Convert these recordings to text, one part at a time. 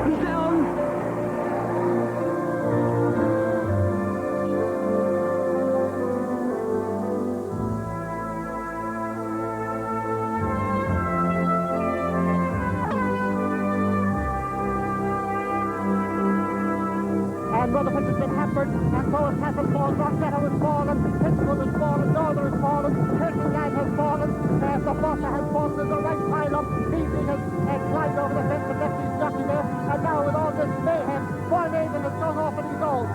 He's down. And Rutherford has been hampered, and so has Hasselfall. Rocketta has fallen, Pittsburgh has fallen, Northern has fallen, Kirkland has fallen, the Foster has fallen, there's a right pile up. Beasley has climbed over the fence and left his jockey there, and now with all this mayhem, Boynaven has gone off on his own.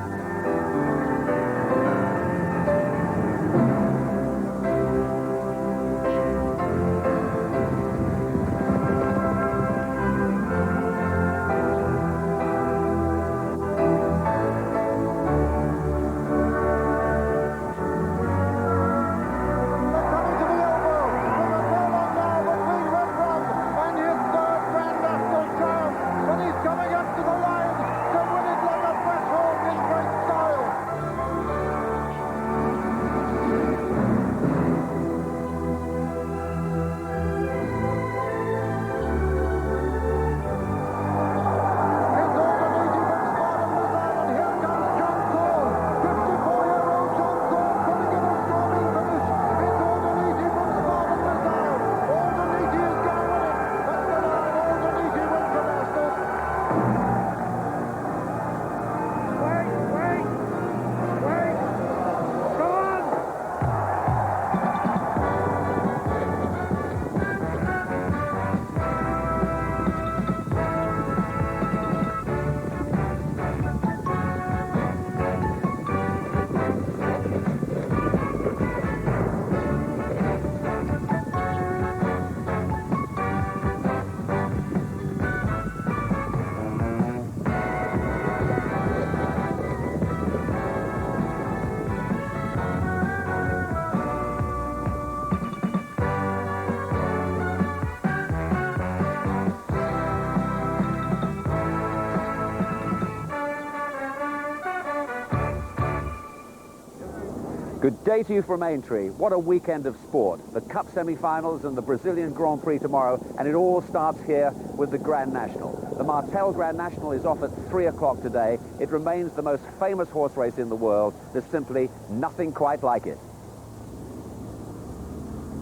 Good day to you from Aintree. What a weekend of sport. The Cup semi-finals and the Brazilian Grand Prix tomorrow, and it all starts here with the Grand National. The Martell Grand National is off at 3 o'clock today. It remains the most famous horse race in the world. There's simply nothing quite like it.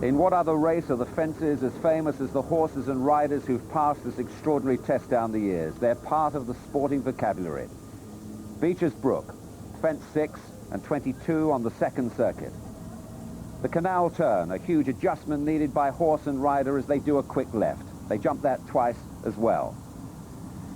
In what other race are the fences as famous as the horses and riders who've passed this extraordinary test down the years? They're part of the sporting vocabulary. Beecher's Brook, fence 6, and 22 on the second circuit. The Canal Turn, a huge adjustment needed by horse and rider as they do a quick left. They jump that twice as well.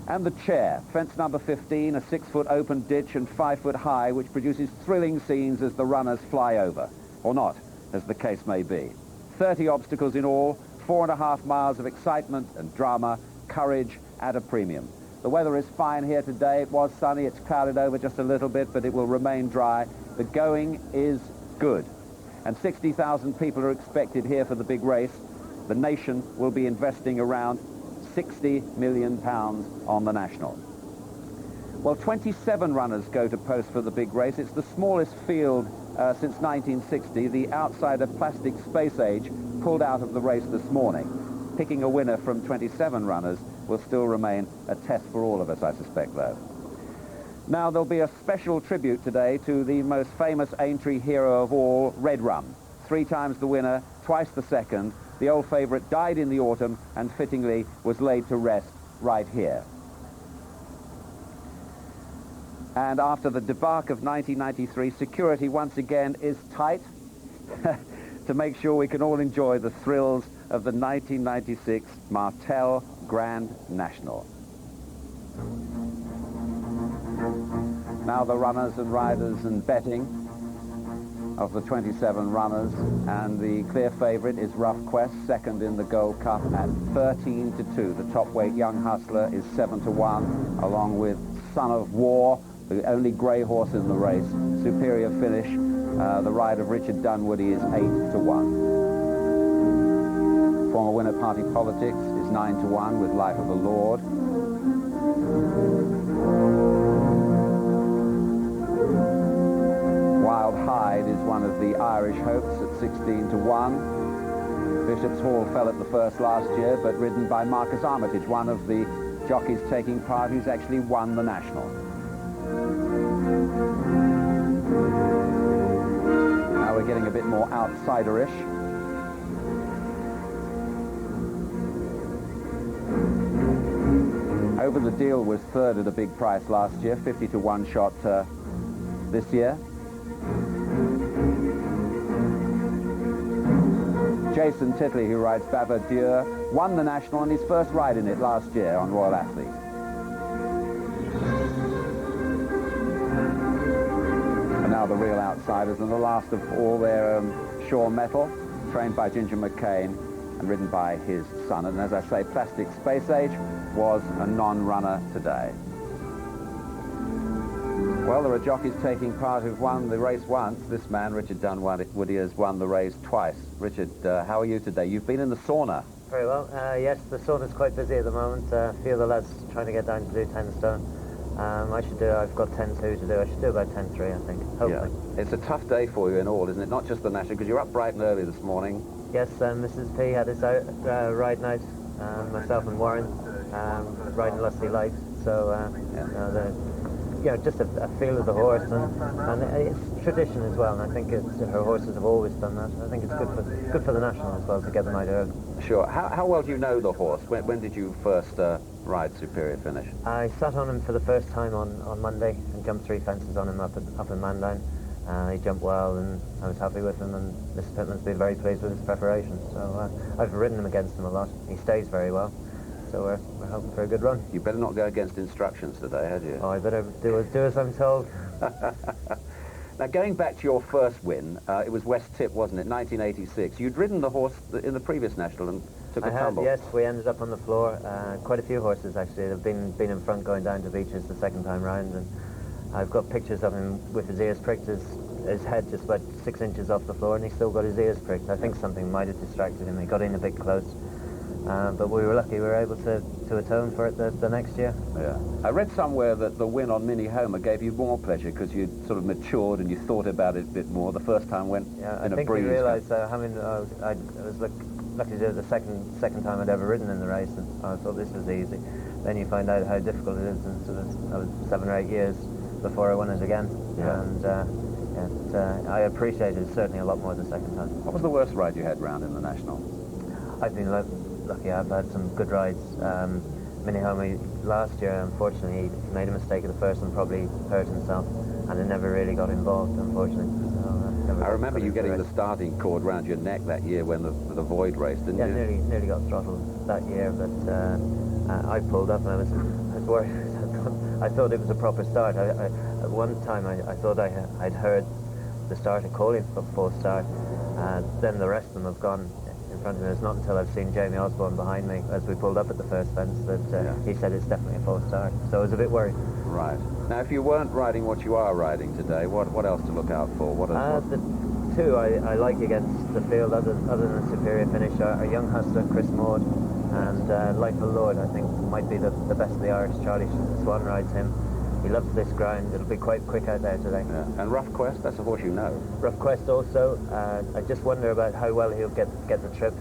And the Chair, fence number 15, a 6-foot open ditch and 5-foot high, which produces thrilling scenes as the runners fly over, or not, as the case may be. 30 obstacles in all, 4.5 miles of excitement and drama, courage at a premium. The weather is fine here today. It was sunny. It's clouded over just a little bit, but it will remain dry. The going is good. And 60,000 people are expected here for the big race. The nation will be investing around £60 million on the National. Well, 27 runners go to post for the big race. It's the smallest field since 1960. The outsider Plastic Space Age pulled out of the race this morning. Picking a winner from 27 runners will still remain a test for all of us, I suspect, though. Now, there'll be a special tribute today to the most famous Aintree hero of all, Red Rum. 3 times the winner, twice the second. The old favourite died in the autumn and fittingly was laid to rest right here. And after the debacle of 1993, security once again is tight to make sure we can all enjoy the thrills of the 1996 Martell Grand National. Now the runners and riders and betting of the 27 runners, and the clear favourite is Rough Quest, second in the Gold Cup at 13-2. The top weight Young Hustler is 7-1, along with Son of War, the only grey horse in the race. Superior Finish, the ride of Richard Dunwoody, is 8-1. Former winner Party Politics is 9-1 with Life of the Lord. Wild Hyde is one of the Irish hopes at 16-1. Bishop's Hall fell at the first last year, but ridden by Marcus Armitage, one of the jockeys taking part who's actually won the National. Now we're getting a bit more outsider-ish. Over the Deal was third at a big price last year, 50 to 1 shot this year. Jason Titley, who rides Behaviour, won the National on his first ride in it last year on Royal Athlete. And now the real outsiders, and the last of all their Shaw Metal, trained by Ginger McCain and ridden by his son. And as I say, Plastic Space Age was a non-runner today. Well, there are jockeys taking part who've won the race once. This man, Richard Dunwoody, has won the race twice. Richard, how are you today? You've been in the sauna. Very well. Yes, the sauna's quite busy at the moment. A few of the lads trying to get down to do 10 stone. I've got 10.2 to do. I should do about 10.3, I think, hopefully. Yeah. It's a tough day for you in all, isn't it? Not just the National, because you're up bright and early this morning. Yes, Mrs. P had us out riding out, myself and Warren, riding Lusty Light. So, just a feel of the horse, and it's tradition as well. And I think her horses have always done that. I think it's good for the National as well to get them out early. Sure. How well do you know the horse? When did you first ride Superior Finish? I sat on him for the first time on Monday and jumped 3 fences on him up in Mandown. He jumped well, and I was happy with him, and Mr. Pittman's been very pleased with his preparation. So I've ridden him against him a lot. He stays very well. So we're hoping for a good run. You better not go against instructions today, had you? Oh, I better do as I'm told. Now, going back to your first win, it was West Tip, wasn't it, 1986. You'd ridden the horse in the previous National and took a tumble. Yes, we ended up on the floor. Quite a few horses, actually, have been in front going down to Beaches the second time round. And I've got pictures of him with his ears pricked, his head just about 6 inches off the floor, and he's still got his ears pricked. I think something might have distracted him. He got in a bit close. But we were lucky we were able to atone for it the next year. Yeah. I read somewhere that the win on Mini Homer gave you more pleasure because you'd sort of matured and you thought about it a bit more. The first time went in a breeze. I think we realised I was lucky to do it the second time I'd ever ridden in the race, and I thought this was easy. Then you find out how difficult it is, and sort of, I was 7 or 8 years before I won it again. Yeah. And I appreciated it certainly a lot more the second time. What was the worst ride you had round in the National? I've been lucky. I've had some good rides. Mini Homie last year, unfortunately, he made a mistake at the first and probably hurt himself, and it never really got involved, unfortunately. So, I remember you getting the starting cord round your neck that year when the Void race, didn't you? Yeah, nearly got throttled that year, but I pulled up and I was worried. I thought it was a proper start. At one time I thought I'd heard the starter calling for full start. Then the rest of them have gone in front of me. It's not until I've seen Jamie Osborne behind me as we pulled up at the first fence that he said it's definitely a full start. So I was a bit worried. Right. Now, if you weren't riding what you are riding today, what else to look out for? The two I like against the field, other than the Superior Finish, are Young Hustler, Chris Maud, and Lightful Lord, I think, might be the best of the Irish. Charlie Swan rides him. He loves this ground. It'll be quite quick out there today. Yeah. And Rough Quest, that's a horse you know. Rough Quest also. I just wonder about how well he'll get the trip.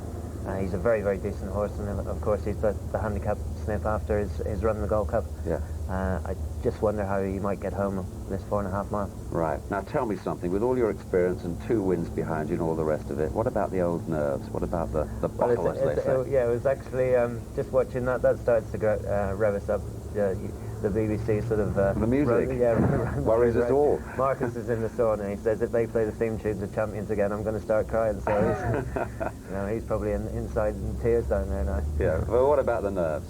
He's a very, very decent horse, and of course he's the handicap sniff after his run in the Gold Cup. Yeah. I just wonder how he might get home this 4.5 mile. Right. Now tell me something. With all your experience and 2 wins behind you and all the rest of it, what about the old nerves? What about the bottle, as they say? Yeah, it was actually just watching that starts to rev us up. The BBC sort of... the music worries us all. Marcus is in the sauna and he says if they play the theme tunes of Champions again, I'm going to start crying. So he's probably inside in tears down there now. Yeah. Well, what about the nerves?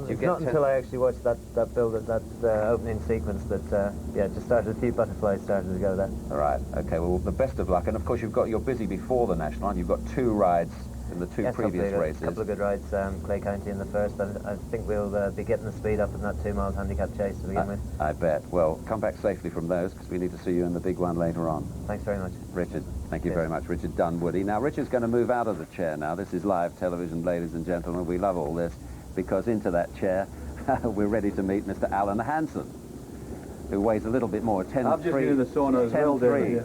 It's not until I actually watched that opening sequence that just started, a few butterflies started to go there. All right. Okay. Well, the best of luck, and of course you're busy before the National, and you've got 2 rides in the 2 previous races. A couple of good rides, Clay County in the first, and I think we'll be getting the speed up in that 2 mile handicap chase to begin with. I bet. Well, come back safely from those, because we need to see you in the big one later on. Thanks very much. Richard, thank you very much. Richard Dunwoody. Now, Richard's going to move out of the chair now. This is live television, ladies and gentlemen. We love all this, because into that chair, we're ready to meet Mr. Alan Hansen, who weighs a little bit more, 10.3. I've just been in the sauna as well, David.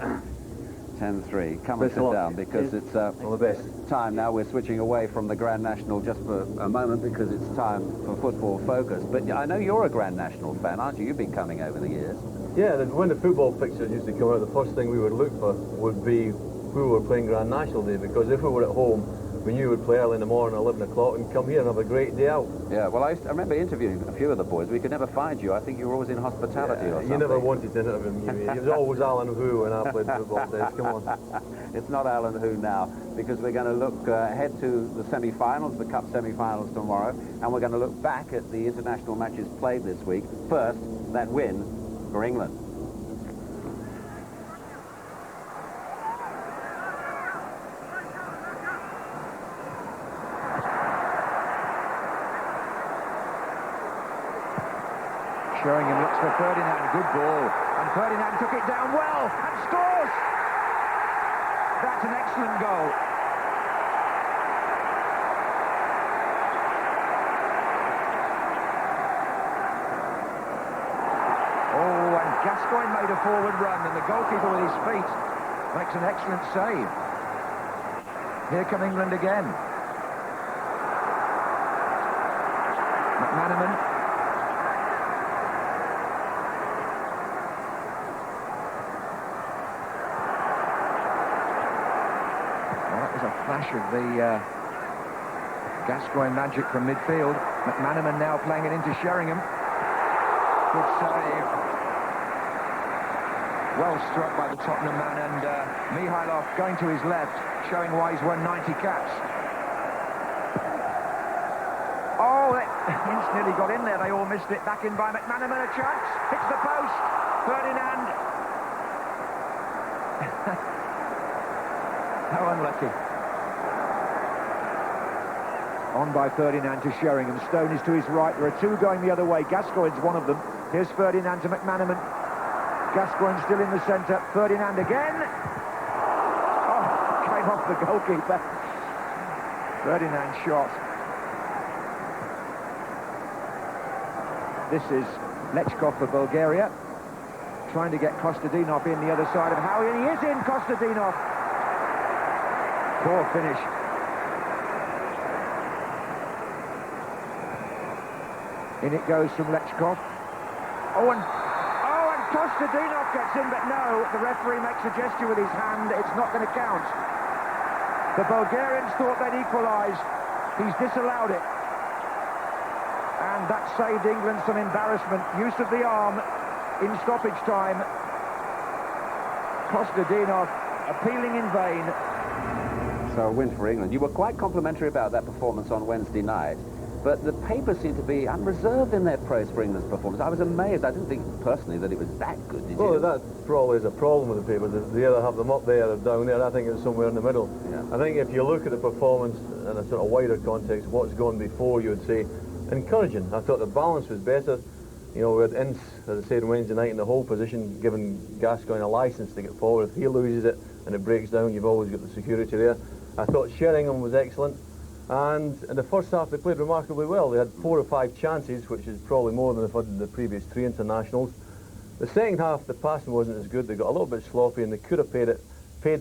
10-3. Come and sit down, because it's all the best. time now. We're switching away from the Grand National just for a moment because it's time for Football Focus. But I know you're a Grand National fan, aren't you? You've been coming over the years. Yeah, when the football fixtures used to come out, the first thing we would look for would be who we were playing Grand National Day, because if we were at home, we knew we'd play early in the morning, 11 o'clock, and come here and have a great day out. Yeah, well, I remember interviewing a few of the boys. We could never find you. I think you were always in hospitality or something. You never wanted to interview me. It was always Alan Who when I played football days. Come on. It's not Alan Who now, because we're going to look ahead to the semi-finals, the Cup semi-finals tomorrow, and we're going to look back at the international matches played this week. First, that win for England. Sheringham looks for Ferdinand, good ball, and Ferdinand took it down well and scores! That's an excellent goal. Oh, and Gascoigne made a forward run, and the goalkeeper with his feet makes an excellent save. Here come England again. McManaman. Flash of the Gascoigne magic from midfield. McManaman now playing it into Sheringham. Good save. Well struck by the Tottenham man, and Mihailov going to his left, showing why he's won 90 caps. Oh, Ince nearly got in there. They all missed it. Back in by McManaman, a chance. Hits the post. Ferdinand. How unlucky. On by Ferdinand to Sheringham. Stone is to his right. There are two going the other way. Gascoigne's one of them. Here's Ferdinand to McManaman. Gascoigne still in the centre. Ferdinand again. Oh, came off the goalkeeper. Ferdinand shot. This is Lechkov for Bulgaria. Trying to get Kostadinov in the other side of Howie, and he is in, Kostadinov. Poor finish. In it goes from Lechkov. Oh, and Kostadinov gets in, but no, the referee makes a gesture with his hand. It's not going to count. The Bulgarians thought they'd equalise. He's disallowed it. And that saved England some embarrassment. Use of the arm in stoppage time. Kostadinov appealing in vain. So a win for England. You were quite complimentary about that performance on Wednesday night. But the papers seem to be unreserved in their praise for England's performance. I was amazed. I didn't think personally that it was that good, did you? Well, that probably is a problem with the papers. They either have them up there or down there. I think it's somewhere in the middle. Yeah. I think if you look at the performance in a sort of wider context, what's gone before, you would say encouraging. I thought the balance was better. You know, we had Ince, as I said, Wednesday night in the whole position, giving Gascoigne a licence to get forward. If he loses it and it breaks down, you've always got the security there. I thought Sheringham was excellent. And in the first half, they played remarkably well. They had 4 or 5 chances, which is probably more than they've had in the previous 3 internationals. The second half, the passing wasn't as good. They got a little bit sloppy, and they could have paid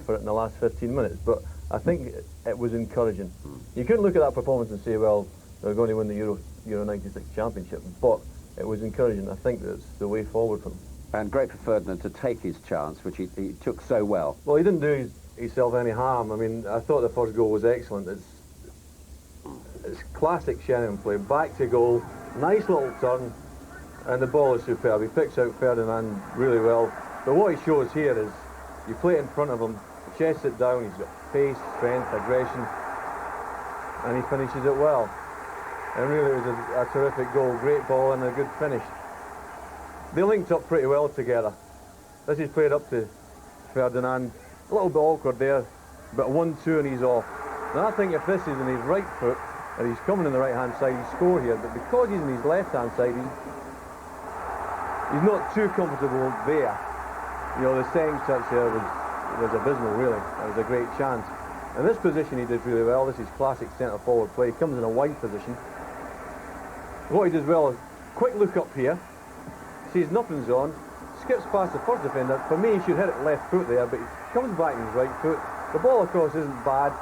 for it in the last 15 minutes. But I think it was encouraging. You couldn't look at that performance and say, well, they're going to win the Euro 96 championship. But it was encouraging. I think that's the way forward for them. And great for Ferdinand to take his chance, which he took so well. Well, he didn't do himself any harm. I mean, I thought the first goal was excellent. It's classic Sheringham play, back to goal, nice little turn, and the ball is superb. He picks out Ferdinand really well. But what he shows here is, you play it in front of him, he chests it down, he's got pace, strength, aggression, and he finishes it well. And really it was a terrific goal, great ball and a good finish. They linked up pretty well together. This is played up to Ferdinand, a little bit awkward there, but 1-2 and he's off. Now I think if this is in his right foot, and he's coming in the right-hand side, he'd score here, but because he's in his left-hand side, he's not too comfortable there. You know, the second touch there was abysmal, really. It was a great chance. In this position, he did really well. This is classic centre-forward play. He comes in a wide position. What he does well is quick look up here, sees nothing's on, skips past the first defender. For me, he should hit it left foot there, but comes back on his right foot. The ball across isn't bad.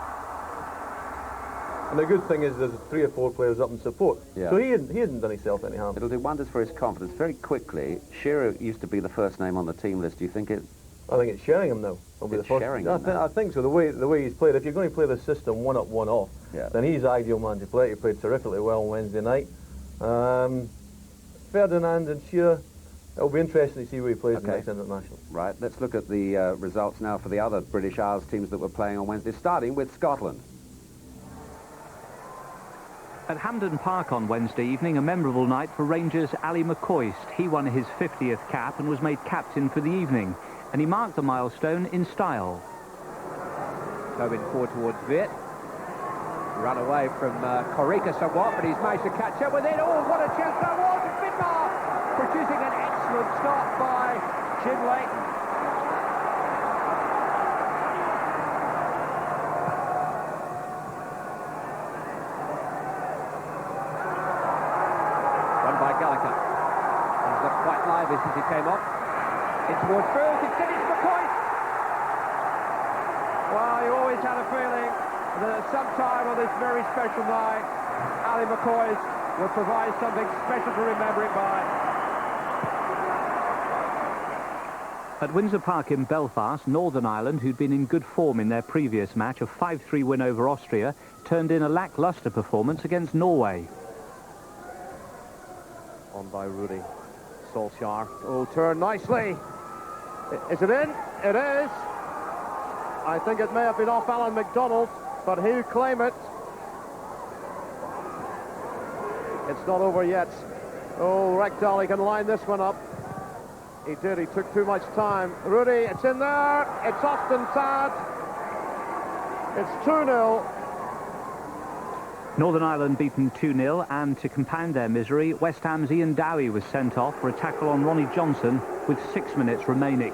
And the good thing is there's 3 or 4 players up in support. Yeah. So he hadn't done himself any harm. It'll do wonders for his confidence. Very quickly, Shearer used to be the first name on the team list. Do you think it... I think it's Sheringham now. It's Sheringham now. I think so. The way he's played. If you're going to play the system 1 up, 1 off, then he's the ideal man to play. He played terrifically well on Wednesday night. Ferdinand and Shearer. It'll be interesting to see where he plays in the next international. Right. Let's look at the results now for the other British Isles teams that were playing on Wednesday, starting with Scotland. At Hampden Park on Wednesday evening, a memorable night for Rangers' Ali McCoist. He won his 50th cap and was made captain for the evening, and he marked the milestone in style. Going forward towards Viet. Run away from Corica somewhat, but he's managed to catch up with it. Oh, what a chance that was! Finbar producing an excellent start by Chinley. As he came off in towards Bruce, it's finished McCoist. Well, you always had a feeling that sometime on this very special night, Ali McCoist will provide something special to remember it by. At Windsor Park in Belfast, Northern Ireland, who'd been in good form in their previous match, a 5-3 win over Austria, turned in a lacklustre performance against Norway. On by Rudy. Solskjaer. Oh, turn nicely. Is it in? It is. I think it may have been off Alan McDonald, but he'll claim it. It's not over yet. Oh, Rekdal, he can line this one up. He did. He took too much time. Rudy, it's in there. It's Austin Tad. It's 2-0. Northern Ireland beaten 2-0, and to compound their misery, West Ham's Ian Dowie was sent off for a tackle on Ronnie Johnson with 6 minutes remaining.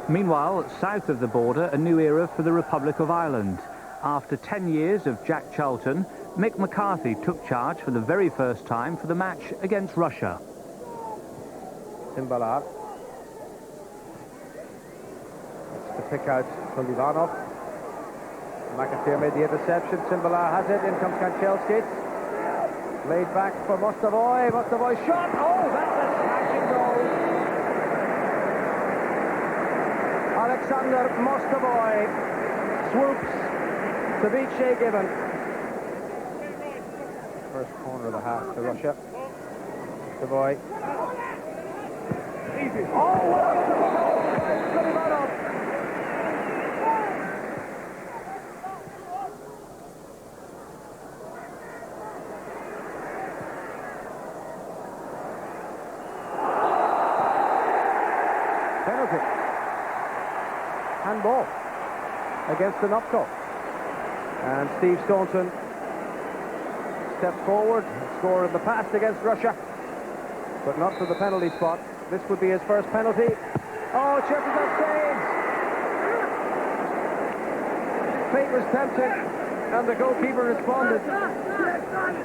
Meanwhile, south of the border, a new era for the Republic of Ireland. After 10 years of Jack Charlton, Mick McCarthy took charge for the very first time for the match against Russia. Timbalar. It's to pick out Polivanov. McAteer made the interception. Timbalar has it. In comes Kanchelski. Laid back for Mostovoy. Mostovoy shot. Oh, that's a smashing goal. Alexander Mostovoy swoops to beat Shea Given. First corner of the half to Russia. Mostovoy. Oh, what a goal! Handball against the Nupco. And Steve Staunton steps forward, scored in the past against Russia, but not for the penalty spot. This would be his first penalty. Oh, Chesterton saves! Fate was tempted, and the goalkeeper responded.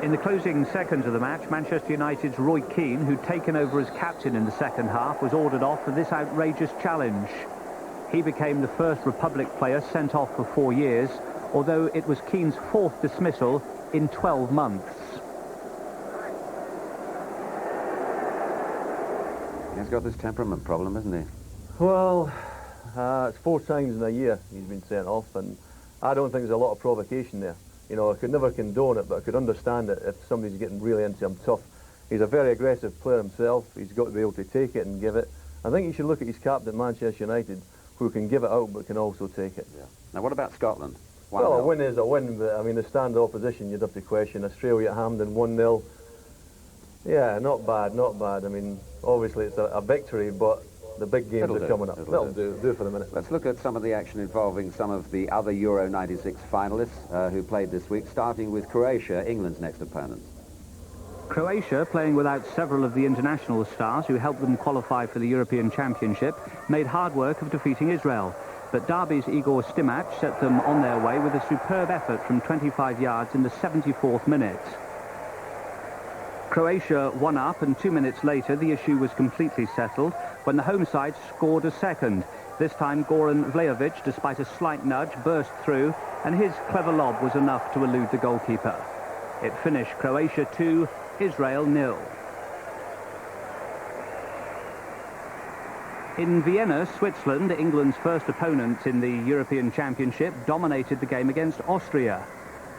In the closing seconds of the match, Manchester United's Roy Keane, who'd taken over as captain in the second half, was ordered off for this outrageous challenge. He became the first Republic player sent off for 4 years, although it was Keane's 4th dismissal in 12 months. He's got this temperament problem, isn't he? Well, it's 4 times in a year he's been sent off, and I don't think there's a lot of provocation there. You know, I could never condone it, but I could understand it if somebody's getting really into him tough. He's a very aggressive player himself. He's got to be able to take it and give it. I think you should look at his captain at Manchester United, who can give it out but can also take it. Yeah. Now, what about Scotland? Well, a win is a win, but I mean, the standard opposition, you'd have to question. Australia at Hampden, 1-0. Yeah, not bad, not bad. I mean, obviously it's a victory, but the big games are coming up. That'll do for the minute. Let's look at some of the action involving some of the other Euro 96 finalists who played this week, starting with Croatia, England's next opponents. Croatia, playing without several of the international stars who helped them qualify for the European Championship, made hard work of defeating Israel. But Derby's Igor Stimac set them on their way with a superb effort from 25 yards in the 74th minute. Croatia won up, and 2 minutes later the issue was completely settled when the home side scored a second. This time Goran Vlahovic, despite a slight nudge, burst through, and his clever lob was enough to elude the goalkeeper. It finished Croatia 2, Israel 0. In Vienna, Switzerland, England's first opponent in the European Championship, dominated the game against Austria.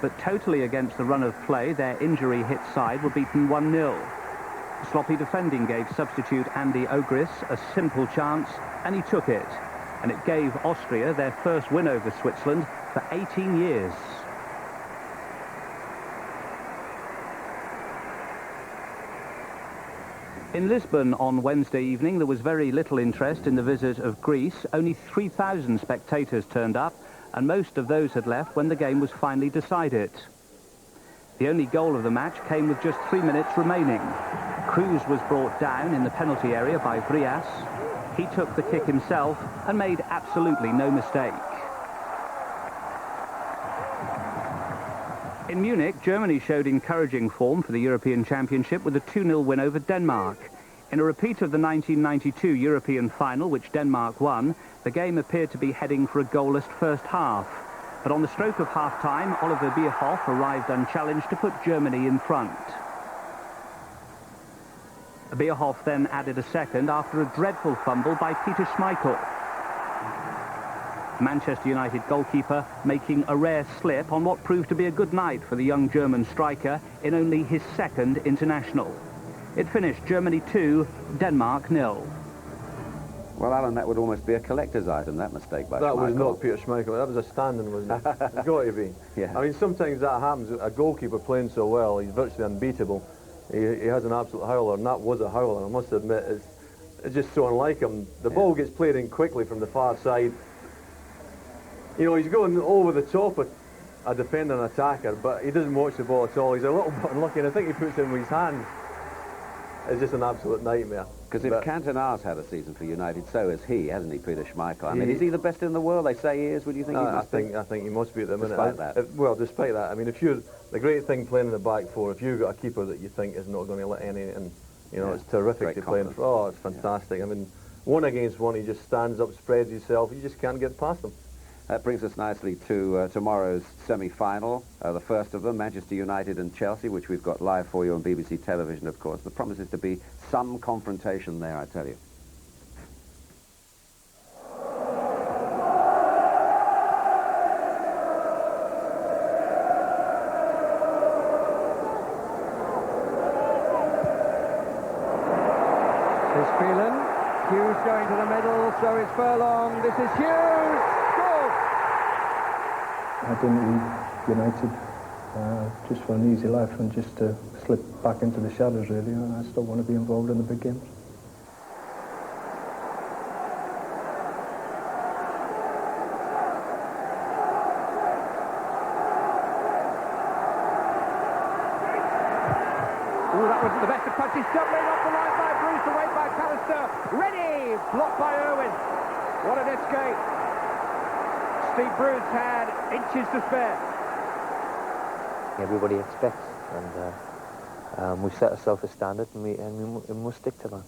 But totally against the run of play, their injury-hit side were beaten 1-0. Sloppy defending gave substitute Andy Ogris a simple chance, and he took it. And it gave Austria their first win over Switzerland for 18 years. In Lisbon on Wednesday evening, there was very little interest in the visit of Greece. Only 3,000 spectators turned up, and most of those had left when the game was finally decided. The only goal of the match came with just 3 minutes remaining. Cruz was brought down in the penalty area by Brias. He took the kick himself and made absolutely no mistake. In Munich, Germany showed encouraging form for the European Championship with a 2-0 win over Denmark. In a repeat of the 1992 European final, which Denmark won, the game appeared to be heading for a goalless first half. But on the stroke of half-time, Oliver Bierhoff arrived unchallenged to put Germany in front. Bierhoff then added a second after a dreadful fumble by Peter Schmeichel. Manchester United goalkeeper making a rare slip on what proved to be a good night for the young German striker in only his second international. It finished Germany 2, Denmark 0. Well, Alan, that would almost be a collector's item, that mistake by Schmeichel. That was not Peter Schmeichel, that was a standing, wasn't it? It's got to be. Yeah. I mean, sometimes that happens. A goalkeeper playing so well, he's virtually unbeatable. He has an absolute howler, and that was a howler. I must admit, it's just so unlike him. The ball gets played in quickly from the far side. You know, he's going over the top of a defender and attacker, but he doesn't watch the ball at all. He's a little bit unlucky, and I think he puts it in with his hands. It's just an absolute nightmare. Because if Cantona's had a season for United, so has he, hasn't he, Peter Schmeichel? I mean, is he the best in the world? They say he is. Would you think he must be? I think he must be at the minute. Despite that? Well, despite that, I mean, if you're the great thing playing in the back four, if you've got a keeper that you think is not going to let any in, you know, it's terrific to play in. Oh, it's fantastic. I mean, one against one, he just stands up, spreads himself. You just can't get past him. That brings us nicely to tomorrow's semi-final, the first of them, Manchester United and Chelsea, which we've got live for you on BBC television, of course. The promise is to be some confrontation there, I tell you. Here's Phelan. Hughes going to the middle, so is Furlong. This is Hughes! I didn't leave United just for an easy life and just to slip back into the shadows, really. I still want to be involved in the big games. Oh, that wasn't the best of touches. Doubling off the line by Bruce, away by Pallister. Ready! Blocked by Irwin. What an escape. Steve Bruce had inches to spare. Everybody expects, and we've set ourselves a standard, and we must stick to that.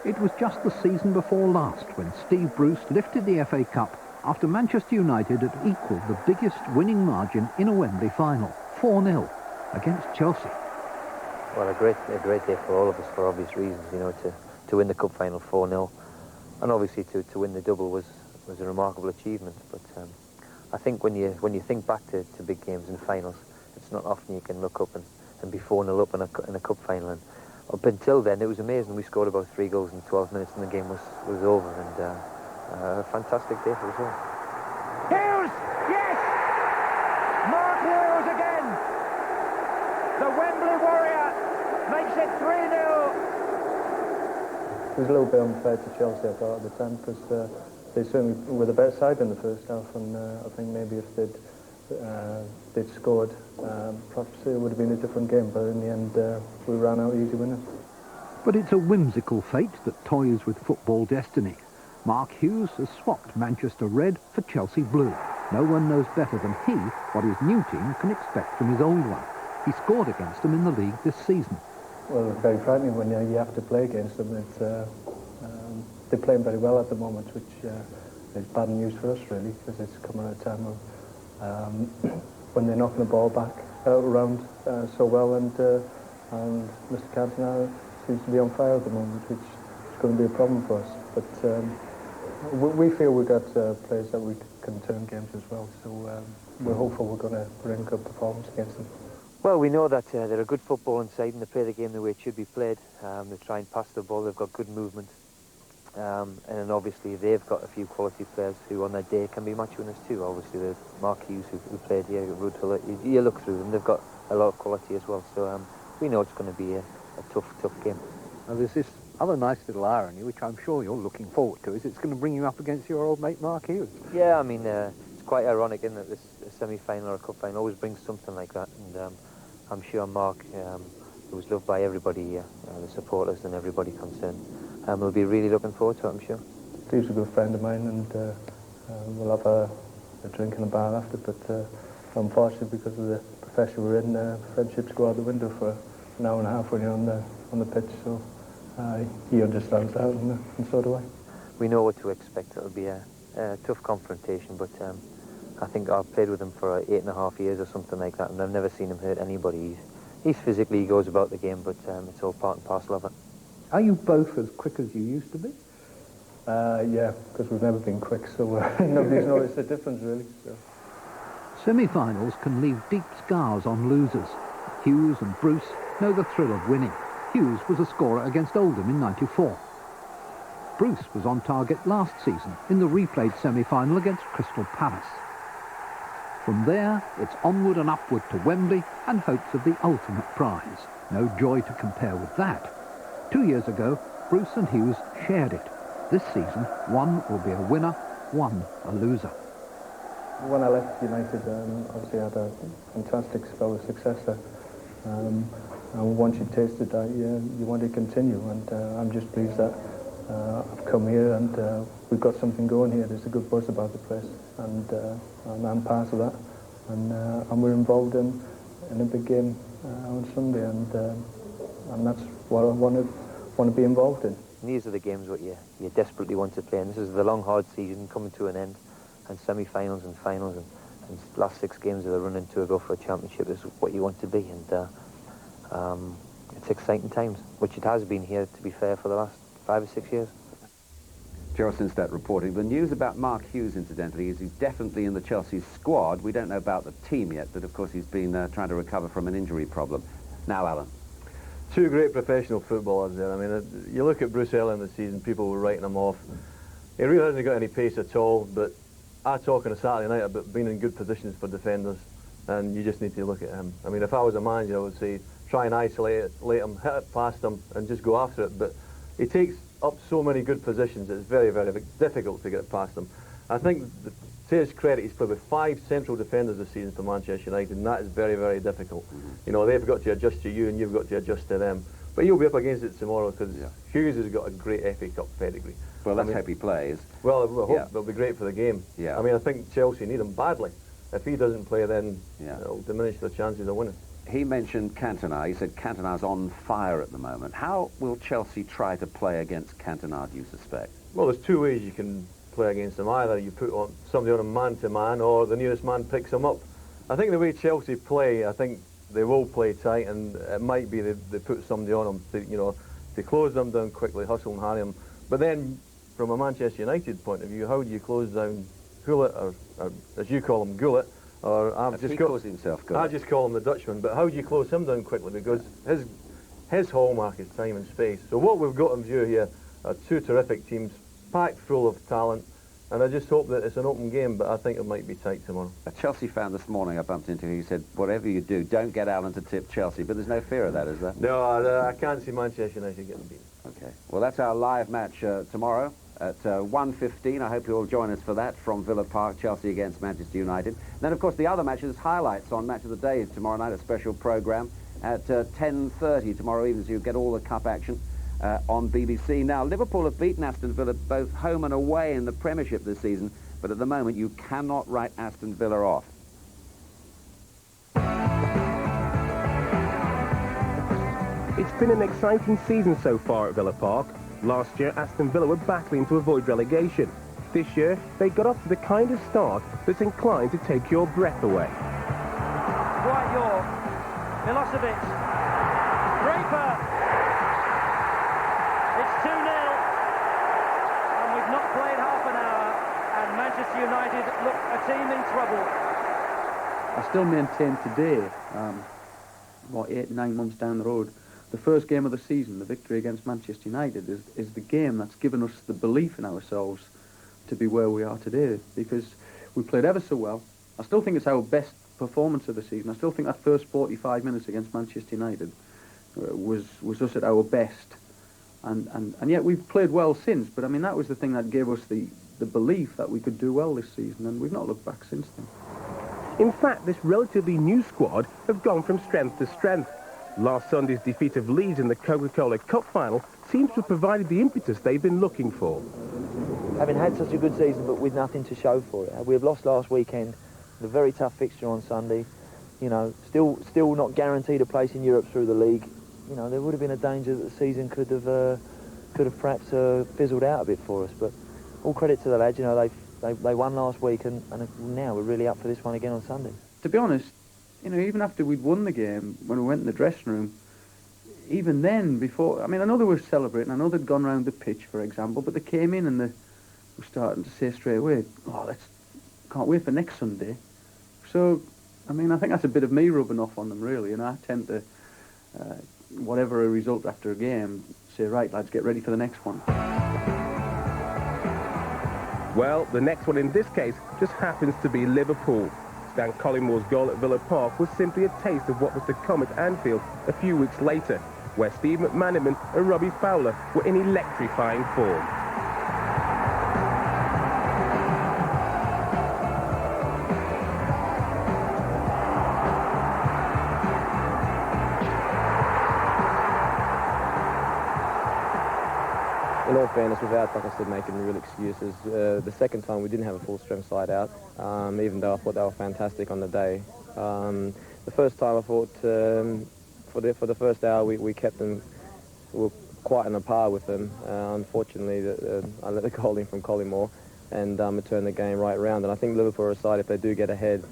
It was just the season before last when Steve Bruce lifted the FA Cup after Manchester United had equalled the biggest winning margin in a Wembley final, 4-0 against Chelsea. Well, a great day for all of us for obvious reasons, you know, to win the cup final 4-0, and obviously to win the double was a remarkable achievement. But I think when you think back to big games and finals, it's not often you can look up and be 4-0 up in a cup final. And up until then, it was amazing. We scored about 3 goals in 12 minutes, and the game was over. And a fantastic day for us all. Hughes! Yes! Mark Hughes again! The Wembley Warrior makes it 3-0. It was a little bit unfair to Chelsea, I thought, at the time, because they certainly were the better side in the first half, and I think maybe if they'd scored, perhaps it would have been a different game, but in the end we ran out easy winners. But it's a whimsical fate that toys with football destiny. Mark Hughes has swapped Manchester Red for Chelsea Blue. No one knows better than he what his new team can expect from his old one. He scored against them in the league this season. Well, very frightening when you have to play against them. They're playing very well at the moment, which bad news for us, really, because it's coming at a time of when they're knocking the ball back around so well, and Mr. Cantona seems to be on fire at the moment, which is going to be a problem for us. But we feel we've got players that we can turn games as well, so we're hopeful we're going to bring a good performance against them. Well, we know that they're a good footballing side and they play the game the way it should be played. They try and pass the ball, they've got good movement. And then obviously they've got a few quality players who on their day can be match winners too. Obviously the Mark Hughes who played here at Hurdle, you look through them, they've got a lot of quality as well. So we know it's going to be a tough game. Now there's this other nice little irony, which I'm sure you're looking forward to, is it's going to bring you up against your old mate Mark Hughes. Yeah, I mean, it's quite ironic, isn't it? This semi-final or a cup final always brings something like that. And I'm sure Mark, who was loved by everybody here, the supporters and everybody concerned, will be really looking forward to it, I'm sure. Steve's a good friend of mine, and we'll have a drink in a bar after, but unfortunately, because of the profession we're in, friendships go out the window for an hour and a half when you're on the pitch, so he understands that, and so do I. We know what to expect. It'll be a tough confrontation, but I think I've played with him for 8.5 years or something like that, and I've never seen him hurt anybody. He's physically, he goes about the game, but it's all part and parcel of it. Are you both as quick as you used to be? Yeah, because we've never been quick, so nobody's noticed the difference, really. So. Semi-finals can leave deep scars on losers. Hughes and Bruce know the thrill of winning. Hughes was a scorer against Oldham in '94. Bruce was on target last season in the replayed semi-final against Crystal Palace. From there, it's onward and upward to Wembley and hopes of the ultimate prize. No joy to compare with that. 2 years ago, Bruce and Hughes shared it. This season, one will be a winner, one a loser. When I left United, obviously I had a fantastic spell of success there. And once you tasted that, you want to continue. And I'm just pleased that I've come here and we've got something going here. There's a good buzz about the place, and I'm part of that. And we're involved in a big game on Sunday, and that's what I want to be involved in. These are the games what you desperately want to play, and this is the long, hard season coming to an end, and semi-finals and finals and last 6 games of the run into a go for a championship is what you want to be, and it's exciting times, which it has been here, to be fair, for the last 5 or 6 years. Gerald Sinstadt reporting. The news about Mark Hughes, incidentally, is he's definitely in the Chelsea squad. We don't know about the team yet, but of course he's been trying to recover from an injury problem. Now, Alan. 2 great professional footballers there. I mean, you look at Bruce early in the season, people were writing him off. He really hasn't got any pace at all, but I talk on a Saturday night about being in good positions for defenders, and you just need to look at him. I mean, if I was a manager, I would say try and isolate it, him, hit it past him, and just go after it. But he takes up so many good positions, it's very, very difficult to get past him. I think, to his credit, he's played with 5 central defenders this season for Manchester United, and that is very, very difficult. You know, they've got to adjust to you, and you've got to adjust to them. But you'll be up against it tomorrow, because Hughes has got a great FA Cup pedigree. Well, let's hope he plays. Well, I hope it'll be great for the game. Yeah. I mean, I think Chelsea need him badly. If he doesn't play, then it'll diminish their chances of winning. He mentioned Cantona. He said Cantona's on fire at the moment. How will Chelsea try to play against Cantona, do you suspect? Well, there's 2 ways you can play against him. Either you put somebody on a man-to-man, or the nearest man picks him up. I think the way Chelsea play, I think they will play tight, and it might be they put somebody on him to close them down quickly, hustle and harry him. But then, from a Manchester United point of view, how do you close down Gullit, or as you call him, Gullit? Or I just call him the Dutchman. But how do you close him down quickly? Because his hallmark is time and space. So what we've got in view here are 2 terrific teams, packed full of talent, and I just hope that it's an open game, but I think it might be tight tomorrow. A Chelsea fan this morning I bumped into, he said, whatever you do, don't get Alan to tip Chelsea. But there's no fear of that, is there? No, I can't see Manchester United getting beaten. Okay. Well, that's our live match tomorrow at 1:15. I hope you'll join us for that from Villa Park, Chelsea against Manchester United. Then, of course, the other matches, highlights on Match of the Day tomorrow night, a special programme at 10:30 tomorrow evening, so you'll get all the cup action on BBC. Now, Liverpool have beaten Aston Villa both home and away in the Premiership this season, but at the moment you cannot write Aston Villa off. It's been an exciting season so far at Villa Park. Last year, Aston Villa were battling to avoid relegation. This year, they got off to the kind of start that's inclined to take your breath away. Dwight York, Milosevic, Draper. It's 2-0, and we've not played half an hour, and Manchester United look a team in trouble. I still maintain today, 8-9 months down the road, the first game of the season, the victory against Manchester United, is the game that's given us the belief in ourselves to be where we are today, because we played ever so well. I still think it's our best performance of the season. I still think that first 45 minutes against Manchester United was us at our best, and yet we've played well since. But I mean, that was the thing that gave us the belief that we could do well this season, and we've not looked back since then. In fact, this relatively new squad have gone from strength to strength. Last Sunday's defeat of Leeds in the Coca-Cola Cup final seems to have provided the impetus they've been looking for. Having had such a good season but with nothing to show for it. We have lost last weekend, a very tough fixture on Sunday. You know, still not guaranteed a place in Europe through the league. You know, there would have been a danger that the season could have perhaps fizzled out a bit for us. But all credit to the lads. You know, they won last week, and now we're really up for this one again on Sunday. To be honest, you know, even after we'd won the game, when we went in the dressing room, even then, before, I mean, I know they were celebrating, I know they'd gone round the pitch, for example, but they came in and they were starting to say straight away, oh, can't wait for next Sunday. So, I mean, I think that's a bit of me rubbing off on them, really, and I tend to, whatever a result after a game, say, right, lads, get ready for the next one. Well, the next one in this case just happens to be Liverpool. Stan Collingwood's goal at Villa Park was simply a taste of what was to come at Anfield a few weeks later, where Steve McManaman and Robbie Fowler were in electrifying form. In all fairness, without, like I said, making real excuses, the second time we didn't have a full-strength side out, even though I thought they were fantastic on the day. The first time I thought, for the first hour, we kept them, we were quite on a par with them. Unfortunately, I let the goal in from Collymore, and it turned the game right around. And I think Liverpool are a side, if they do get ahead,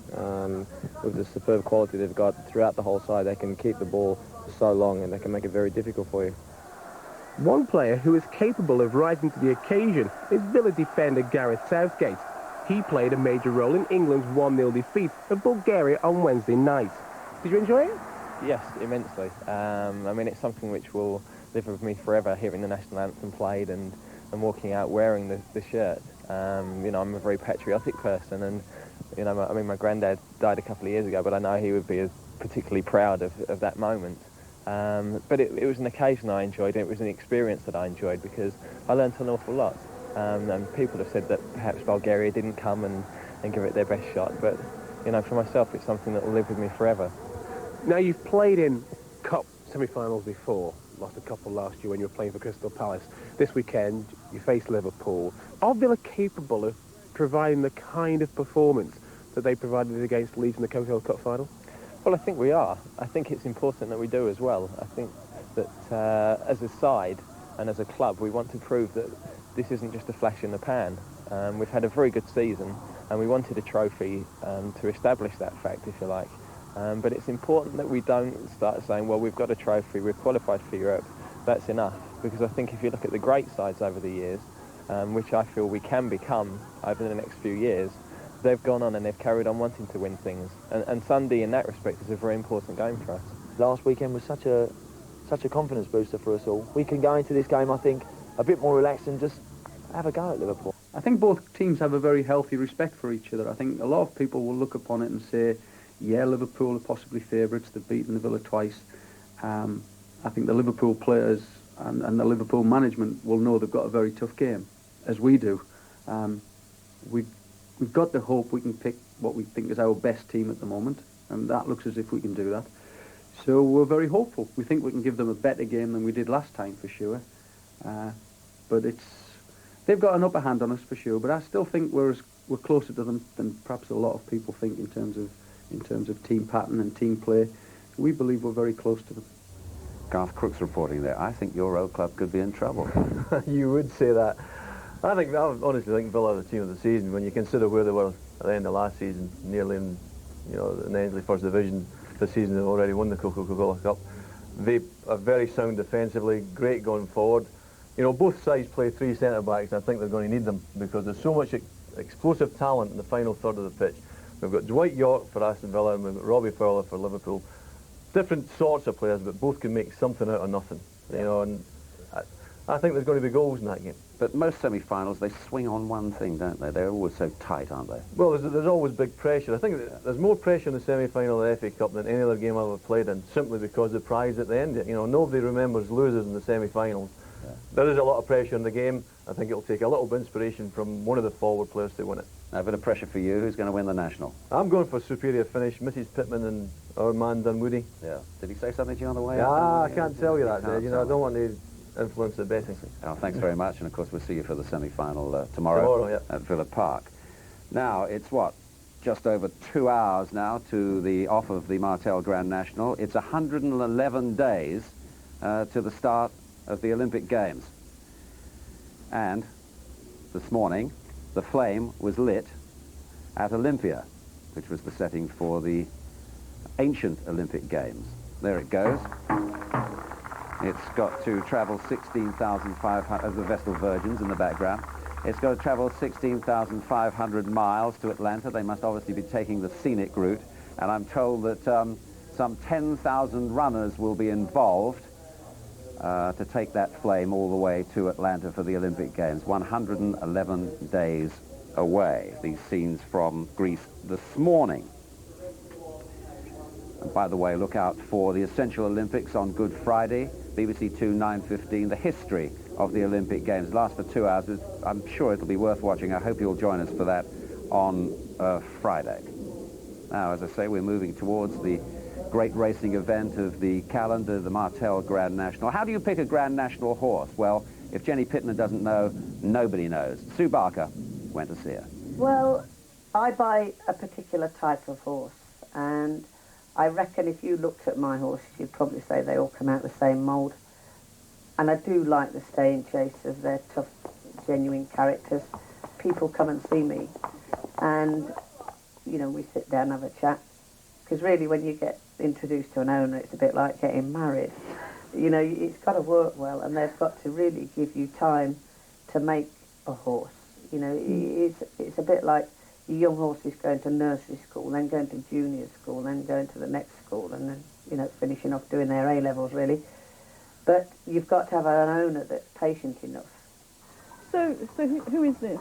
with the superb quality they've got throughout the whole side, they can keep the ball for so long, and they can make it very difficult for you. One player who is capable of rising to the occasion is Villa defender Gareth Southgate. He played a major role in England's 1-0 defeat of Bulgaria on Wednesday night. Did you enjoy it? Yes, immensely. I mean, it's something which will live with me forever, hearing the national anthem played and walking out wearing the shirt. You know, I'm a very patriotic person, and, you know, I mean, my granddad died a couple of years ago, but I know he would be particularly proud of that moment. But it was an occasion I enjoyed, and it was an experience that I enjoyed because I learned an awful lot. And people have said that perhaps Bulgaria didn't come and give it their best shot, but, you know, for myself, it's something that will live with me forever. Now, you've played in Cup semi-finals before, lost a couple last year when you were playing for Crystal Palace. This weekend, you face Liverpool. Are Villa capable of providing the kind of performance that they provided against Leeds in the Coca-Cola Cup final? Well, I think we are. I think it's important that we do as well. I think that as a side and as a club, we want to prove that this isn't just a flash in the pan. We've had a very good season, and we wanted a trophy to establish that fact, if you like. But it's important that we don't start saying, well, we've got a trophy, we've qualified for Europe, that's enough. Because I think if you look at the great sides over the years, which I feel we can become over the next few years, they've gone on and they've carried on wanting to win things. And Sunday, in that respect, is a very important game for us. Last weekend was such a confidence booster for us all. We can go into this game, I think, a bit more relaxed and just have a go at Liverpool. I think both teams have a very healthy respect for each other. I think a lot of people will look upon it and say, yeah, Liverpool are possibly favourites. They've beaten the Villa twice. I think the Liverpool players and the Liverpool management will know they've got a very tough game, as we do. We've got the hope we can pick what we think is our best team at the moment, and that looks as if we can do that. So we're very hopeful. We think we can give them a better game than we did last time, for sure. But they've got an upper hand on us, for sure. But I still think we're closer to them than perhaps a lot of people think in terms of team pattern and team play. We believe we're very close to them. Garth Crooks reporting there. I think your old club could be in trouble. You would say that. I honestly think Villa are the team of the season when you consider where they were at the end of last season, nearly in, you know, in the Aintree First Division. This season they've already won the Coca-Cola Cup. They are very sound defensively, great going forward. You know, both sides play 3 centre-backs, and I think they're going to need them because there's so much explosive talent in the final third of the pitch. We've got Dwight York for Aston Villa and we've got Robbie Fowler for Liverpool. Different sorts of players, but both can make something out of nothing. You know, and I think there's going to be goals in that game. But most semi-finals, they swing on one thing, don't they? They're always so tight, aren't they? Well, there's always big pressure. I think there's more pressure in the semi-final of the FA Cup than any other game I've ever played in, simply because the prize at the end. You know, nobody remembers losers in the semi-finals. Yeah. There is a lot of pressure in the game. I think it'll take a little bit of inspiration from one of the forward players to win it. A bit of pressure for you. Who's going to win the National? I'm going for superior finish. Mrs. Pittman and our man Dunwoody. Yeah. Did he say something to you on the way? I can't tell you that, Dave. You know, I don't want to influence the betting. Oh, thanks very much, and of course we'll see you for the semi-final tomorrow yeah. at Villa Park. Now, it's what? Just over 2 hours now to the off of the Martell Grand National. It's 111 days to the start of the Olympic Games. And this morning, the flame was lit at Olympia, which was the setting for the ancient Olympic Games. There it goes. It's got to travel 16,500, the Vestal Virgins in the background. It's got to travel 16,500 miles to Atlanta. They must obviously be taking the scenic route. And I'm told that some 10,000 runners will be involved to take that flame all the way to Atlanta for the Olympic Games. 111 days away. These scenes from Greece this morning. And by the way, look out for the Essential Olympics on Good Friday. BBC 2, 9:15, the history of the Olympic Games. Lasts for 2 hours. I'm sure it'll be worth watching. I hope you'll join us for that on Friday. Now, as I say, we're moving towards the great racing event of the calendar, the Martell Grand National. How do you pick a Grand National horse? Well, if Jenny Pittman doesn't know, nobody knows. Sue Barker went to see her. Well, I buy a particular type of horse, and I reckon if you looked at my horses, you'd probably say they all come out the same mould. And I do like the staying chasers. They're tough, genuine characters. People come and see me, and, you know, we sit down and have a chat. Because really, when you get introduced to an owner, it's a bit like getting married. You know, it's got to work well, and they've got to really give you time to make a horse. You know, it's a bit like your young horses going to nursery school, then going to junior school, then going to the next school, and then, you know, finishing off doing their A-levels, really. But you've got to have an owner that's patient enough. So who is this?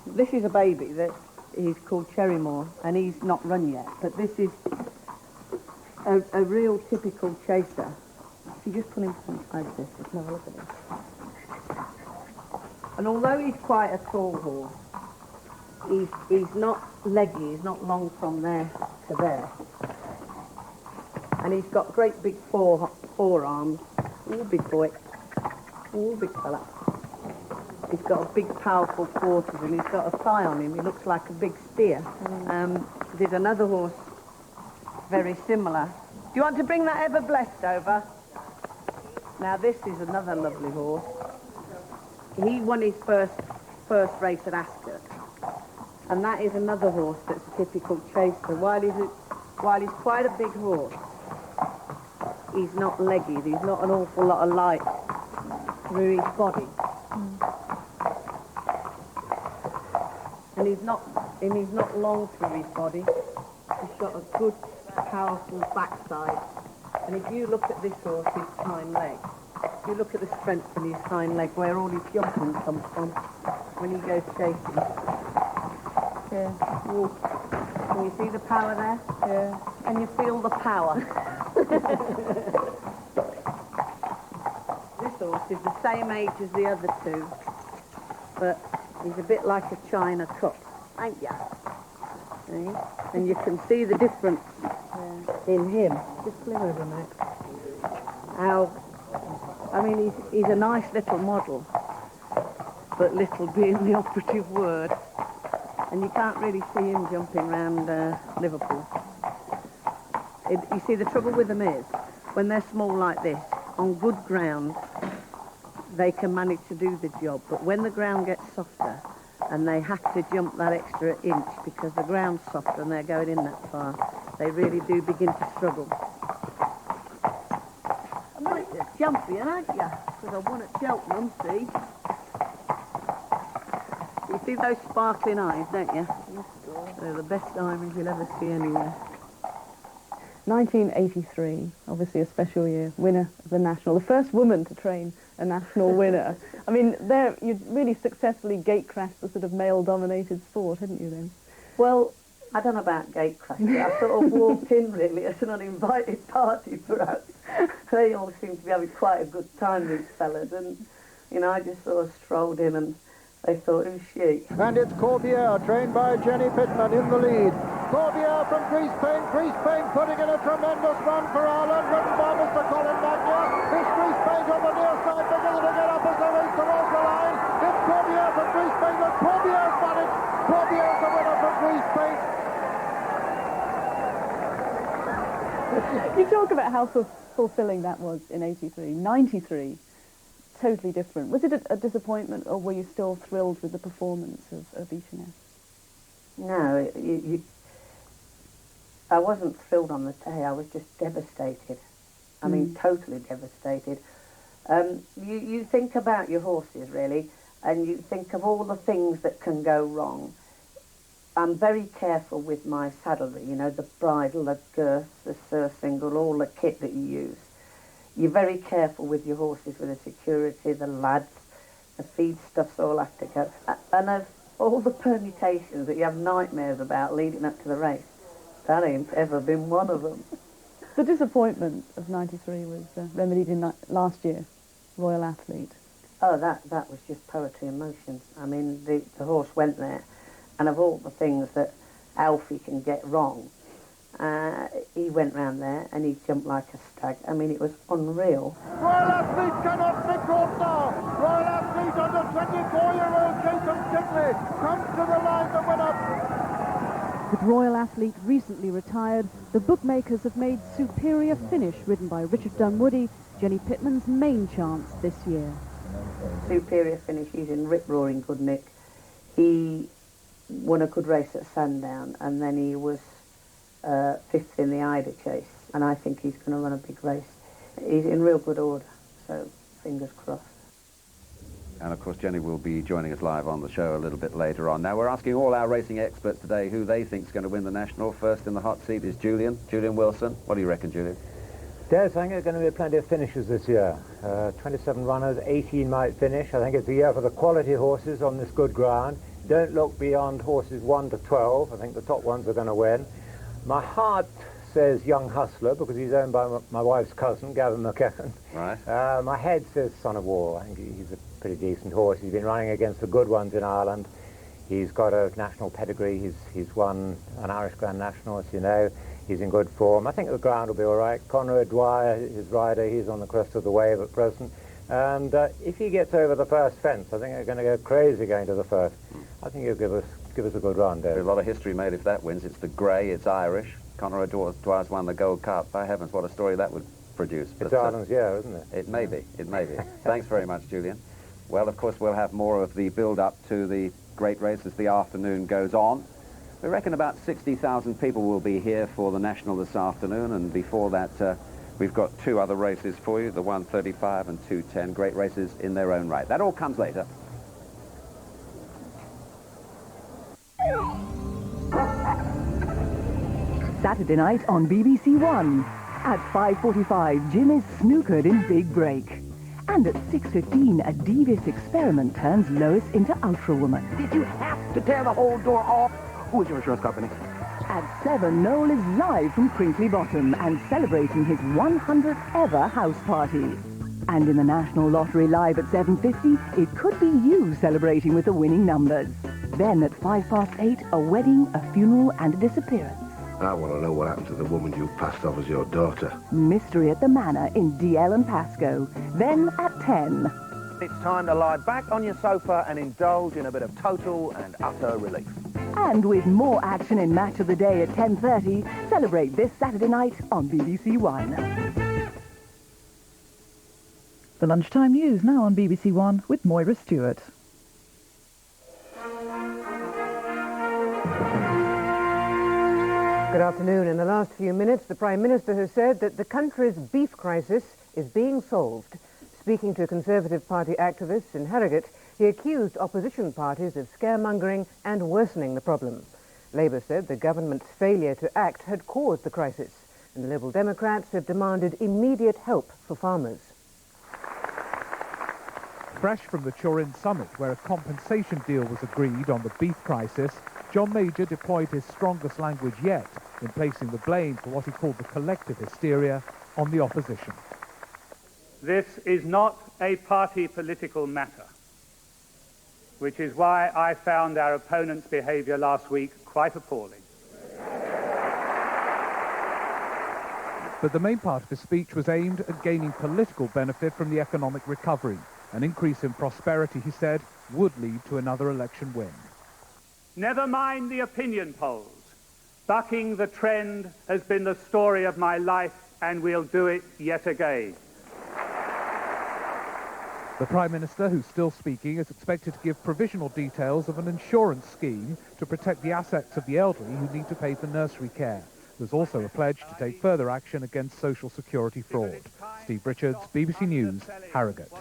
This is a baby that is called Cherrymore, and he's not run yet. But this is a real typical chaser. If you just put him like this, just have a look at him. And although he's quite a tall horse, he's not leggy, he's not long from there to there. And he's got great big forearms. Ooh, big boy. Ooh, big fella. He's got a big, powerful quarters, and he's got a thigh on him. He looks like a big steer. There's another horse, very similar. Do you want to bring that Ever Blessed over? Now, this is another lovely horse. He won his first race at Ascot. And that is another horse that's a typical chaser. While he's quite a big horse, he's not leggy. There's not an awful lot of light through his body. And he's not long through his body. He's got a good, powerful backside. And if you look at this horse, his hind leg, if you look at the strength in his hind leg, where all his jumping comes from, when he goes chasing. Yeah. Ooh. Can you see the power there? Yeah. Can you feel the power? This horse is the same age as the other two, but he's a bit like a China cup, ain't ya? See? And you can see the difference in him. Just flip over a minute. I mean, he's a nice little model, but little being the operative word. And you can't really see him jumping around Liverpool. You see, the trouble with them is, when they're small like this, on good ground, they can manage to do the job. But when the ground gets softer and they have to jump that extra inch because the ground's softer and they're going in that far, they really do begin to struggle. I'm a bit jumpy, aren't you? Because I won at Cheltenham, see? You see those sparkling eyes, don't you? They're the best diamonds you'll ever see anywhere. 1983, obviously a special year, winner of the National, the first woman to train a national winner. I mean, there you really successfully gate-crashed the sort of male-dominated sport, hadn't you then? Well, I don't know about gate-crashing. I sort of walked in, really, at an uninvited party, perhaps. They all seemed to be having quite a good time, these fellas, and, you know, I just sort of strolled in and they thought, who's she? And it's Corbière, trained by Jenny Pittman, in the lead. Corbière from Greasepaint putting in a tremendous run for Ireland, ridden by Mr. Colin Magnier. It's Greasepaint on the near side, beginning to get up as they race towards the line. It's Corbière from Greasepaint, but Corbière's won it. Corbière's the winner from Greasepaint. You talk about how fulfilling that was in 83. 93, totally different. Was it a disappointment, or were you still thrilled with the performance of Beecherness? No, I wasn't thrilled on the day. I was just devastated. I mean, totally devastated. You think about your horses, really, and you think of all the things that can go wrong. I'm very careful with my saddlery, you know, the bridle, the girth, the surcingle, all the kit that you use. You're very careful with your horses, with the security, the lads, the feed stuffs all have to go. And of all the permutations that you have nightmares about leading up to the race, that ain't ever been one of them. The disappointment of 93 was remedied in last year, Royal Athlete. Oh, that was just poetry in motion. I mean, the horse went there, and of all the things that Alfie can get wrong, he went round there and he jumped like a stag. I mean, it was unreal. Royal Athlete cannot be caught now. Royal Athlete under 24-year-old Jacob Stigley comes to the line to win up. With Royal Athlete recently retired, the bookmakers have made Superior Finish, ridden by Richard Dunwoody, Jenny Pittman's main chance this year. Superior Finish, he's in rip-roaring good nick. He won a good race at Sandown, and then he was fifth in the Ida Chase, and I think he's going to run a big race. He's in real good order, so fingers crossed. And of course, Jenny will be joining us live on the show a little bit later on. Now, we're asking all our racing experts today who they think is going to win the National. First in the hot seat is Julian Wilson. What do you reckon, Julian? Des, I think there's going to be plenty of finishes this year. 27 runners, 18 might finish. I think it's a year for the quality horses on this good ground. Don't look beyond horses 1 to 12. I think the top ones are going to win. My heart says Young Hustler, because he's owned by my wife's cousin, Gavin McKechen. Right. My head says Son of War. I think he's a pretty decent horse. He's been running against the good ones in Ireland. He's got a national pedigree. He's won an Irish Grand National, as you know. He's in good form. I think the ground will be all right. Conrad Dwyer, his rider, he's on the crest of the wave at present. And if he gets over the first fence, I think they're going to go crazy going to the first. I think he'll give us a good run, Dave. There's a lot of history made if that wins. It's the grey, it's Irish. Conrad Dwyer's won the Gold Cup. By heavens, what a story that would produce. It's Ireland's year, isn't it? It may be. Thanks very much, Julian. Well, of course, we'll have more of the build-up to the great race as the afternoon goes on. We reckon about 60,000 people will be here for the National this afternoon, and before that, we've got two other races for you, the 135 and 210, great races in their own right. That all comes later. Saturday night on BBC One. At 5:45, Jim is snookered in Big Break. And at 6:15, a devious experiment turns Lois into Ultra Woman. Did you have to tear the whole door off? Who is your insurance company? At 7, Noel is live from Crinkley Bottom and celebrating his 100th ever house party. And in the National Lottery Live at 7:50, it could be you celebrating with the winning numbers. Then at 8:05, a wedding, a funeral and a disappearance. I want to know what happened to the woman you passed off as your daughter. Mystery at the Manor in DL and Pascoe. Then at 10. It's time to lie back on your sofa and indulge in a bit of total and utter relief. And with more action in Match of the Day at 10:30, celebrate this Saturday night on BBC One. The lunchtime news now on BBC One with Moira Stewart. Good afternoon. In the last few minutes, the Prime Minister has said that the country's beef crisis is being solved. Speaking to Conservative Party activists in Harrogate, he accused opposition parties of scaremongering and worsening the problem. Labour said the government's failure to act had caused the crisis, and the Liberal Democrats have demanded immediate help for farmers. Fresh from the Turin summit, where a compensation deal was agreed on the beef crisis, John Major deployed his strongest language yet in placing the blame for what he called the collective hysteria on the opposition. This is not a party political matter, which is why I found our opponent's behaviour last week quite appalling. But the main part of his speech was aimed at gaining political benefit from the economic recovery. An increase in prosperity, he said, would lead to another election win. Never mind the opinion polls. Bucking the trend has been the story of my life, and we'll do it yet again. The Prime Minister, who's still speaking, is expected to give provisional details of an insurance scheme to protect the assets of the elderly who need to pay for nursery care. There's also a pledge to take further action against social security fraud. Steve Richards, BBC News, Harrogate.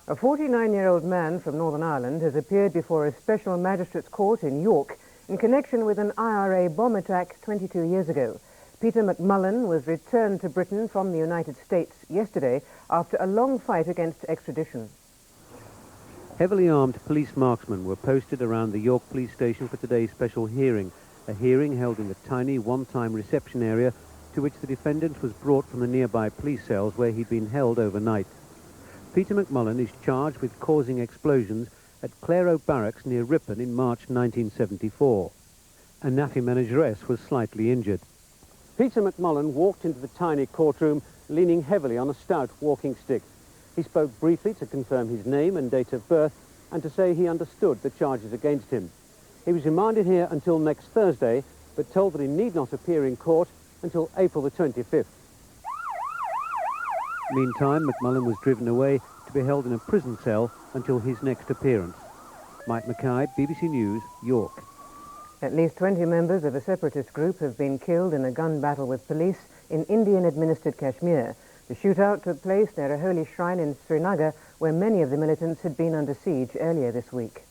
A 49-year-old man from Northern Ireland has appeared before a special magistrates court in York in connection with an IRA bomb attack 22 years ago. Peter McMullen was returned to Britain from the United States yesterday after a long fight against extradition. Heavily armed police marksmen were posted around the York police station for today's special hearing, a hearing held in the tiny one-time reception area to which the defendant was brought from the nearby police cells where he'd been held overnight. Peter McMullen is charged with causing explosions at Claro Barracks near Ripon in March 1974. A NAFI manageress was slightly injured. Peter McMullen walked into the tiny courtroom leaning heavily on a stout walking stick. He spoke briefly to confirm his name and date of birth and to say he understood the charges against him. He was remanded here until next Thursday, but told that he need not appear in court until April the 25th. Meantime, McMullen was driven away to be held in a prison cell until his next appearance. Mike Mackay, BBC News, York. At least 20 members of a separatist group have been killed in a gun battle with police in Indian-administered Kashmir. The shootout took place near a holy shrine in Srinagar, where many of the militants had been under siege earlier this week.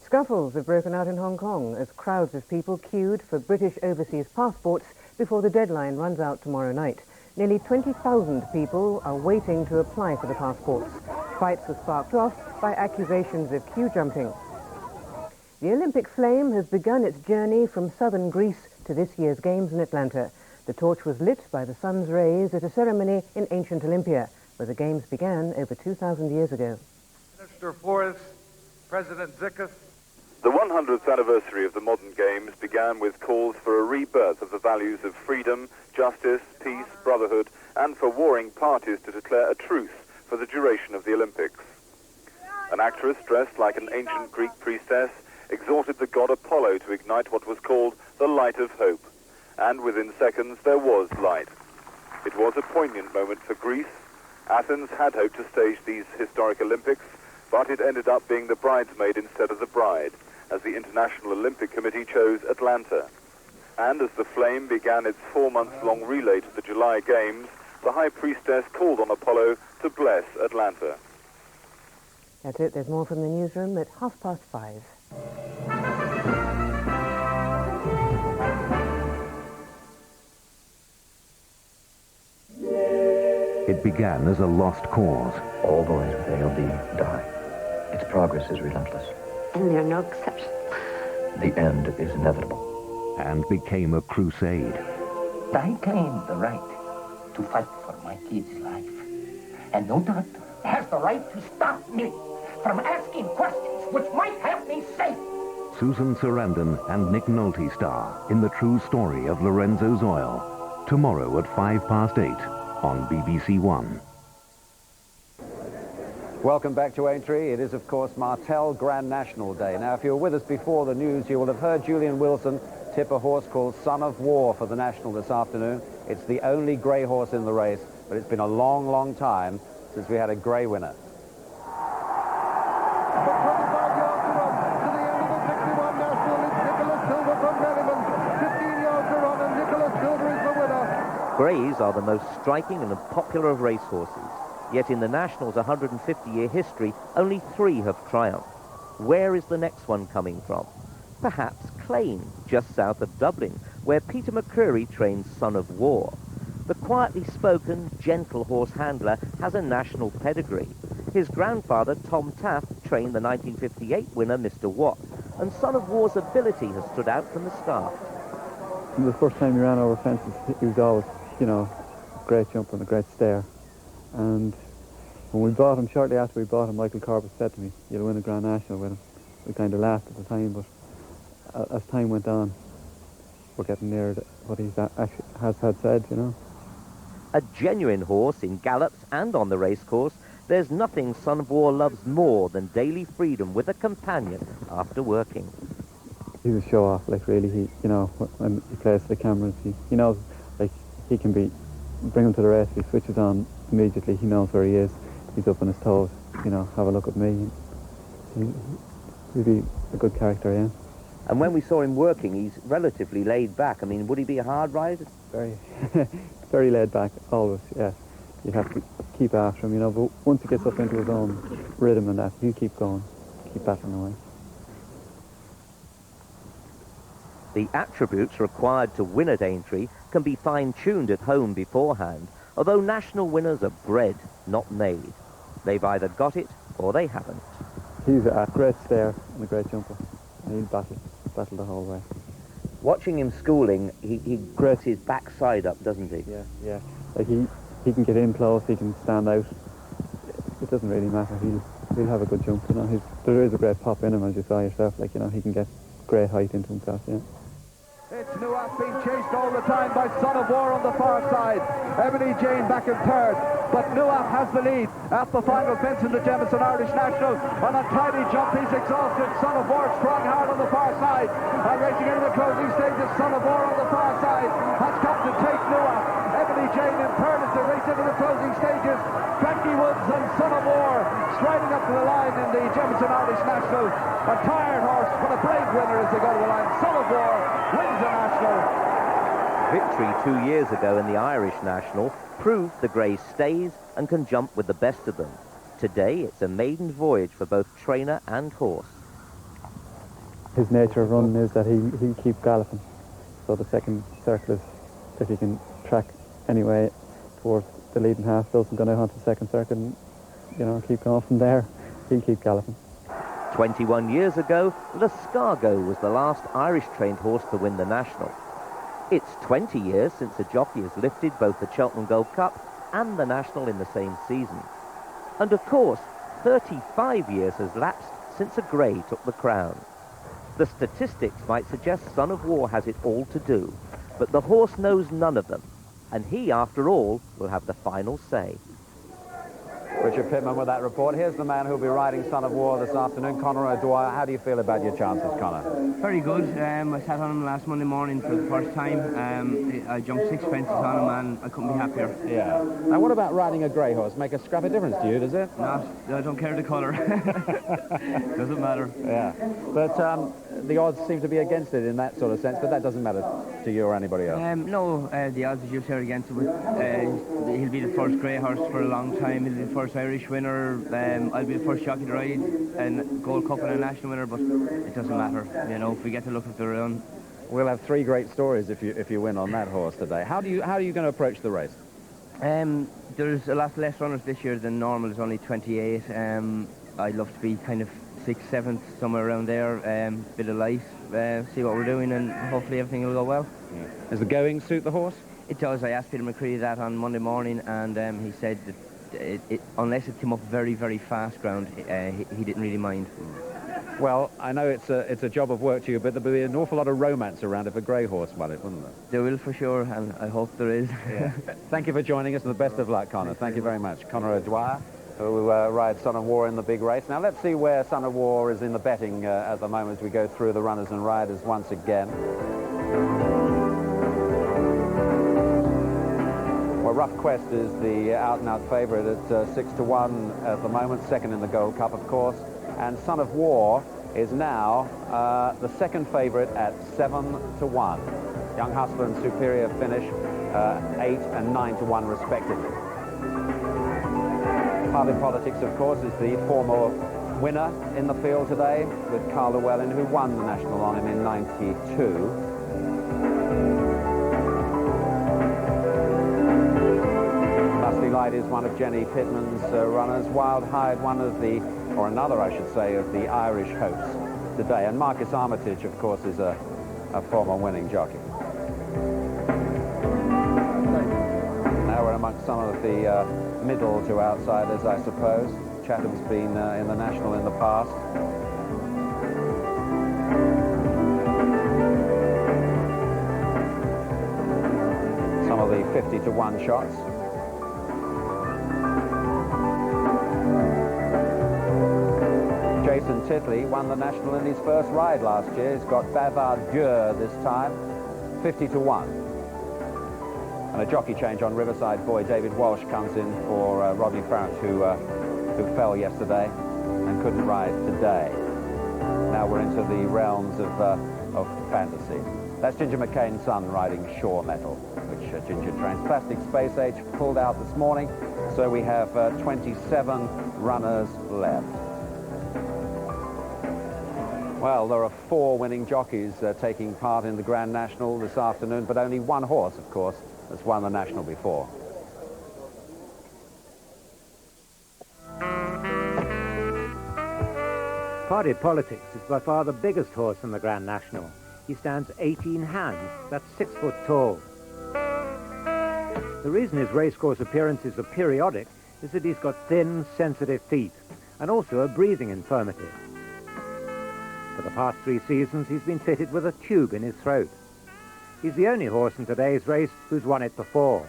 Scuffles have broken out in Hong Kong as crowds of people queued for British overseas passports before the deadline runs out tomorrow night. Nearly 20,000 people are waiting to apply for the passports. Fights were sparked off by accusations of queue jumping. The Olympic flame has begun its journey from southern Greece to this year's Games in Atlanta. The torch was lit by the sun's rays at a ceremony in ancient Olympia, where the Games began over 2,000 years ago. Minister Forrest, President Zickas. The 100th anniversary of the modern games began with calls for a rebirth of the values of freedom, justice, peace, brotherhood, and for warring parties to declare a truce for the duration of the Olympics. An actress dressed like an ancient Greek priestess exhorted the god Apollo to ignite what was called the light of hope. And within seconds there was light. It was a poignant moment for Greece. Athens had hoped to stage these historic Olympics, but it ended up being the bridesmaid instead of the bride, as the International Olympic Committee chose Atlanta. And as the flame began its 4-month-long relay to the July Games, the High Priestess called on Apollo to bless Atlanta. That's it. There's more from the newsroom at 5:30. It began as a lost cause. All boys with ALD die. Its progress is relentless. And there are no exceptions. The end is inevitable. And became a crusade. I claim the right to fight for my kid's life. And no doctor has the right to stop me from asking questions which might help me safe. Susan Sarandon and Nick Nolte star in the true story of Lorenzo Zoil. Tomorrow at 8:05 on BBC One. Welcome back to Aintree. It is, of course, Martell Grand National Day. Now, if you were with us before the news, you will have heard Julian Wilson tip a horse called Son of War for the National this afternoon. It's the only grey horse in the race, but it's been a long, long time since we had a grey winner. Greys are the most striking and popular of racehorses, yet in the National's 150-year history, only 3 have triumphed. Where is the next one coming from? Perhaps Clane, just south of Dublin, where Peter McCreary trains Son of War. The quietly spoken, gentle horse handler has a national pedigree. His grandfather, Tom Taft, trained the 1958 winner, Mr. Watt, and Son of War's ability has stood out from the start. The first time he ran over fences, he was always, you know, a great jumper and a great stayer. And when we bought him, shortly after we bought him, Michael Corbett said to me, "You'll win a Grand National with him." We kind of laughed at the time, but as time went on, we're getting near what he actually has had said, you know. A genuine horse in gallops and on the racecourse, there's nothing Son of War loves more than daily freedom with a companion after working. He's a show-off, like really, he, you know, when he plays to the cameras, he knows, like, he can bring him to the race, if he switches on immediately, he knows where he is, he's up on his toes, you know, have a look at me. He'd be a good character, yeah. And when we saw him working, he's relatively laid back. I mean, would he be a hard rider? Very, very laid back, always, yeah. You have to keep after him, you know, but once he gets up into his own rhythm and that, he'll keep going, keep battling away. The attributes required to win at Aintree can be fine-tuned at home beforehand, although national winners are bred, not made. They've either got it or they haven't. He's a great stayer and a great jumper, and he'll battle the whole way. Watching him schooling, he grits his backside up, doesn't he? Yeah, yeah. Like he can get in close, he can stand out. It doesn't really matter. He'll have a good jump, you know. There is a great pop in him, as you saw yourself. Like, you know, he can get great height into himself, yeah. It's Nuaf being chased all the time by Son of War on the far side. Ebony Jane back in third, but Nuaf has the lead at the final fence in the Jameson Irish National. On a tidy jump, he's exhausted. Son of War strong hard on the far side. And racing into the closing stages, Son of War on the far side has come to take Nuaf. Ebony Jane in third as they race into the closing stages. Frankie Woods and Son of War striding up to the line in the Jameson Irish National. A tired horse, but a brave winner as they go to the line. Son of War wins the National. Victory 2 years ago in the Irish National proved the Grey stays and can jump with the best of them. Today it's a maiden voyage for both trainer and horse. His nature of running is that he'll keep galloping. So the second circle is, if he can track anyway towards the leading half, doesn't go out onto the second circle and, you know, keep going from there, he'll keep galloping. 21 years ago, Lascargo was the last Irish-trained horse to win the National. It's 20 years since a jockey has lifted both the Cheltenham Gold Cup and the National in the same season. And of course, 35 years has lapsed since a grey took the crown. The statistics might suggest Son of War has it all to do, but the horse knows none of them, and he, after all, will have the final say. Richard Pittman with that report. Here's the man who'll be riding Son of War this afternoon, Conor O'Dwyer. How do you feel about your chances, Conor? Very good. I sat on him last Monday morning for the first time. I jumped 6 fences on him and I couldn't be happier. Yeah. Now, what about riding a grey horse? Make a scrap of difference to you, does it? Not. I don't care the colour. Doesn't matter. Yeah. But the odds seem to be against it in that sort of sense, but that doesn't matter to you or anybody else. No, the odds, as you say, are against it. He'll be the first grey horse for a long time. He'll be the first Irish winner. I'll be the first jockey to ride and Gold Cup and a national winner, but it doesn't matter. You know, if we get to look at the run. We'll have 3 great stories if you win on that horse today. How are you going to approach the race? There's a lot less runners this year than normal. There's only 28. I'd love to be kind of 6th, 7th, somewhere around there. Bit of light, see what we're doing, and hopefully everything will go well. Yeah. Does the going suit the horse? It does. I asked Peter McCreary that on Monday morning, and he said that unless it came up very, very fast ground, he didn't really mind. Well, I know it's a job of work to you, but there'll be an awful lot of romance around if a grey horse won it, wouldn't there? There will, for sure, and I hope there is. Yeah. Thank you for joining us, and the best of luck, Conor. Thank you very much. Conor O'Dwyer, who rides Son of War in the big race. Now, let's see where Son of War is in the betting at the moment as we go through the runners and riders once again. Well, Rough Quest is the out-and-out favourite at 6-1 at the moment, second in the Gold Cup, of course. And Son of War is now the second favourite at 7-1. Young Hustler and Superior finish 8 and 9-1 respectively. Party Politics, of course, is the former winner in the field today with Carl Llewellyn, who won the National on him in '92. Light is one of Jenny Pittman's runners. Wild Hyde, one of the, or another I should say, of the Irish hopes today. And Marcus Armitage, of course, is a former winning jockey. Now we're amongst some of the middle to outsiders, I suppose. Chatham's been in the National in the past. Some of the 50-1 shots. Jason Titley won the National in his first ride last year. He's got Bavard Dieu this time, 50-1. And a jockey change on Riverside Boy. David Walsh comes in for Rodney Farrant, who fell yesterday and couldn't ride today. Now we're into the realms of fantasy. That's Ginger McCain's son riding Shore Metal, which Ginger trains. Plastic Space Age pulled out this morning, so we have 27 runners left. Well, there are 4 winning jockeys taking part in the Grand National this afternoon, but only one horse, of course, has won the National before. Party Politics is by far the biggest horse in the Grand National. He stands 18 hands, that's 6 foot tall. The reason his racecourse appearances are periodic is that he's got thin, sensitive feet, and also a breathing infirmity. For the past 3 seasons, he's been fitted with a tube in his throat. He's the only horse in today's race who's won it before.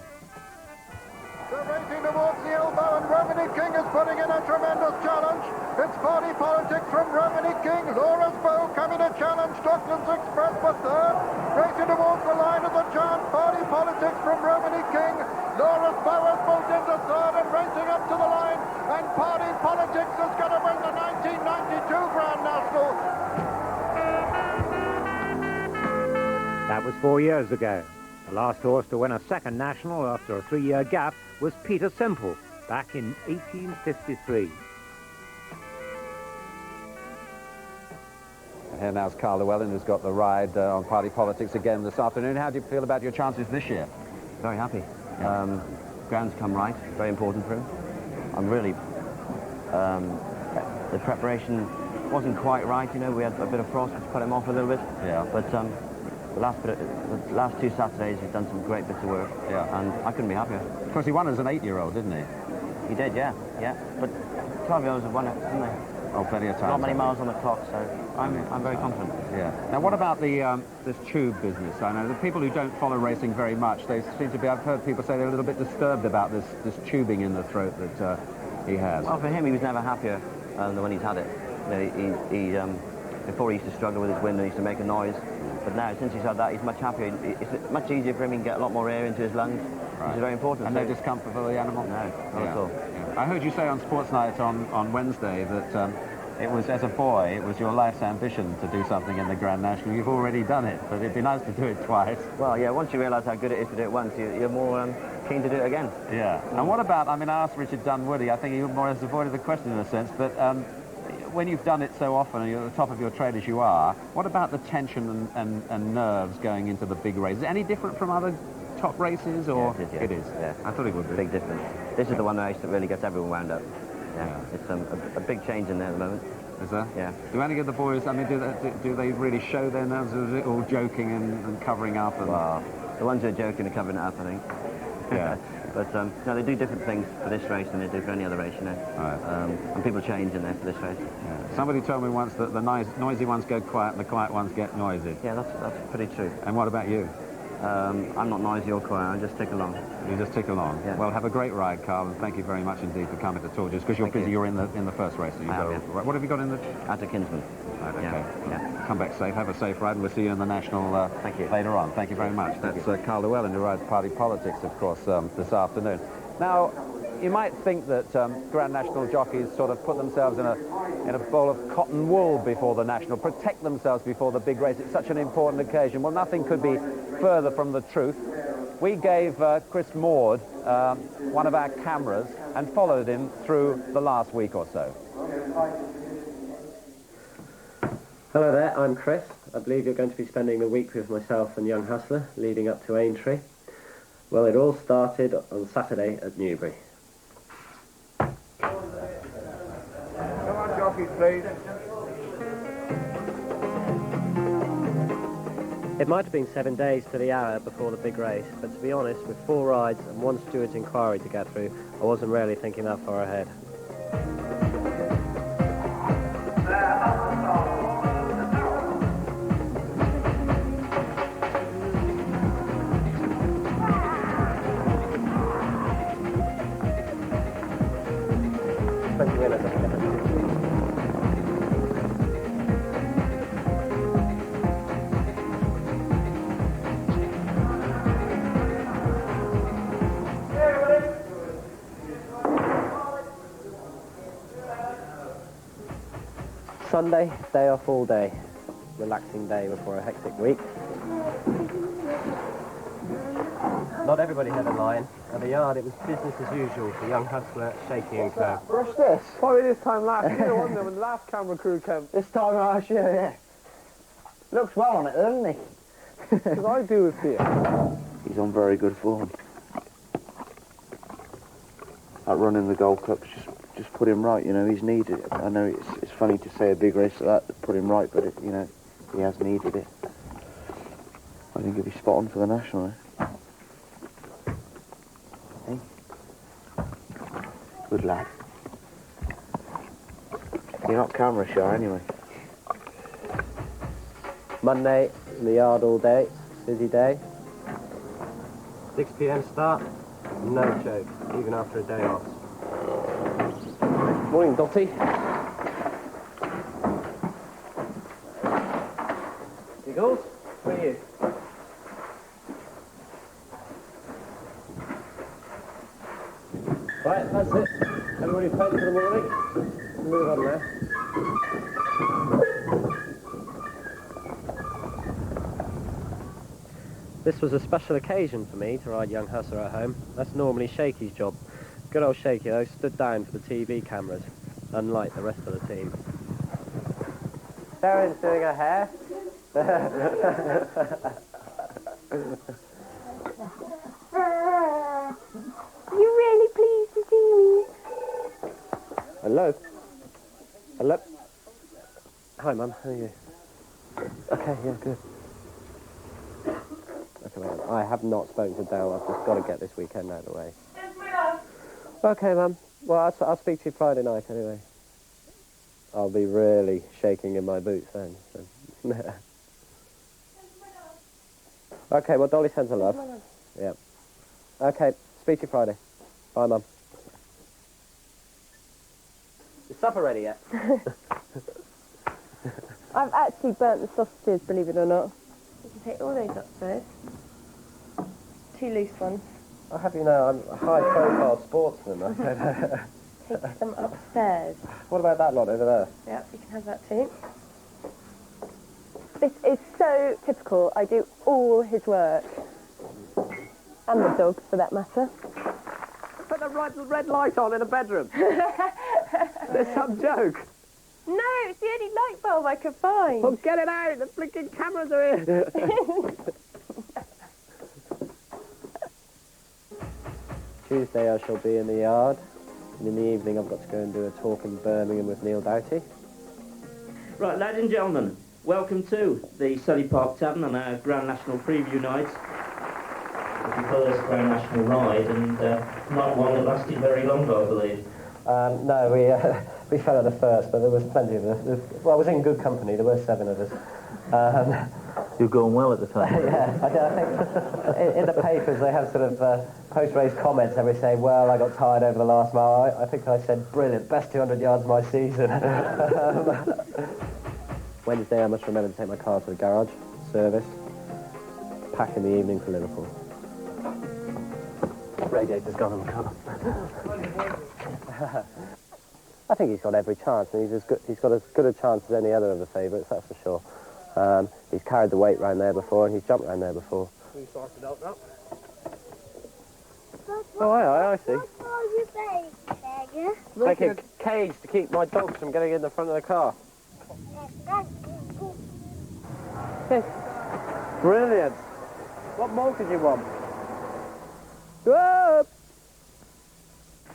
They're racing towards the elbow, and Romany King is putting in a tremendous challenge. It's Party Politics from Romany King. Laura's Bow coming to challenge Stockton's Express for third. Racing towards the line of the giant. Party Politics from Romany King. Laura's Bow has pulled into third and racing up to the line. And Party Politics is going to win the 1992 Grand National. That was 4 years ago. The last horse to win a second National after a 3-year gap was Peter Simple, back in 1853. Here now's Carl Llewellyn, who's got the ride on Party Politics again this afternoon. How do you feel about your chances this year? Very happy. Ground's come right, very important for him. I'm really... the preparation wasn't quite right, you know. We had a bit of frost, which put him off a little bit. Yeah. But the last 2 Saturdays, he's done some great bits of work. Yeah. And I couldn't be happier. Of course, he won as an 8-year-old, didn't he? He did, yeah. But 12-year-olds have won it, didn't they? Oh, plenty of times. Not many miles on the clock, so I'm very confident. Yeah. Now, what about the this tube business? I know the people who don't follow racing very much, they seem to be, I've heard people say they're a little bit disturbed about this tubing in the throat that he has. Well, for him, he was never happier than when he's had it. You know, before he used to struggle with his wind and he used to make a noise. But now, since he's had that, he's much happier. It's much easier for him. He can get a lot more air into his lungs, which is very important. And no discomfort for the animal? No, not at all. Yeah. I heard you say on Sports Night on Wednesday that it was, as a boy, it was your life's ambition to do something in the Grand National. You've already done it, but it'd be nice to do it twice. Well, yeah, once you realise how good it is to do it once, you're more keen to do it again. Yeah. And what about, I mean, I asked Richard Dunwoody, I think he more or less avoided the question in a sense, but when you've done it so often and you're at the top of your trade as you are, what about the tension and nerves going into the big races? Is it any different from other top races, or? Yeah, it is. Yeah. I thought it would be. Big difference. This is the one race that really gets everyone wound up. Yeah. It's a big change in there at the moment. Is there? Yeah. Do any of the boys, I mean, do they really show their nerves, or is it all joking and covering up? And... Well, the ones who are joking are covering it up, I think. Yeah. But no, they do different things for this race than they do for any other race, you know. Right. And people change in there for this race. Yeah. Somebody told me once that the noisy ones go quiet and the quiet ones get noisy. Yeah, that's pretty true. And what about you? I'm not noisy or quiet, I just tick along. You just tick along? Yeah. Well, have a great ride, Carl, and thank you very much indeed for coming to talk. Just because you're busy, you're in the first race. So you go, right, what have you got in the... At a Kinsman. Right, okay. Yeah. Come back safe, have a safe ride, and we'll see you in the National thank you. Later on. Thank you very much. That's Carl Llewellyn, who rides Party Politics, of course, this afternoon. Now, you might think that Grand National jockeys sort of put themselves in a bowl of cotton wool before the National, protect themselves before the big race. It's such an important occasion. Well, nothing could be further from the truth. We gave Chris Maud one of our cameras and followed him through the last week or so. Hello there, I'm Chris. I believe you're going to be spending the week with myself and Young Hustler leading up to Aintree. Well, it all started on Saturday at Newbury. Come on, jockeys, please. It might have been 7 days to the hour before the big race, but to be honest, with 4 rides and 1 Steward's Enquiry to get through, I wasn't really thinking that far ahead. Sunday, day off all day. Relaxing day before a hectic week. Not everybody had a line. At the yard, it was business as usual for Young Hustler, Shaky and Co. What's this? Probably this time last year, wasn't it, when the last camera crew came? This time last year, yeah. Looks well on it, doesn't he? Because I do with fear. He's on very good form. That run in the Gold Cup's just put him right, you know, he's needed it. I know it's funny to say a big race like that put him right, but, you know, he has needed it. I think he'll be spot on for the National, eh? Hey? Good lad. You're not camera shy, anyway. Monday, in the yard all day, busy day. 6 p.m. start, no choke, even after a day off. Morning, Dotty. Eagles, where are you? Right, that's it. Everybody paid for the morning. Move on now. This was a special occasion for me to ride Young Hustler at home. That's normally Shaky's job. Good old Shaky, though, stood down for the TV cameras, unlike the rest of the team. Darren's doing her hair. You really pleased to see me? Hello? Hello? Hi, Mum. How are you? Okay, yeah, good. Okay, well, I have not spoken to Dale. I've just got to get this weekend out of the way. Okay, Mum. Well, I'll speak to you Friday night anyway. I'll be really shaking in my boots then. So. Okay, well, Dolly sends her love. Yeah. Okay, speak to you Friday. Bye, Mum. Is supper ready yet? I've actually burnt the sausages, believe it or not. You can take all those upstairs. 2 loose ones. I'll have you know, I'm a high-profile sportsman. I said. Take them upstairs. What about that lot over there? Yep, you can have that too. This is so typical. I do all his work. And the dogs, for that matter. Put the red light on in a bedroom. There's some joke. No, it's the only light bulb I could find. Well, get it out. The blinking cameras are here. Tuesday I shall be in the yard, and in the evening I've got to go and do a talk in Birmingham with Neil Doughty. Right, ladies and gentlemen, welcome to the Surrey Park Tavern on our Grand National preview night. It was the first Grand National ride, and not one that lasted very long, I believe. No, we fell at the first, but there was plenty of us. Well, I was in good company. There were 7 of us. You're going well at the time. Yeah, I think in the papers they have sort of post-race comments every say, well, I got tired over the last mile. I think I said, brilliant, best 200 yards of my season. Wednesday I must remember to take my car to the garage, service, pack in the evening for Liverpool. Radiator's gone on the car. I think he's got every chance, and he's got as good a chance as any other of the favourites, that's for sure. He's carried the weight round there before, and he's jumped round there before. We sorted out now. Oh, I see. What are you saying, Like a cage to keep my dogs from getting in the front of the car. Brilliant. What more could you want? Whoa!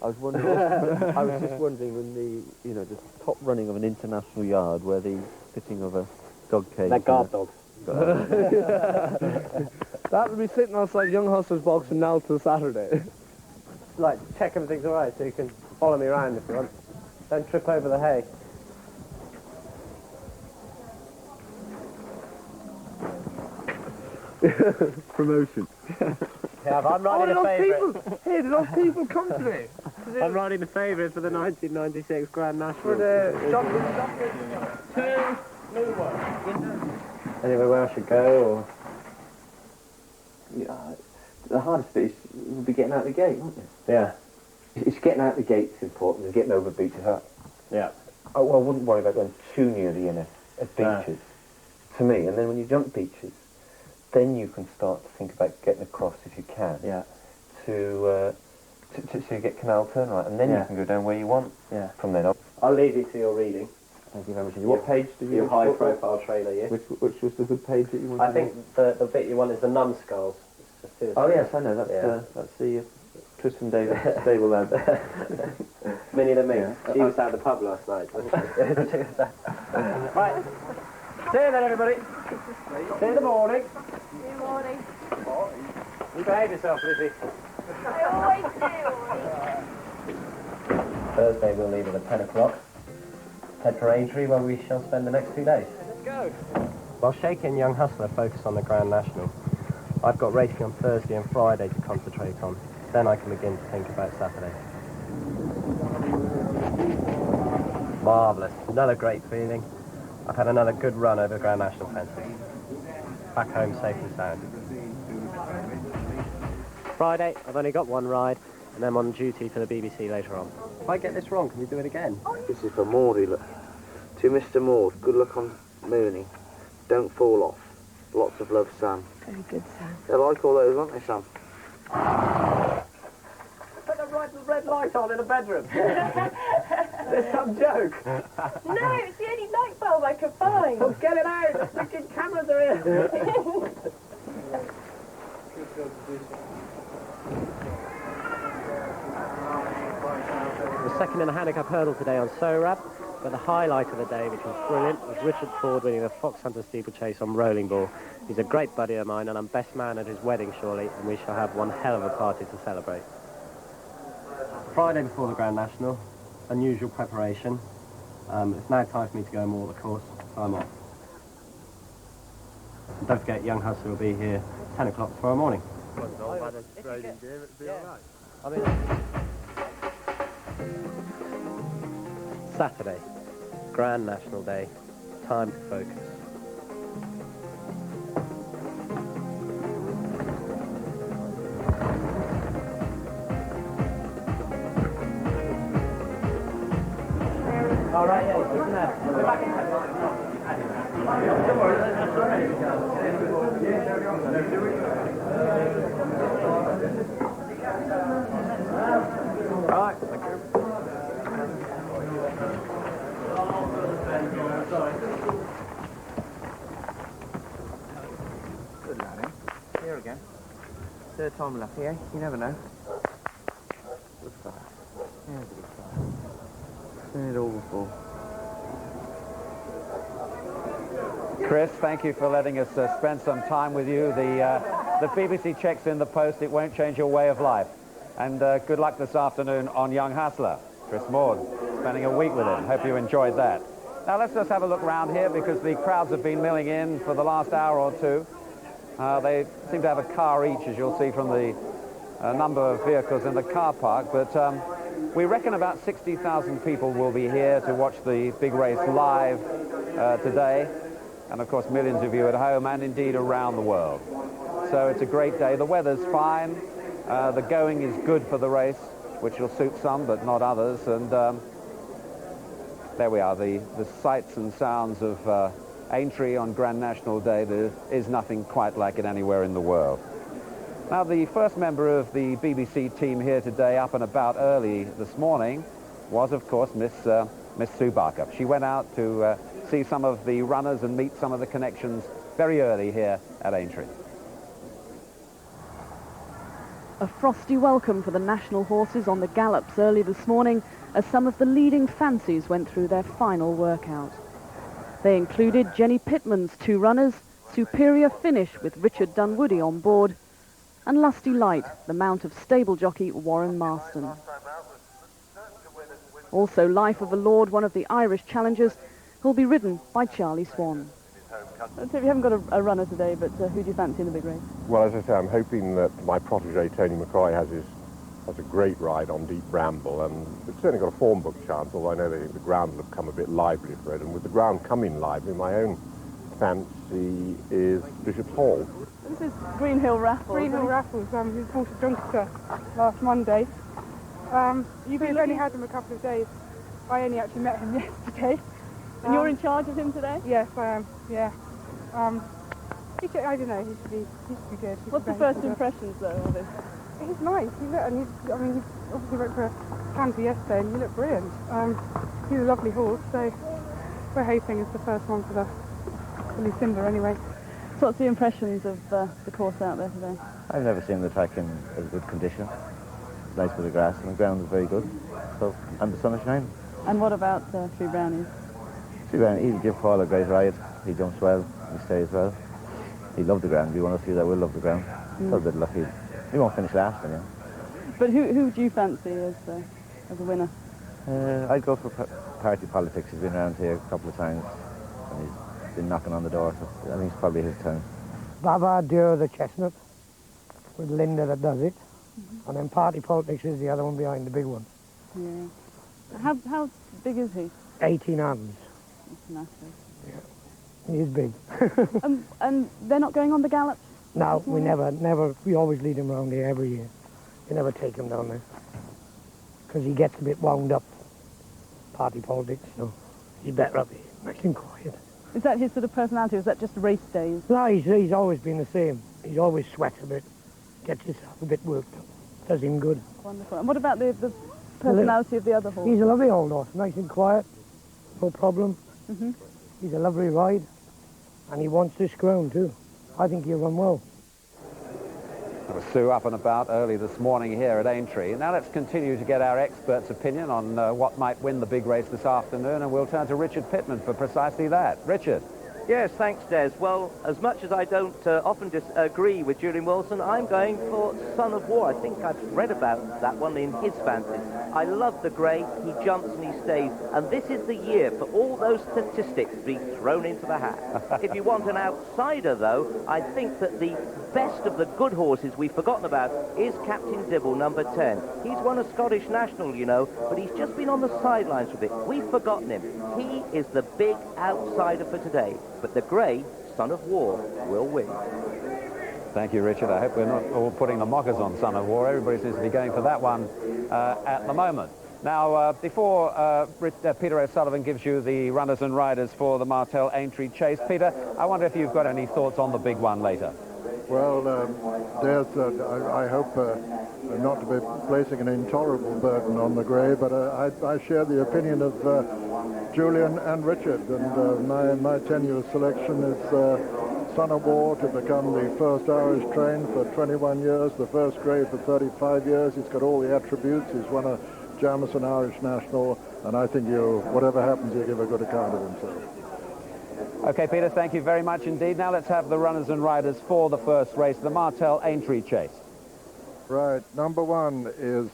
I was wondering. I was just wondering when the top running of an international yard where the fitting of a dog cage. They're guard dogs. That would be sitting outside Young Hustler's box from now till Saturday. Like, check everything's alright so you can follow me around if you want. Don't trip over the hay. Promotion. Yeah, I'm riding the favourite. Hey, did those people come today? I'm riding the favourite for the 1996 Grand National. For the Jockey 2 new ones. Anywhere where I should go, or... Yeah, the hardest bit will be getting out the gate, won't it? Yeah. It's getting out the gate's important, and getting over beaches. Yeah. I wouldn't worry about going too near the inner at beaches, to me. And then when you jump beaches, then you can start to think about getting across, if you can, to get Canal Turn right, and then you can go down where you want from then on. I'll leave you to your reading. Thank you very much. What page did you... Your high-profile trailer, yeah? Which was the good page that you wanted? I think the bit you want is the numbskulls. Oh yes, I know. That's the Tristan Davis stable lad. Minnie the Mink. She was at the pub last night. Right. See you then, everybody. See you in the morning. See you in the morning. You behave yourself, Lizzie. I always do. Thursday we'll leave at 10 o'clock. Head for Aintree, where we shall spend the next 2 days. Let's go. While Shaky and Young Hustler focus on the Grand National, I've got racing on Thursday and Friday to concentrate on. Then I can begin to think about Saturday. Marvellous. Another great feeling. I've had another good run over the Grand National fences. Back home safe and sound. Friday, I've only got one ride, and I'm on duty for the BBC later on. If I get this wrong, can we do it again? This is for Maudie, look. To Mr. Maud, good luck on mooning. Don't fall off. Lots of love, Sam. Very good, Sam. They like all those, aren't they, Sam? Put the red light on in the bedroom. There's some joke. No, it's the only light bulb I could find. Oh, get it out. The freaking cameras are here. The second in the handicap hurdle today on Sorab, but the highlight of the day, which was brilliant, was Richard Ford winning the Fox Hunter steeplechase on Rolling Ball. He's a great buddy of mine, and I'm best man at his wedding, surely, and we shall have one hell of a party to celebrate. Friday before the Grand National, unusual preparation. It's now time for me to go and moor the course, so I'm off. And don't forget, Young Hustler will be here 10 o'clock tomorrow morning. Saturday, Grand National Day, time to focus. All right, yeah, listen there. We're back in 10 minutes. All right, thank you. Good lad, eh? Here again. Third time lucky, eh? You never know. Good fella. Yeah, good fella. Seen it all before. Chris, thank you for letting us spend some time with you. The BBC check's in the post. It won't change your way of life. And good luck this afternoon on Young Hustler. Chris Maud, spending a week with him. Hope you enjoyed that. Now let's just have a look around here because the crowds have been milling in for the last hour or two. They seem to have a car each, as you'll see from the number of vehicles in the car park, but we reckon about 60,000 people will be here to watch the big race live today, and of course millions of you at home and indeed around the world. So it's a great day. The weather's fine, the going is good for the race, which will suit some but not others, and there we are, the sights and sounds of Aintree on Grand National Day. There is nothing quite like it anywhere in the world. Now, the first member of the BBC team here today, up and about early this morning, was, of course, Miss Sue Barker. She went out to see some of the runners and meet some of the connections very early here at Aintree. A frosty welcome for the national horses on the gallops early this morning as some of the leading fancies went through their final workout. They included Jenny Pittman's 2 runners, Superior Finish with Richard Dunwoody on board, and Lusty Light, the mount of stable jockey Warren Marston. Also Life of a Lord, one of the Irish challengers, who'll be ridden by Charlie Swan. So you haven't got a runner today, but who do you fancy in the big race? Well, as I say, I'm hoping that my protégé Tony McCroy has a great ride on Deep Bramble, and it's certainly got a form book chance, although I know they think the ground will have come a bit lively for it, and with the ground coming lively, my own fancy is Bishop's Hall. This is Greenhill Raffles. Greenhill Raffles, he was bought a Doncaster last Monday. We've only had him a couple of days. I only actually met him yesterday. And you're in charge of him today? Yes, I am, yeah. I don't know, he should be good. What's the first impressions, though, of him? He's nice, he obviously went for a canter yesterday and he looked brilliant. He's a lovely horse, so we're hoping it's the first one for Lucinda anyway. So what's the impressions of the course out there today? I've never seen the track in a good condition. Nice bit of grass and the ground is very good. So, and the sun is shining. And what about Three Brownies? Three Brownies, he'll give Paul a great ride. He jumps well, he stays well. He loved the ground. Be one of the few that will love the ground. So a bit lucky. He won't finish last, anyway. But who do you fancy as a winner? I'd go for Party Politics. He's been around here a couple of times and he's been knocking on the door, so I think it's probably his turn. Bavadur the Chestnut, with Linda that does it, and then Party Politics is the other one behind the big one. Yeah. How big is he? 18 hands. That's massive. Yeah. He is big. and they're not going on the gallops? No, we never, we always lead him around here every year. We never take him down there. Because he gets a bit wound up, Party Politics, so he's better up here, nice and quiet. Is that his sort of personality, or is that just race days? No, he's always been the same. He's always sweats a bit, gets himself a bit worked up, does him good. Wonderful. And what about the personality of the other horse? He's a lovely old horse, nice and quiet, no problem. He's a lovely ride, and he wants this ground too. I think he'll run well. That was Sue up and about early this morning here at Aintree. Now let's continue to get our experts' opinion on what might win the big race this afternoon, and we'll turn to Richard Pittman for precisely that. Richard. Yes, thanks, Des. Well, as much as I don't often disagree with Julian Wilson, I'm going for Son of War. I think I've read about that one in his fancies. I love the grey, he jumps and he stays, and this is the year for all those statistics to be thrown into the hat. If you want an outsider, though, I think that the best of the good horses we've forgotten about is Captain Dibble, number 10. He's won a Scottish National, you know, but he's just been on the sidelines for a bit. We've forgotten him. He is the big outsider for today. But the grey, Son of War, will win. Thank you, Richard. I hope we're not all putting the mockers on Son of War. Everybody seems to be going for that one at the moment. Now, before Peter O'Sullivan gives you the runners and riders for the Martell Aintree Chase, Peter, I wonder if you've got any thoughts on the big one later. Well, I hope not to be placing an intolerable burden on the grey, but I share the opinion of Julian and Richard, and my tenuous selection is Son of War to become the first Irish train for 21 years, the first grey for 35 years. He's got all the attributes. He's won a Jamison Irish National, and I think whatever happens, he'll give a good account of himself. Okay, Peter, thank you very much indeed. Now let's have the runners and riders for the first race, the Martell Aintree Chase. Right, number 1 is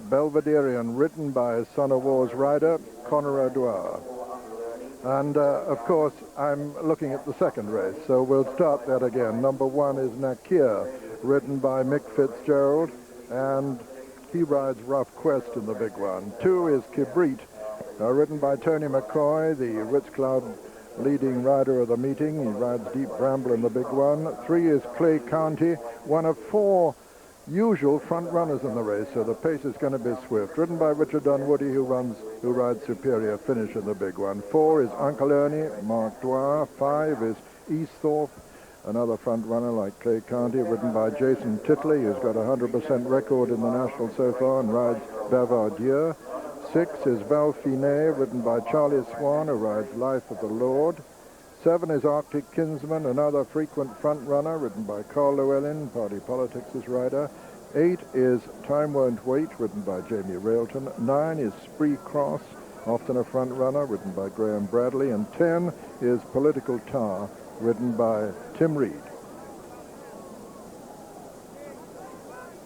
Belvederian, ridden by Son of War's rider, Conor O'Dwyer. And, of course, I'm looking at the second race, so we'll start that again. Number 1 is Nakir, ridden by Mick Fitzgerald, and he rides Rough Quest in the big one. 2 is Kibrit, ridden by Tony McCoy, the Ritz Club leading rider of the meeting. He rides Deep Bramble in the big one. 3 is Clay County, one of 4 usual front runners in the race, so the pace is going to be swift. Ridden by Richard Dunwoody, who rides Superior Finish in the big one. 4 is Uncle Ernie, Mark Dwyer. 5 is Easthorpe, another front runner like Clay County, ridden by Jason Titley, who's got a 100% record in the National so far and rides Bavardier. 6 is Val Finet, ridden by Charlie Swan, who rides Life of the Lord. 7 is Arctic Kinsman, another frequent front runner, ridden by Carl Llewellyn, Party Politics' rider. 8 is Time Won't Wait, ridden by Jamie Railton. 9 is Spree Cross, often a front runner, ridden by Graham Bradley. And 10 is Political Tar, ridden by Tim Reed.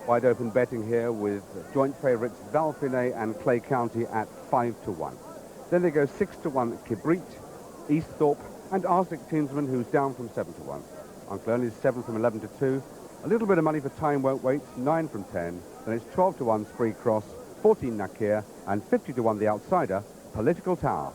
Wide open betting here with joint favourites Val Finet and Clay County at 5-1. Then they go 6-1 Kibrit, Easthorpe, and Arctic Kinsman, who's down from 7-1. Uncle Ernie's 7 from 11-2. A little bit of money for Time Won't Wait, 9 from 10. Then it's 12-1 Spree Cross, 14 Nakir, and 50-1 the outsider, Political Tower.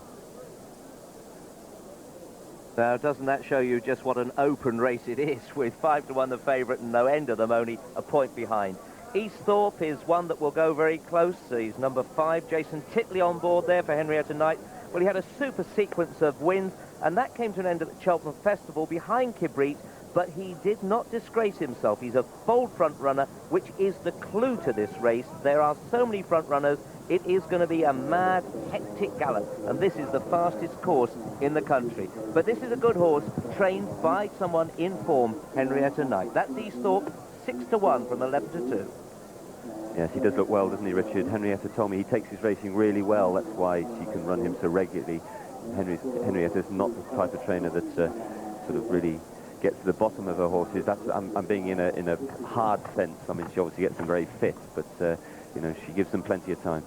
Now, doesn't that show you just what an open race it is, with 5-1 the favourite and no end of them only a point behind? Easthorpe is one that will go very close. He's number 5. Jason Titley on board there for Henrietta Knight. Well, he had a super sequence of wins, and that came to an end at the Cheltenham Festival behind Kibrit, but he did not disgrace himself. He's a bold front runner, which is the clue to this race. There are so many front runners. It is going to be a mad, hectic gallop, and this is the fastest course in the country. But this is a good horse, trained by someone in form, Henrietta Knight. That's Easthorpe, 6-1 from 11-2. Yes, he does look well, doesn't he, Richard? Henrietta told me he takes his racing really well. That's why she can run him so regularly. Henrietta's not the type of trainer that sort of really gets to the bottom of her horses. I'm being in a hard sense. I mean, she obviously gets them very fit, but you know, she gives them plenty of time.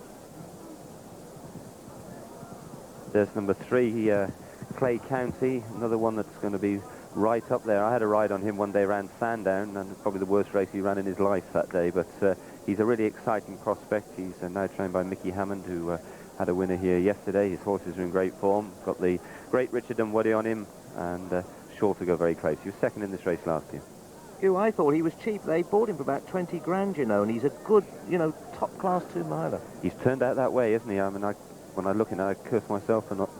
There's number 3, Clay County, another one that's going to be right up there. I had a ride on him one day around Sandown, and probably the worst race he ran in his life that day, but he's a really exciting prospect. He's now trained by Mickey Hammond, who had a winner here yesterday. His horses are in great form. Got the great Richard Dunwoody on him, and sure to go very close. He was second in this race last year. I thought he was cheap. They bought him for about 20 grand, you know, and he's a good, you know, top-class 2-miler. He's turned out that way, isn't he? I mean, when I look at it, I curse myself for not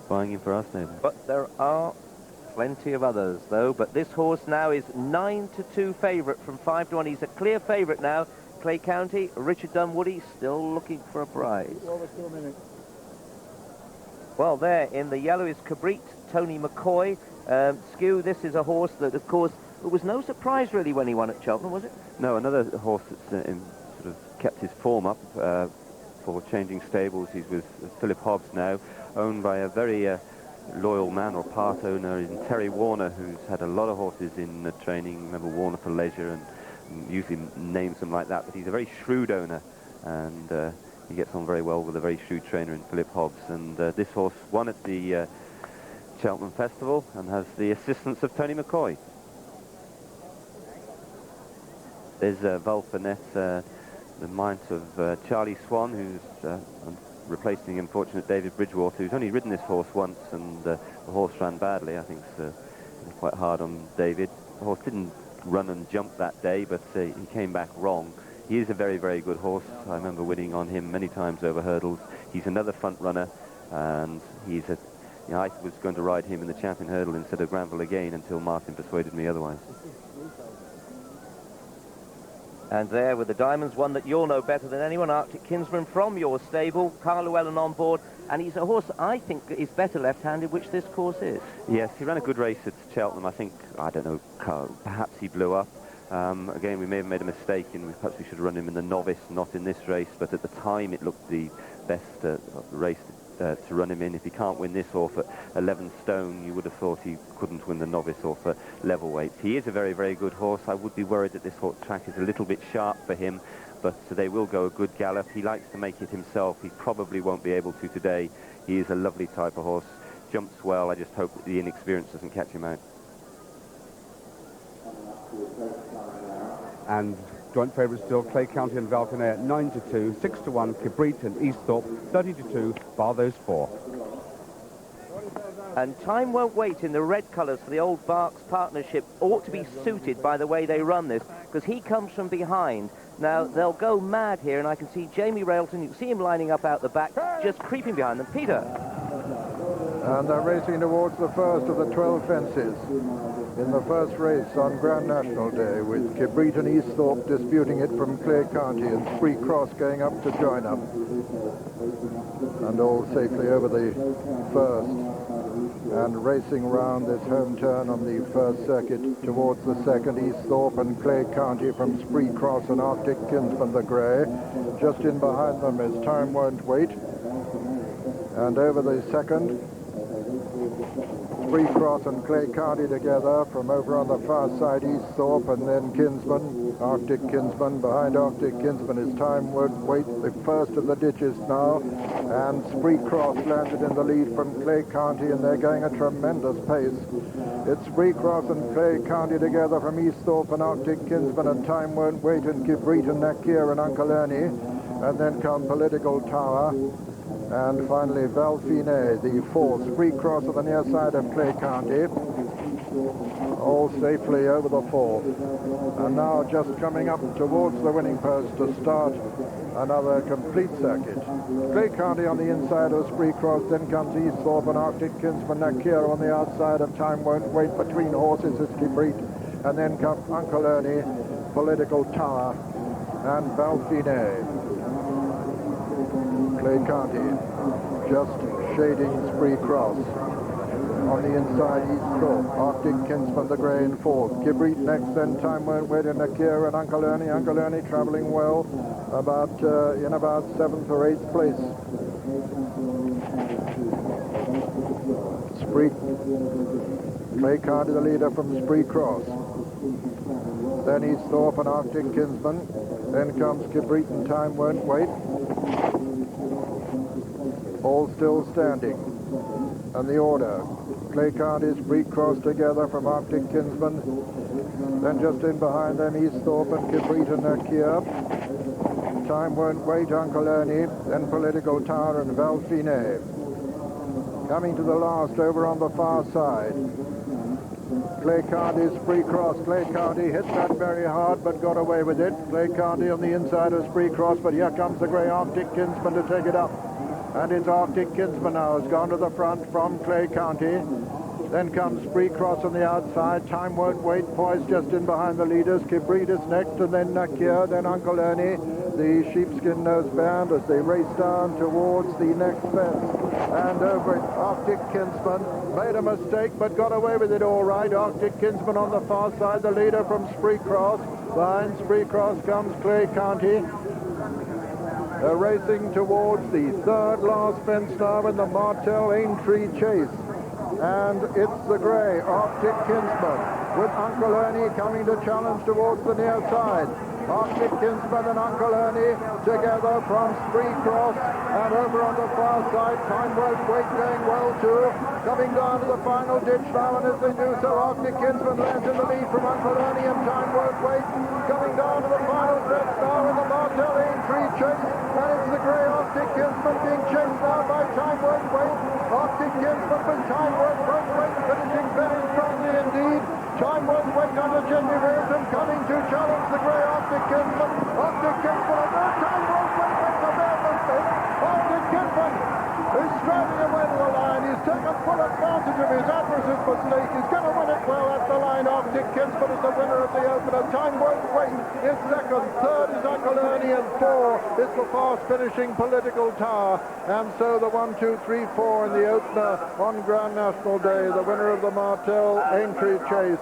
buying him for us now. But there are plenty of others, though. But this horse now is 9-2 favourite from 5-1. He's a clear favourite now. Clay County, Richard Dunwoody still looking for a prize. Well, there in the yellow is Kibrit, Tony McCoy. Skew, this is a horse that, of course, it was no surprise really when he won at Cheltenham, was it? No, another horse that's sort of kept his form up for changing stables. He's with Philip Hobbs now, owned by a very loyal man or part owner in Terry Warner, who's had a lot of horses in training. Remember Warner for Leisure, and usually names them like that, but he's a very shrewd owner, and he gets on very well with a very shrewd trainer in Philip Hobbs. And this horse won at the Cheltenham Festival and has the assistance of Tony McCoy. There's Valfinet, the mount of Charlie Swan, who's replacing the unfortunate David Bridgewater, who's only ridden this horse once, and the horse ran badly. I think it's quite hard on David. The horse didn't run and jump that day, but he came back wrong. He is a very, very good horse. I remember winning on him many times over hurdles. He's another front runner, and he's a... You know, I was going to ride him in the Champion Hurdle instead of Granville again until Martin persuaded me otherwise. And there with the diamonds, one that you'll know better than anyone, Arctic Kinsman from your stable, Carl Llewellyn on board, and he's a horse I think is better left-handed, which this course is. Yes, he ran a good race at Cheltenham. I think, I don't know, perhaps he blew up. Again, we may have made a mistake, and perhaps we should run him in the novice, not in this race, but at the time it looked the best race to run him in. If he can't win this off at 11 stone, you would have thought he couldn't win the novice off at level weights. He is a very, very good horse. I would be worried that this horse track is a little bit sharp for him, but they will go a good gallop. He likes to make it himself. He probably won't be able to today. He is a lovely type of horse. jumps well. I just hope that the inexperience doesn't catch him out. And joint favourites still, Clay County and Valconet at 9-2, 6-1, Kibrit and Easthorpe, 30-2, bar those 4. And Time Won't Wait in the red colours for the Old Berks partnership ought to be suited by the way they run this, because he comes from behind. Now, they'll go mad here, and I can see Jamie Railton, you can see him lining up out the back, just creeping behind them. Peter. And they're racing towards the first of the 12 fences in the first race on Grand National Day, with Kibrit and Easthorpe disputing it from Clay County and Spree Cross going up to join up. And all safely over the first. And racing round this home turn on the first circuit towards the second, Easthorpe and Clay County from Spree Cross and Arctic Kinsman the Grey. Just in behind them is Time Won't Wait. And over the second, Spree Cross and Clay County together. From over on the far side, Easthorpe and then Kinsman, Arctic Kinsman. Behind Arctic Kinsman is Time Won't Wait, the first of the ditches now. And Spree Cross landed in the lead from Clay County, and they're going a tremendous pace. It's Spree Cross and Clay County together from Easthorpe and Arctic Kinsman, and Time Won't Wait and Kibrit and Nakir and Uncle Ernie. And then come Political Tower. And finally, Valfine, the fourth. Spree Cross on the near side of Clay County. All safely over the fourth. And now just coming up towards the winning post to start another complete circuit. Clay County on the inside of Spree Cross, then comes Easthorpe and Arctic Kinsman. Nakir on the outside of Time Won't Wait. Between horses is Kibrit. And then comes Uncle Ernie, Political Tower, and Valfine. Clay County just shading Spree Cross. On the inside, Easthorpe, Arctic Kinsman the Grey in fourth. Kibrit next, then Time Won't Wait and Nakir and Uncle Ernie. Uncle Ernie travelling well, in about 7th or 8th place. Clay County the leader from Spree Cross. Then Easthorpe and Arctic Kinsman. Then comes Kibrit and Time Won't Wait. All still standing. And the order. Clay County, Spree Cross together from Arctic Kinsman. Then just in behind them, Easthorpe and Kibrit and Nakir. Time Won't Wait, Uncle Ernie. Then Political Tower and Valfine. Coming to the last over on the far side. Clay County, Spree Cross. Clay County hit that very hard but got away with it. Clay County on the inside of Spree Cross, but here comes the grey Arctic Kinsman to take it up. And it's Arctic Kinsman now has gone to the front from Clay County. Then comes Spree Cross on the outside. Time Won't Wait, poised just in behind the leaders. Kibrit is next, and then Nakir, then Uncle Ernie, the sheepskin nose band as they race down towards the next fence. And over it, Arctic Kinsman made a mistake but got away with it all right. Arctic Kinsman on the far side, the leader from Spree Cross. Behind Spree Cross comes Clay County. Racing towards the third last fence now in the Martell Aintree Chase. And it's the grey Arctic Kinsman with Uncle Ernie coming to challenge towards the near side. Arctic Kinsman and Uncle Ernie together from Spree Cross, and over on the far side, Time Won't Wait going well too. Coming down to the final ditch now, and as they do so, Arctic Kinsman lands in the lead from Uncle Ernie, and Time Won't Wait coming down to the final stretch now in the Martell Aintree Chase, and it's the grey Arctic Kinsman being chased now by Time Won't Wait. Arctic Kinsman with Time Won't Wait finishing very strongly indeed. Time Won't Wait under Jamie Railton coming to challenge the grey Arctic Kinsman. Arctic Kinsman, and now Time Won't Wait makes a bad mistake. Arctic Kinsman is striding away to the line. He's taken full advantage of his adversary's mistake. He's going to win it well at the line. Arctic Kinsman is the winner of the opener. Time Won't Wait is second. Third is Uncle Ernie, and 4 is the fast finishing Political Tower. And so the 1, 2, 3, 4 in the opener on Grand National Day. The winner of the Martell Aintree Chase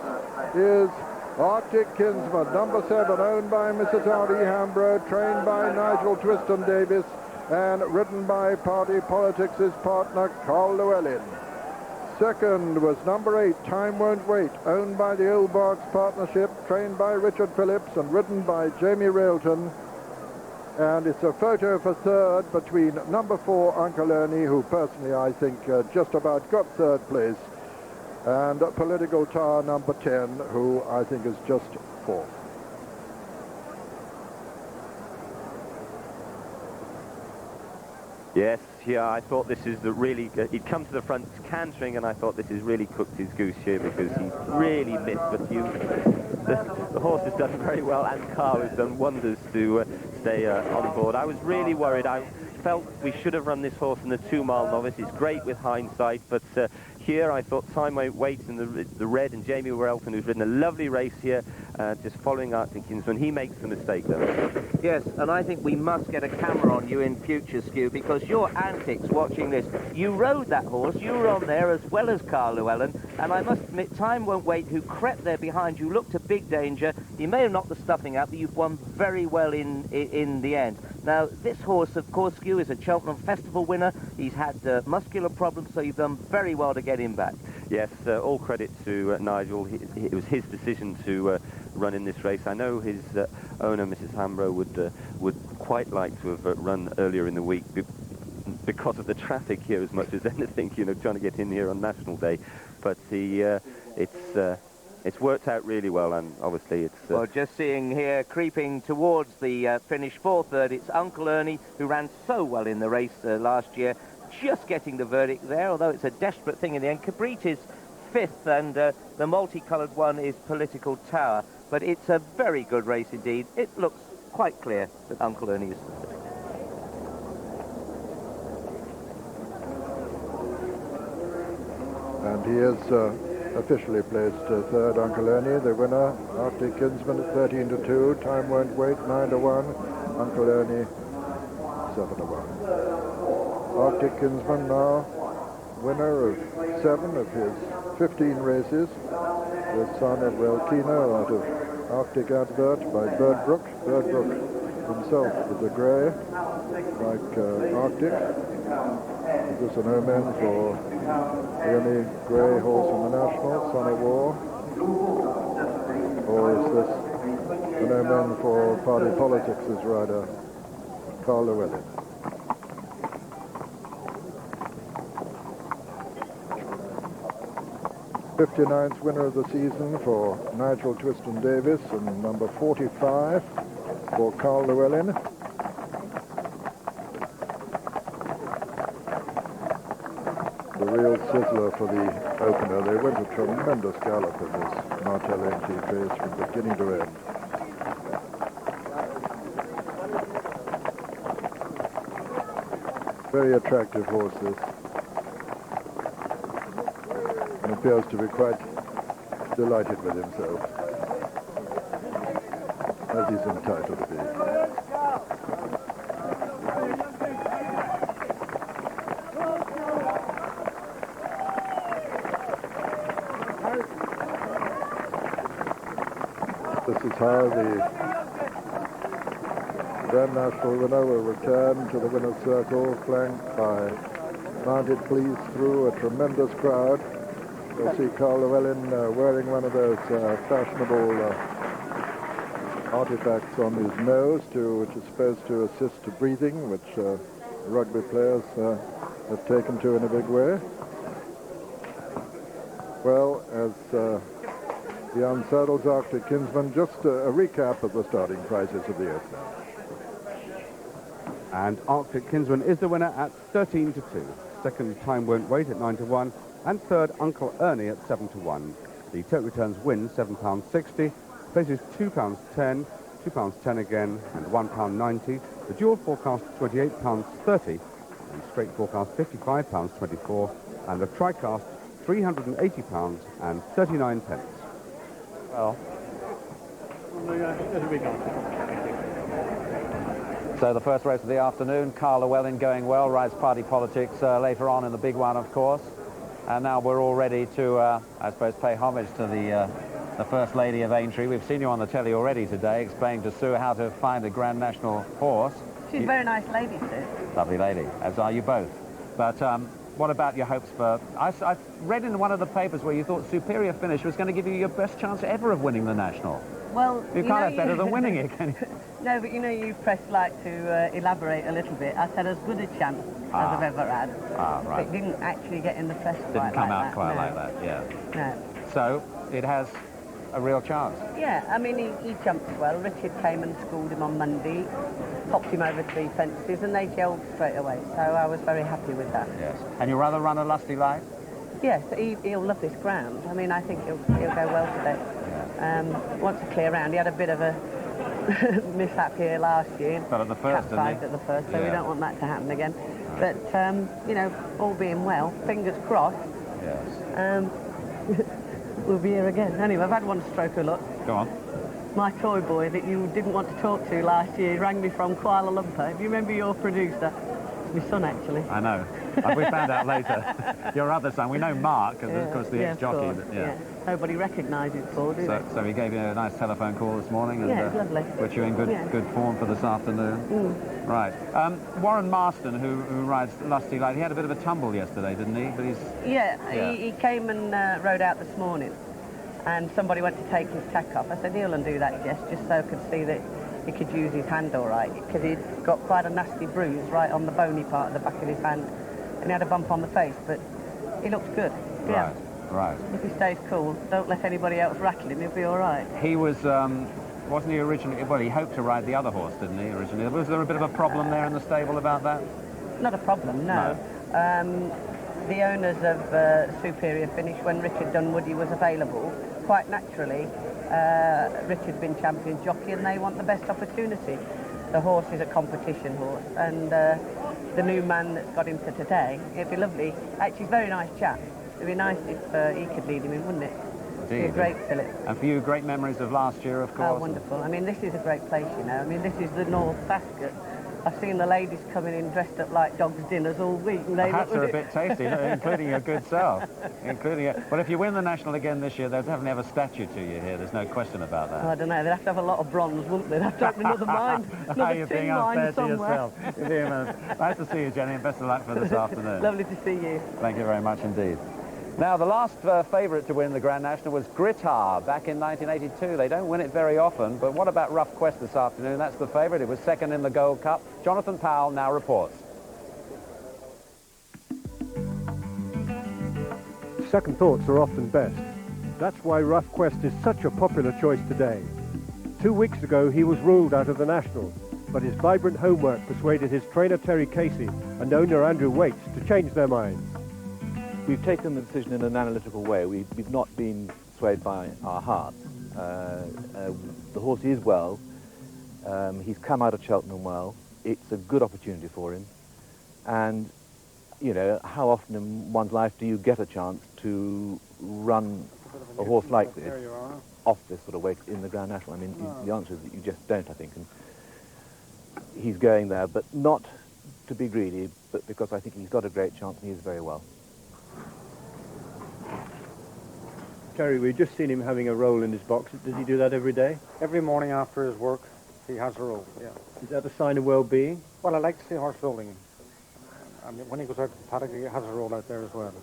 is Arctic Kinsman, number 7, owned by Mrs. R.D. Hambro, trained by Nigel Twiston Davis, and ridden by Party Politics' partner Carl Llewellyn. Second was number 8, Time Won't Wait, owned by the Old Berks Partnership, trained by Richard Phillips and ridden by Jamie Railton. And it's a photo for third between number 4, Uncle Ernie, who personally I think just about got third place, and Political Tower number 10, who I think is just fourth. Yes, yeah, I thought this is the really... he'd come to the front cantering, and I thought this has really cooked his goose here because he's really missed. But the horse has done very well, and Carl has done wonders to stay on board. I was really worried. I felt we should have run this horse in the 2-mile novice. It's great with hindsight, but here I thought Time Won't Wait in the red, and Jamie Welton, who's ridden a lovely race here, just following Arctic Kinsman. He makes the mistake, though. Yes, and I think we must get a camera on you in future, Stew, because your antics watching this. You rode that horse, you were on there as well as Carl Llewellyn, and I must admit, Time Won't Wait, who crept there behind you, looked a big danger. He may have knocked the stuffing out, but you've won very well in the end. Now, this horse, of course, Stew, is a Cheltenham Festival winner. He's had muscular problems, so you've done very well to get him back. Yes, all credit to Nigel. It was his decision to run in this race. I know his owner, Mrs. Hambro, would quite like to have run earlier in the week because of the traffic here as much as anything, you know, trying to get in here on National Day. But it's worked out really well, and obviously it's... Well, just seeing here, creeping towards the finish for third, it's Uncle Ernie, who ran so well in the race last year, just getting the verdict there, although it's a desperate thing in the end. Cabrit is fifth, and the multicoloured one is Political Tower. But it's a very good race indeed. It looks quite clear that Uncle Ernie is third. And he is officially placed third, Uncle Ernie, the winner. Arctic Kinsman at 13-2, Time Won't Wait 9-1, Uncle Ernie 7-1. Arctic Kinsman now winner of 7 of his 15 races, the son of Welkino out of Arctic Advert by Birdbrook. Birdbrook himself is a grey, like Arctic. Is this an omen for the only grey horse in the National, Son of War? Or is this an omen for Party Politics' rider, Carl Llewellyn? 59th winner of the season for Nigel Twiston Davis, and number 45 for Carl Llewellyn. The real sizzler for the opener. They went a tremendous gallop in this Martell Aintree race from beginning to end. Very attractive horse, this. And appears to be quite delighted with himself, as he's entitled to be. This is how the Grand National winner will return to the winner's circle, flanked by mounted police through a tremendous crowd. You'll see Carl Llewellyn wearing one of those fashionable artifacts on his nose, which is supposed to assist to breathing, which rugby players have taken to in a big way. Well, as he unsaddles Arctic Kinsman, just a recap of the starting prices of the opener. And Arctic Kinsman is the winner at 13-2. Second, Time Won't Wait at 9-1. And third, Uncle Ernie at 7-1. The total returns win £7.60, places £2.10, £2.10 again, and £1.90. The dual forecast £28.30, the straight forecast £55.24, and the tricast £380 and 39 pence. Well. So the first race of the afternoon, Carl Llewellyn going well, rides Party Politics later on in the big one, of course. And now we're all ready to, I suppose, pay homage to the First Lady of Aintree. We've seen you on the telly already today, explaining to Sue how to find a Grand National horse. She's a very nice lady, Sue. Lovely lady, as are you both. But what about your hopes for... I read in one of the papers where you thought Superior Finish was going to give you your best chance ever of winning the National. Well, You can't have better than winning it, can you? No, but you know, you press like to elaborate a little bit. I said as good a chance as I've ever had. Right. It didn't actually get in the press Didn't quite come like out that. quite no. like that, yeah. No. So, it has a real chance. Yeah, I mean, he jumped well. Richard came and schooled him on Monday, popped him over 3 fences, and they gelled straight away. So I was very happy with that. Yes. And you'd rather run a lusty light? Yes, he'll love this ground. I mean, I think he'll go well today. Wants to clear round. He had a bit of a mishap here last year. But at the first, didn't he? Capsized at the first, so Yeah. we don't want that to happen again. But, you know, all being well, fingers crossed, Yes. we'll be here again. Anyway, I've had one stroke of luck. Go on. My toy boy that you didn't want to talk to last year, he rang me from Kuala Lumpur. Do you remember your producer? It's my son, actually. I know. We found out later. Your other son, we know Mark, because of course the ex-jockey. Of course, yeah. Nobody recognises Paul, do they? So he gave you a nice telephone call this morning and Yeah, it's lovely. put you in good form for this afternoon. Right. Warren Marston, who rides Lusty Light, he had a bit of a tumble yesterday, didn't he? But He came and rode out this morning, and somebody went to take his tack off. I said, he'll undo that, Jess, just so I could see that he could use his hand all right, because he'd got quite a nasty bruise right on the bony part of the back of his hand, and he had a bump on the face, but he looks good. Yeah. Right. If he stays cool, don't let anybody else rattle him, he'll be all right. He was, wasn't he originally, well, he hoped to ride the other horse, didn't he, originally? Was there a bit of a problem there in the stable about that? Not a problem, no. The owners of Superior Finish, when Richard Dunwoody was available, quite naturally, Richard's been champion jockey and they want the best opportunity. The horse is a competition horse, and the new man that's got him for today, it'd be lovely. Actually, he's a very nice chap. It'd be nice if he could lead him in, wouldn't it? Indeed. It'd be great, Philip. And for you, great memories of last year, of course. Oh, wonderful. I mean, this is a great place, you know. I mean, this is the North Basket. I've seen the ladies coming in dressed up like dogs' dinners all week. And The they hats are a bit tasty, including your good self. Well, if you win the National again this year, they'll definitely have a statue to you here. There's no question about that. I don't know. They'd have to have a lot of bronze, wouldn't they? They'd have to open another mine, You're another being tin unfair mine to yourself. somewhere. You're being nice to see you, Jenny, and best of luck for this afternoon. Lovely to see you. Thank you very much indeed. Now, the last favourite to win the Grand National was Gritar back in 1982. They don't win it very often, but what about Rough Quest this afternoon? That's the favourite. It was second in the Gold Cup. Jonathan Powell now reports. Second thoughts are often best. That's why Rough Quest is such a popular choice today. 2 weeks ago, he was ruled out of the National, but his vibrant homework persuaded his trainer Terry Casey and owner Andrew Waits to change their minds. We've taken the decision in an analytical way. We've not been swayed by our hearts. The horse is well. He's come out of Cheltenham well. It's a good opportunity for him. And, you know, how often in one's life do you get a chance to run a horse like this off this sort of weight in the Grand National? I mean, the answer is that you just don't, I think. And he's going there, but not to be greedy, but because I think he's got a great chance and he's very well. Terry, we've just seen him having a roll in his box. Does he do that every day? Every morning after his work, he has a roll, yeah. Is that a sign of well-being? Well, I like to see a horse rolling. I mean, when he goes out to Paddock, he has a roll out there as well.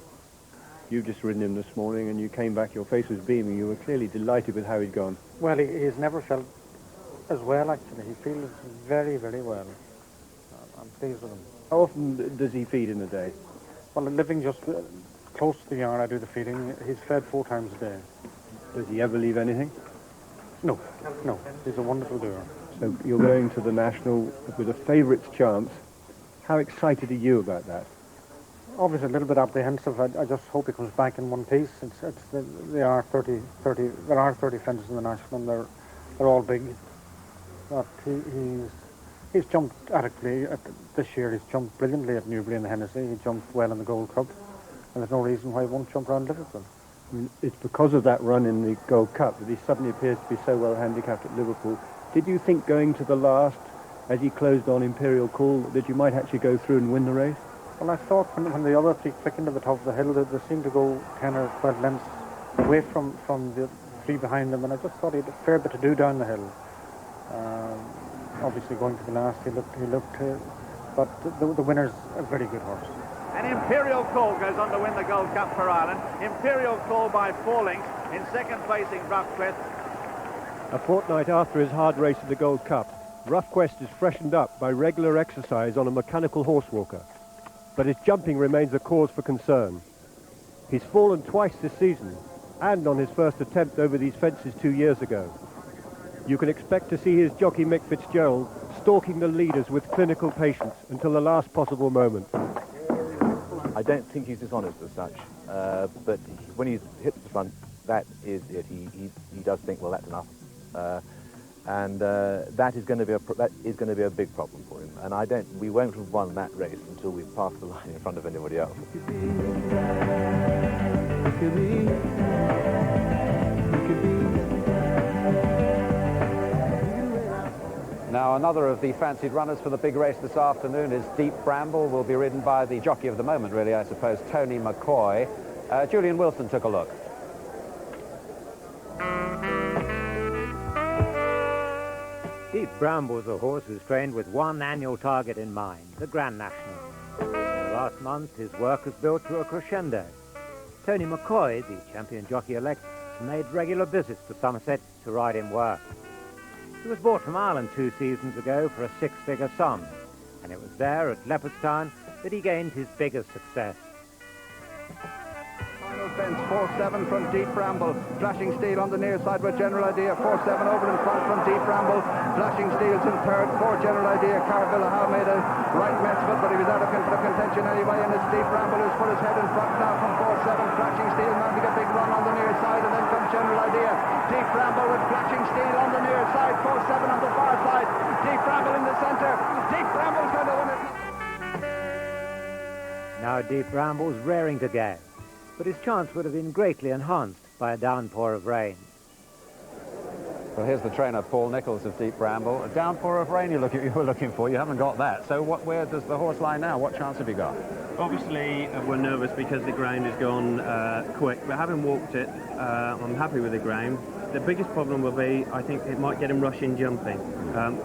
You've just ridden him this morning and you came back, your face was beaming. You were clearly delighted with how he'd gone. Well, he's never felt as well, actually. He feels very, very well. I'm pleased with him. How often does he feed in a day? Well, living just close to the yard, I do the feeding. He's fed 4 times a day. Does he ever leave anything? No. He's a wonderful doer. So you're going to the National with a favourite's chance. How excited are you about that? Obviously a little bit apprehensive. I just hope he comes back in one piece. There are 30 fences in the National, and they're all big. But he's jumped adequately this year. He's jumped brilliantly at Newbury in the Hennessy. He jumped well in the Gold Cup, and there's no reason why he won't jump around Liverpool. I mean, it's because of that run in the Gold Cup that he suddenly appears to be so well handicapped at Liverpool. Did you think going to the last, as he closed on Imperial Call, that you might actually go through and win the race? Well, I thought when the other 3 click into the top of the hill, they seemed to go 10 or 12 lengths away from the 3 behind them, and I just thought he had a fair bit to do down the hill. Obviously, going to the last, he looked but the winner's a very good horse. And Imperial Call goes on to win the Gold Cup for Ireland. Imperial Call by 4 lengths. In second placing, Rough Quest. A fortnight after his hard race in the Gold Cup, Rough Quest is freshened up by regular exercise on a mechanical horse walker. But his jumping remains a cause for concern. He's fallen twice this season, and on his first attempt over these fences 2 years ago. You can expect to see his jockey Mick Fitzgerald stalking the leaders with clinical patience until the last possible moment. I don't think he's dishonest as such, but when he's hit the front, that is it. He does think, well, that's enough, and that is going to be a big problem for him. And we won't have won that race until we've passed the line in front of anybody else. Now, another of the fancied runners for the big race this afternoon is Deep Bramble. Will be ridden by the jockey of the moment, really, I suppose, Tony McCoy. Julian Wilson took a look. Deep Bramble's a horse who's trained with one annual target in mind, the Grand National. Last month, his work was built to a crescendo. Tony McCoy, the champion jockey-elect, has made regular visits to Somerset to ride him work. He was bought from Ireland 2 seasons ago for a 6-figure sum, and it was there at Leopardstown that he gained his biggest success. Final fence, 4-7 from Deep Bramble. Flashing Steel on the near side with General Idea. 4-7 over in front from Deep Bramble. Flashing Steel's in third. 4 General Idea. Carvilla Howe made a right mess of it, but he was out of contention anyway. And it's Deep Bramble who's put his head in front now from 4-7. Flashing Steel mounting a big run on the near side, and then comes General Idea. Deep Bramble with Flashing Steel on the near side. 4-7 on the far side. Deep Bramble in the centre. Deep Bramble's going to win it. Now Deep Bramble's raring to go, but his chance would have been greatly enhanced by a downpour of rain. Well, here's the trainer, Paul Nicholls of Deep Bramble. A downpour of rain you were looking for. You haven't got that. So where does the horse lie now? What chance have you got? Obviously, we're nervous because the ground has gone quick, but having walked it, I'm happy with the ground. The biggest problem will be, I think, it might get him rushing jumping.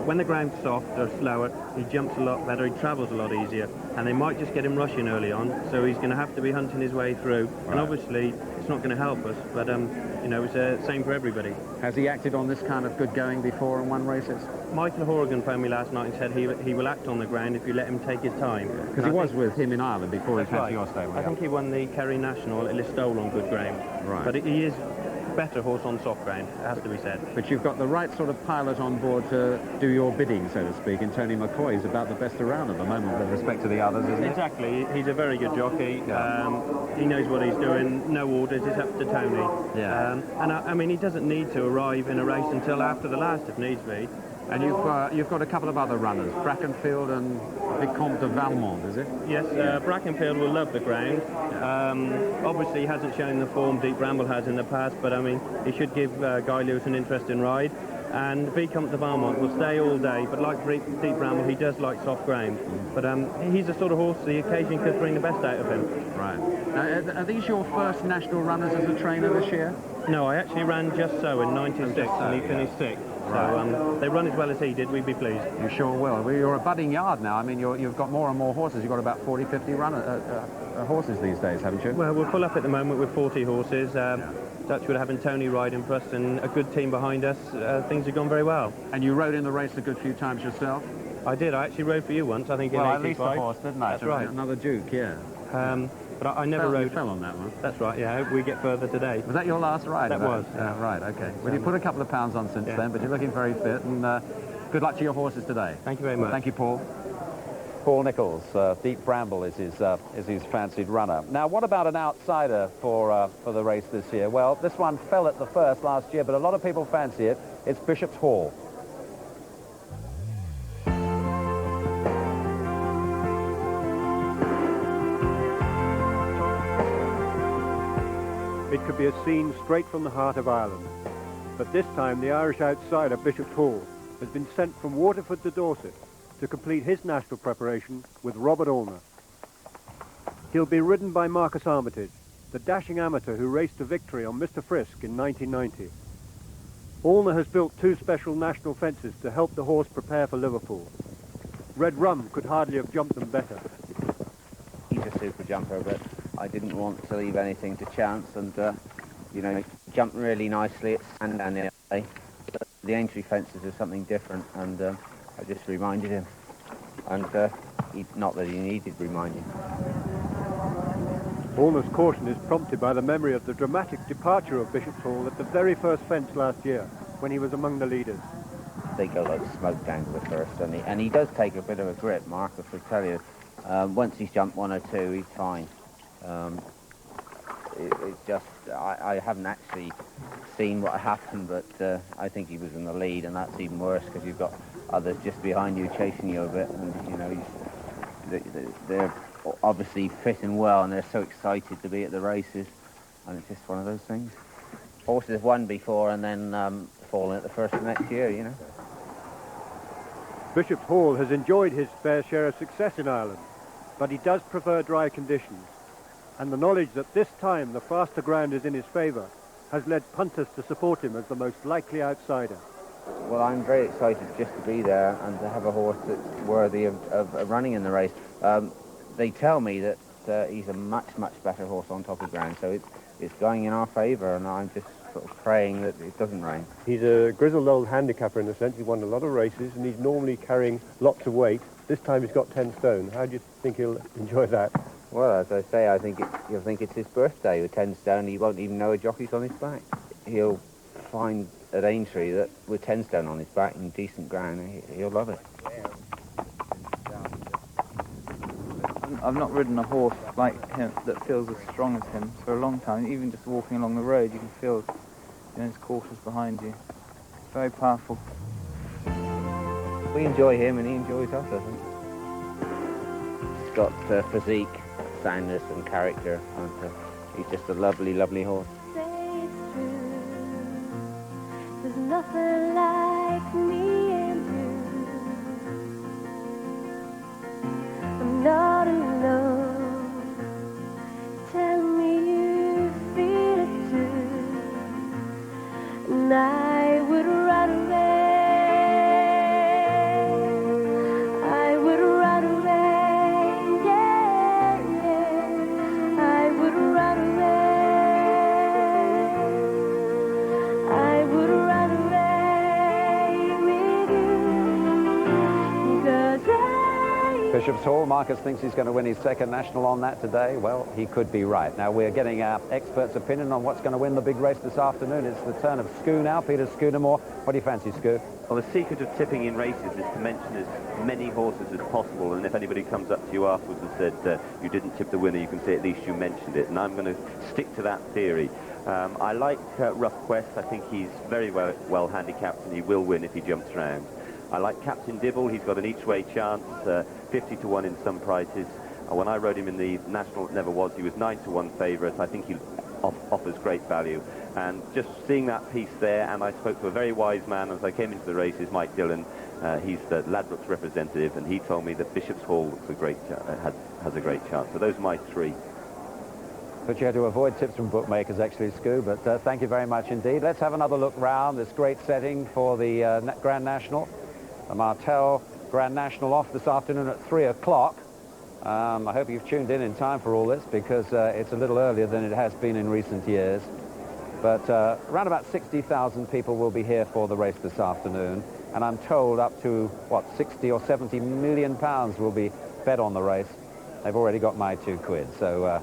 When the ground's soft or slower, he jumps a lot better, he travels a lot easier, and they might just get him rushing early on, so he's going to have to be hunting his way through. Right. And obviously, it's not going to help us, but, you know, it's the same for everybody. Has he acted on this kind of good going before and won races? Michael Horrigan phoned me last night and said he will act on the ground if you let him take his time. Because he was with him in Ireland before he came right. to your stable. I think he won the Kerry National at Listowel on good ground. Right. But he is better horse on soft ground, it has to be said. But you've got the right sort of pilot on board to do your bidding, so to speak, and Tony McCoy is about the best around at the moment with respect to the others, isn't he? Exactly. He's a very good jockey. Yeah. He knows what he's doing. No orders, it's up to Tony. Yeah. And I mean, he doesn't need to arrive in a race until after the last, if needs be. And you've got a couple of other runners, Brackenfield and Vicomte de Valmont, is it? Yes, Brackenfield will love the ground. Obviously, he hasn't shown the form Deep Bramble has in the past, but I mean, he should give Guy Lewis an interesting ride. And Vicomte de Valmont will stay all day, but like Deep Bramble, he does like soft ground. But he's the sort of horse the occasion could bring the best out of him. Right. Now, are these your first national runners as a trainer this year? No, I actually ran Just So in '96, and he finished 6th. Right. So they run as well as he did, we'd be pleased. You sure will. Well, you're a budding yard now. I mean, you've got more and more horses. You've got about 40, 50 horses these days, haven't you? Well, we're full up at the moment with 40 horses. Touchwood having Tony riding for us and a good team behind us. Things have gone very well. And you rode in the race a good few times yourself? I did. I actually rode for you once, I think, well, in '85. Well, I leased the horse, didn't I? That's right. Another Duke, yeah. But I never rode. You fell on that one. That's right, yeah. I hope we get further today. Was that your last ride? That was. Right, okay. Well, you put a couple of pounds on since then, but you're looking very fit, and good luck to your horses today. Thank you very much. Thank you, Paul. Paul Nicholls, Deep Bramble is his fancied runner. Now, what about an outsider for the race this year? Well, this one fell at the first last year, but a lot of people fancy it. It's Bishop's Hall. It could be a scene straight from the heart of Ireland. But this time, the Irish outsider, Bishop's Hall, has been sent from Waterford to Dorset to complete his national preparation with Robert Allner. He'll be ridden by Marcus Armitage, the dashing amateur who raced to victory on Mr. Frisk in 1990. Allner has built 2 special national fences to help the horse prepare for Liverpool. Red Rum could hardly have jumped them better. He's a super jumper, but I didn't want to leave anything to chance, and, you know, jumped really nicely at Sandown the other day. the Aintree fences are something different, and I just reminded him. And not that he needed reminding. Allner's caution is prompted by the memory of the dramatic departure of Bishop's Hall at the very first fence last year, when he was among the leaders. They go like smoke down to the first, and he does take a bit of a grip, Marcus, I tell you. Once he's jumped 1 or 2, he's fine. It's just, I haven't actually seen what happened, but I think he was in the lead, and that's even worse because you've got others just behind you chasing you a bit, and you know, they're obviously fitting well, and they're so excited to be at the races, and it's just one of those things. Horses won before and then fallen at the first of next year, you know. Bishop's Hall has enjoyed his fair share of success in Ireland, but he does prefer dry conditions, and the knowledge that this time the faster ground is in his favour has led punters to support him as the most likely outsider. Well, I'm very excited just to be there and to have a horse that's worthy of running in the race. They tell me that he's a much better horse on top of ground, so it's going in our favour, and I'm just sort of praying that it doesn't rain. He's a grizzled old handicapper in a sense. He's won a lot of races, and he's normally carrying lots of weight. This time he's got 10 stone. How do you think he'll enjoy that? Well, as I say, I think he'll think it's his birthday with 10 stone. He won't even know a jockey's on his back. He'll find at Aintree that with 10 stone on his back in decent ground, he'll love it. I've not ridden a horse like him that feels as strong as him for a long time. Even just walking along the road, you can feel, you know, his coursers behind you. Very powerful. We enjoy him, and he enjoys us, I think. He's got physique, soundness, and character, and he's just a lovely horse. There's nothing like me and you. I'm not alone. Tell me you feel it too. And I would run away. I would run away. Yeah, yeah. I would run away. I would run away with you. 'Cause Bishop's Hall, Marcus thinks he's going to win his second national on that today. Well, he could be right. Now, we're getting our experts' opinion on what's going to win the big race this afternoon. It's the turn of Skoo now. Peter Scudamore. What do you fancy, Skoo? Well, the secret of tipping in races is to mention as many horses as possible, and if anybody comes up to you afterwards and said you didn't tip the winner, you can say at least you mentioned it, and I'm going to stick to that theory. I like Rough Quest. I think he's very well handicapped, and he will win if he jumps round. I like Captain Dibble. He's got an each-way chance, 50 to 1 in some prices. When I rode him in the National, it never was. He was 9 to 1 favourite. I think he offers great value. And just seeing that piece there, and I spoke to a very wise man as I came into the races, Mike Dillon. He's the Ladbrokes representative, and he told me that Bishop's Hall looks a great has a great chance. So those are my 3. But you had to avoid tips from bookmakers, actually, Skoo. But thank you very much indeed. Let's have another look round this great setting for the Grand National. The Martell Grand National off this afternoon at 3 o'clock. I hope you've tuned in time for all this, because it's a little earlier than it has been in recent years. But around about 60,000 people will be here for the race this afternoon. And I'm told up to, what, 60 or 70 million pounds will be bet on the race. They've already got my 2 quid. So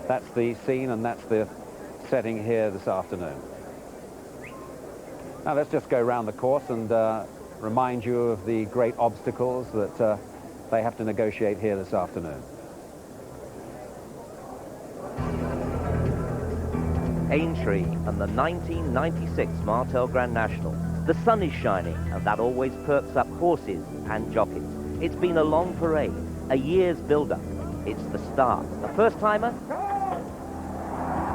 that's the scene, and that's the setting here this afternoon. Now let's just go round the course and remind you of the great obstacles that they have to negotiate here this afternoon. Aintree and the 1996 Martell Grand National. The sun is shining, and that always perks up horses and jockeys. It's been a long parade, a year's build-up. It's the start. The first-timer?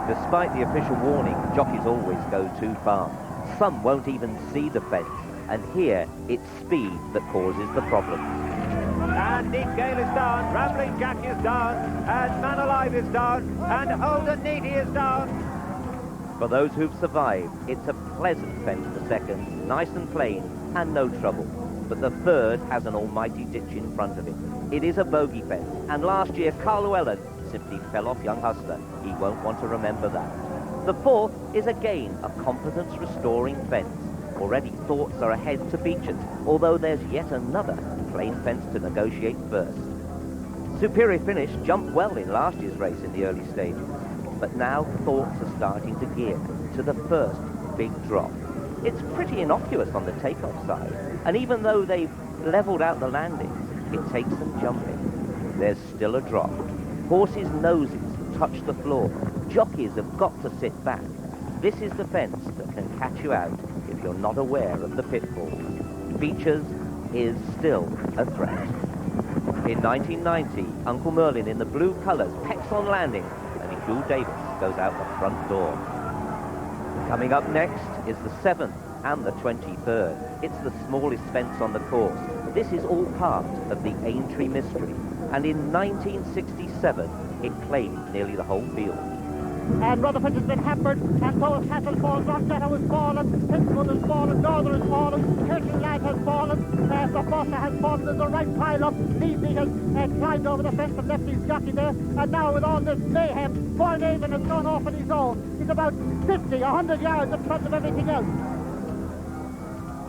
Despite the official warning, jockeys always go too fast. Some won't even see the fence, and here it's speed that causes the problem. And Nick Gale is down, Rambling Jack is down, and Man Alive is down, and Old and Needy is down. For those who've survived, it's a pleasant fence, the second, nice and plain, and no trouble. But the third has an almighty ditch in front of it. It is a bogey fence, and last year Carl Llewellyn simply fell off young Hustler. He won't want to remember that. The fourth is again a confidence-restoring fence. Already thoughts are ahead to Beecher's, although there's yet another plain fence to negotiate first. Superior Finish jumped well in last year's race in the early stages, but now thoughts are starting to gear to the first big drop. It's pretty innocuous on the takeoff side, and even though they've levelled out the landings, it takes them jumping. There's still a drop. Horses' noses touch the floor. Jockeys have got to sit back. This is the fence that can catch you out if you're not aware of the pitfalls. Beecher's is still a threat. In 1990, Uncle Merlin in the blue colours pecks on landing, and Hugh Davis goes out the front door. Coming up next is the 7th and the 23rd. It's the smallest fence on the course. This is all part of the Aintree mystery, and in 1967, it claimed nearly the whole field. And Rutherford has been hampered, and Boas Castle falls, Rochetta has fallen, Pittsburgh has fallen, Northern has fallen, Kirsten Light has fallen, the Fossa has fallen, there's a right pile up, Levy has climbed over the fence and left his jockey there, and now with all this mayhem, Bourneven has gone off on his own. He's about 50, 100 yards in front of everything else.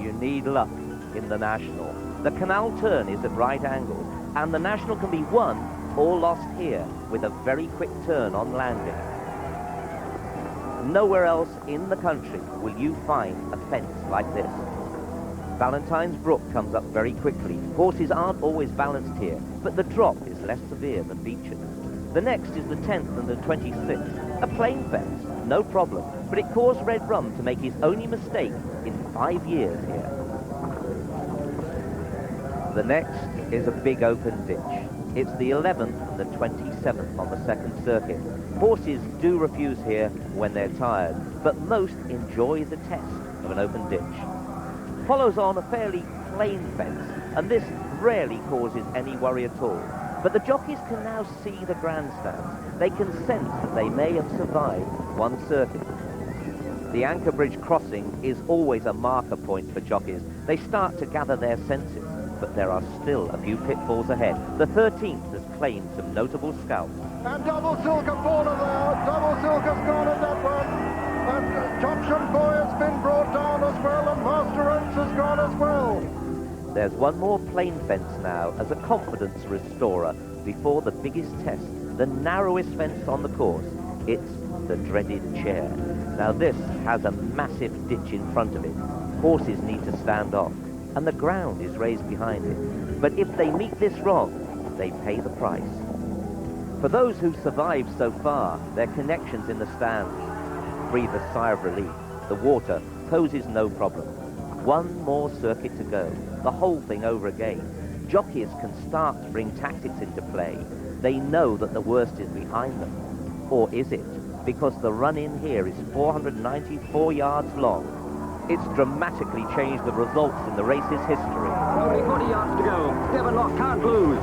You need luck in the National. The canal turn is at right angles, and the National can be won or lost here with a very quick turn on landing. Nowhere else in the country will you find a fence like this. Valentine's Brook comes up very quickly. Horses aren't always balanced here, but the drop is less severe than Beecher's. The next is the 10th and the 26th. A plain fence, no problem, but it caused Red Rum to make his only mistake in 5 years here. The next is a big open ditch. It's the 11th and the 27th on the second circuit. Horses do refuse here when they're tired, but most enjoy the test of an open ditch. Follows on a fairly plain fence, and this rarely causes any worry at all. But the jockeys can now see the grandstands. They can sense that they may have survived one circuit. The Anchor Bridge crossing is always a marker point for jockeys. They start to gather their senses, but there are still a few pitfalls ahead. The 13th has claimed some notable scalps. And Double Silk have fallen there. Double Silk has gone in that one. And Junction Boy has been brought down as well, and Master Oaks has gone as well. There's one more plain fence now as a confidence restorer before the biggest test, the narrowest fence on the course. It's the dreaded chair. Now this has a massive ditch in front of it. Horses need to stand off, and the ground is raised behind it. But if they meet this wrong, they pay the price. For those who've survived so far, their connections in the stands breathe a sigh of relief. The water poses no problem. One more circuit to go, the whole thing over again. Jockeys can start to bring tactics into play. They know that the worst is behind them. Or is it? Because the run-in here is 494 yards long. It's dramatically changed the results in the race's history. Only 40 yards to go. Devonlock can't lose.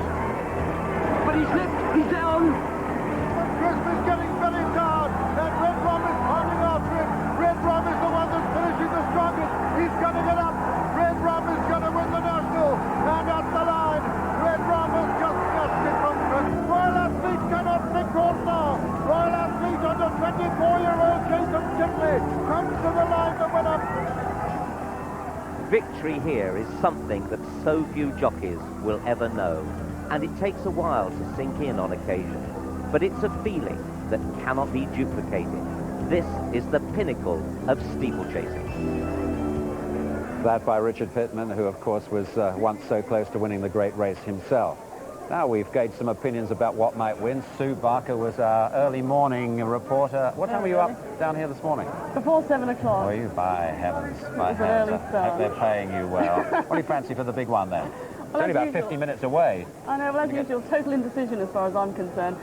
But he's slipped. He's down. But Crisp is getting very down. And Red Rum is pounding after him. Red Rum is the one that's finishing the strongest. He's going to get up. Red Rum is going to win the National. And at the line, Red Rum has just snatched it from Crisp. Royal Athlete cannot be caught now. Royal Athlete under 24-year-old Jason Chipley comes to the line to win up. Victory here is something that so few jockeys will ever know, and it takes a while to sink in on occasion. But it's a feeling that cannot be duplicated. This is the pinnacle of steeplechasing. That by Richard Pittman, who of course was once so close to winning the great race himself. Now we've gauged some opinions about what might win. Sue Barker was our early morning reporter. What time were you up down here this morning? Before 7 o'clock. Were you? By heavens. By It was an heavens. early I start. hope they're paying you well. What do you fancy for the big one then? It's only as about usual. 50 minutes away. I know, well, as usual, total indecision as far as I'm concerned.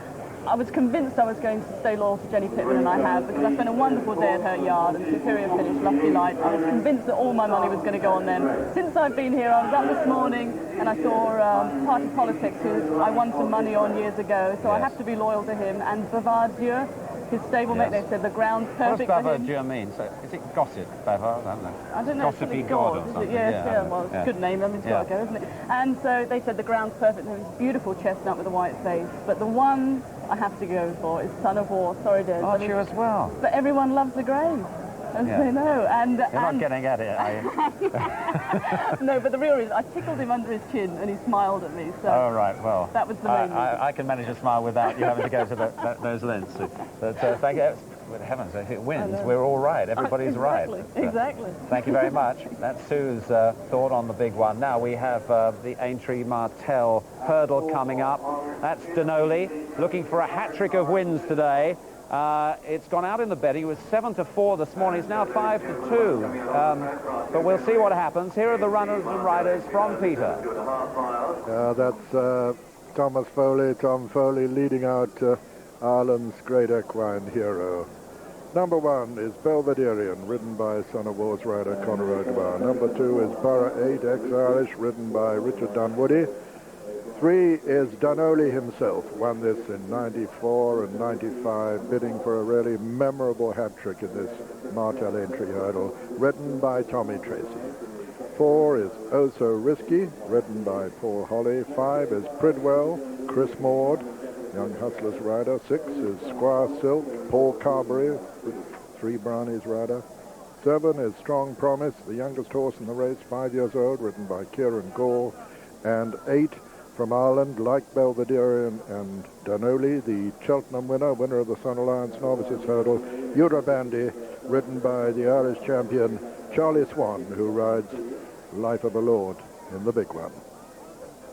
I was convinced I was going to stay loyal to Jenny Pittman, and I have, because I spent a wonderful day at her yard, and Superior Finish, Lovely Light. I was convinced that all my money was going to go on them. Since I've been here, I was up this morning, and I saw Party Politics, who I won some money on years ago, so I have to be loyal to him. And Bavard Dieu, his stablemate, they said the ground's perfect What does for him. Bavard mean? So, is it gossip, Bavard? I don't know. I don't know, it's Gossipy something God or is it? something. Yes, Yeah, well, it's yeah. a good name, I mean, it's got to go, isn't it? And so they said the ground's perfect for him. It's beautiful chestnut with a white face. But the one I have to go for is Son of War. Sorry, Des. Aren't you as well? But everyone loves the grey. As Yeah. they know. And, You're not getting at it, are you? no, but the real reason, I tickled him under his chin and he smiled at me. So Oh, right, well. that was the main reason. I can manage a smile without you having to go to those lengths. But thank you. Good heavens, if it wins, we're all right. Everybody's right. Exactly. Thank you very much. That's Sue's thought on the big one. Now we have the Aintree Martell Hurdle coming up. That's Denoli looking for a hat-trick of wins today. It's gone out in the betting. It was 7-4 this morning. It's now 5-2. But we'll see what happens. Here are the runners and riders from Peter. That's Thomas Foley, Tom Foley leading out Ireland's great equine hero. Number 1 is Belvederian, ridden by son of War's rider Conor O'Dwyer. Number 2 is Borough 8, ex-Irish, ridden by Richard Dunwoody. 3 is Denoli himself, won this in 94 and 95, bidding for a really memorable hat-trick in this Martell Aintree Hurdle, ridden by Tommy Tracy. 4 is Oh So Risky, ridden by Paul Holly. 5 is Pridwell, Chris Maud, young Hustlers rider. 6 is Squire Silk, Paul Carberry, 3 Brownies rider. 7 is Strong Promise, the youngest horse in the race, 5 years old, ridden by Kieran Gall. And 8 from Ireland, like Belvederian and Denoli, the Cheltenham winner of the Sun Alliance Novices Hurdle, Bandy, ridden by the Irish champion Charlie Swan, who rides Life of a Lord in the big one.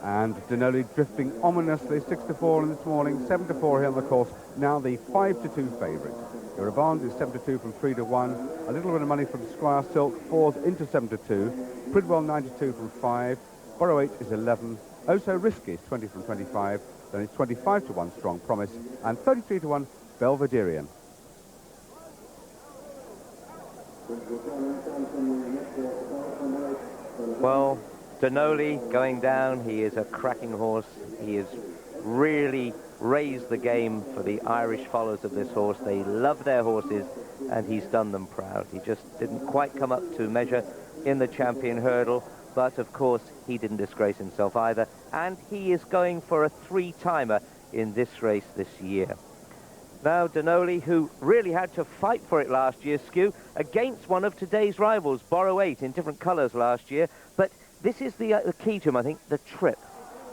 And Denoli drifting ominously, 6-4 this morning, 7-4 here on the course, now the 5-2 favourite. Eurobond is 7-2 from 3-1, a little bit of money from Squire Silk, falls into 7-2, Pridwell 92 from 5, Borough 8 is 11, Oh So Risky is 20 from 25, then it's 25-1 Strong Promise, and 33-1 Belvederian. Well, Denoli going down, he is a cracking horse. He has really raised the game for the Irish followers of this horse. They love their horses, and he's done them proud. He just didn't quite come up to measure in the Champion Hurdle, but of course he didn't disgrace himself either, and he is going for a 3-timer in this race this year. Now Denoli, who really had to fight for it last year, Skew, against one of today's rivals, Borough 8, in different colours last year, but this is the key to him, I think, the trip.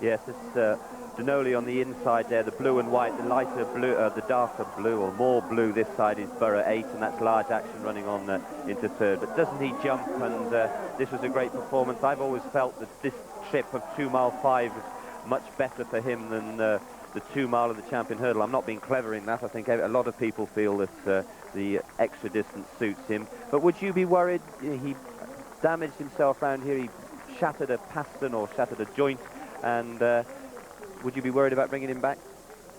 Yes, it's Denoli on the inside there, the blue and white, the lighter blue, the darker blue, or more blue this side is Borough 8, and that's large action running on into third. But doesn't he jump? And this was a great performance. I've always felt that this trip of 2 mile 5 is much better for him than the 2 mile of the Champion Hurdle. I'm not being clever in that. I think a lot of people feel that the extra distance suits him. But would you be worried? He damaged himself around here. He shattered a pastern or shattered a joint, and would you be worried about bringing him back?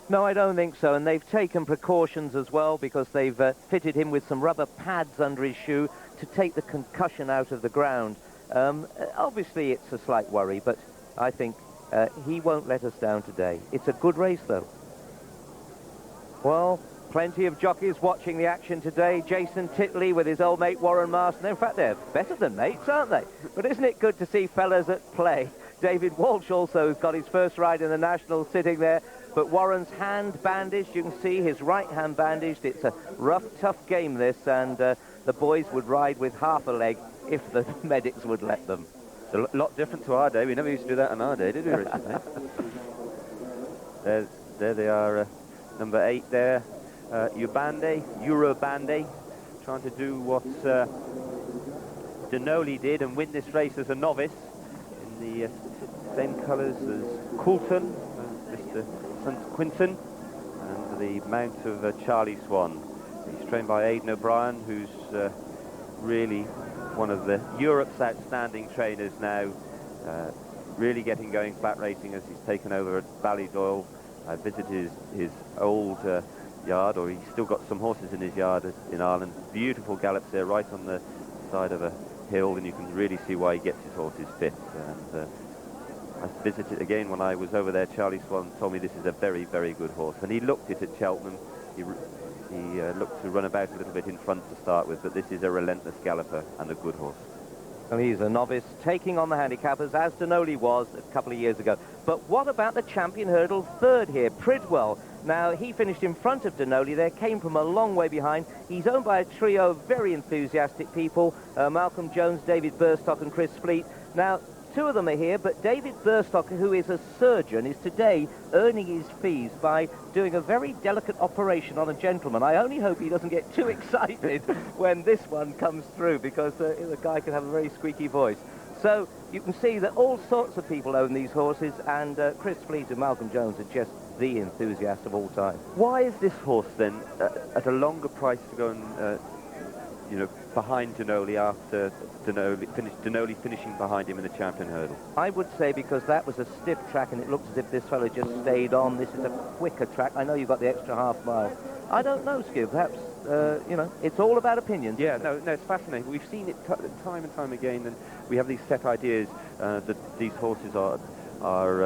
No, I don't think so, and they've taken precautions as well, because they've fitted him with some rubber pads under his shoe to take the concussion out of the ground. Obviously it's a slight worry, but I think he won't let us down today. It's a good race though. Well, plenty of jockeys watching the action today. Jason Titley with his old mate Warren Marston. In fact, they're better than mates, aren't they? But isn't it good to see fellas at play? David Walsh also has got his first ride in the National sitting there. But Warren's hand bandaged. You can see his right hand bandaged. It's a rough, tough game, this. And the boys would ride with half a leg if the medics would let them. It's a lot different to our day. We never used to do that in our day, did we, Richard? There they are, number 8 there. Eurobande, trying to do what Denoli did and win this race as a novice in the same colours as Coulton, Mr. St. Quinton, and the mount of Charlie Swan. He's trained by Aidan O'Brien, who's really one of Europe's outstanding trainers now, really getting going flat racing as he's taken over at Ballydoyle. I visited his old yard, or he's still got some horses in his yard in Ireland. Beautiful gallops there right on the side of a hill, and you can really see why he gets his horses fit. And I visited again when I was over there. Charlie Swan told me this is a very, very good horse, and he looked it at Cheltenham. He looked to run about a little bit in front to start with, but this is a relentless galloper and a good horse. Well, he's a novice, taking on the handicappers, as Denoli was a couple of years ago. But what about the Champion Hurdle third here, Pridwell? Now, he finished in front of Denoli there, came from a long way behind. He's owned by a trio of very enthusiastic people, Malcolm Jones, David Burstock and Chris Fleet. Now, two of them are here, but David Burstock, who is a surgeon, is today earning his fees by doing a very delicate operation on a gentleman. I only hope he doesn't get too excited when this one comes through, because the guy can have a very squeaky voice. So you can see that all sorts of people own these horses, and Chris Fleet and Malcolm Jones are just the enthusiast of all time. Why is this horse then at a longer price to go and, you know, behind Denoli after Denoli finishing behind him in the Champion Hurdle? I would say because that was a stiff track and it looks as if this fellow just stayed on. This is a quicker track. I know you've got the extra half mile. I don't know, Skip. Perhaps, you know, it's all about opinions. Yeah, no, it's fascinating. We've seen it time and time again, and we have these set ideas that these horses are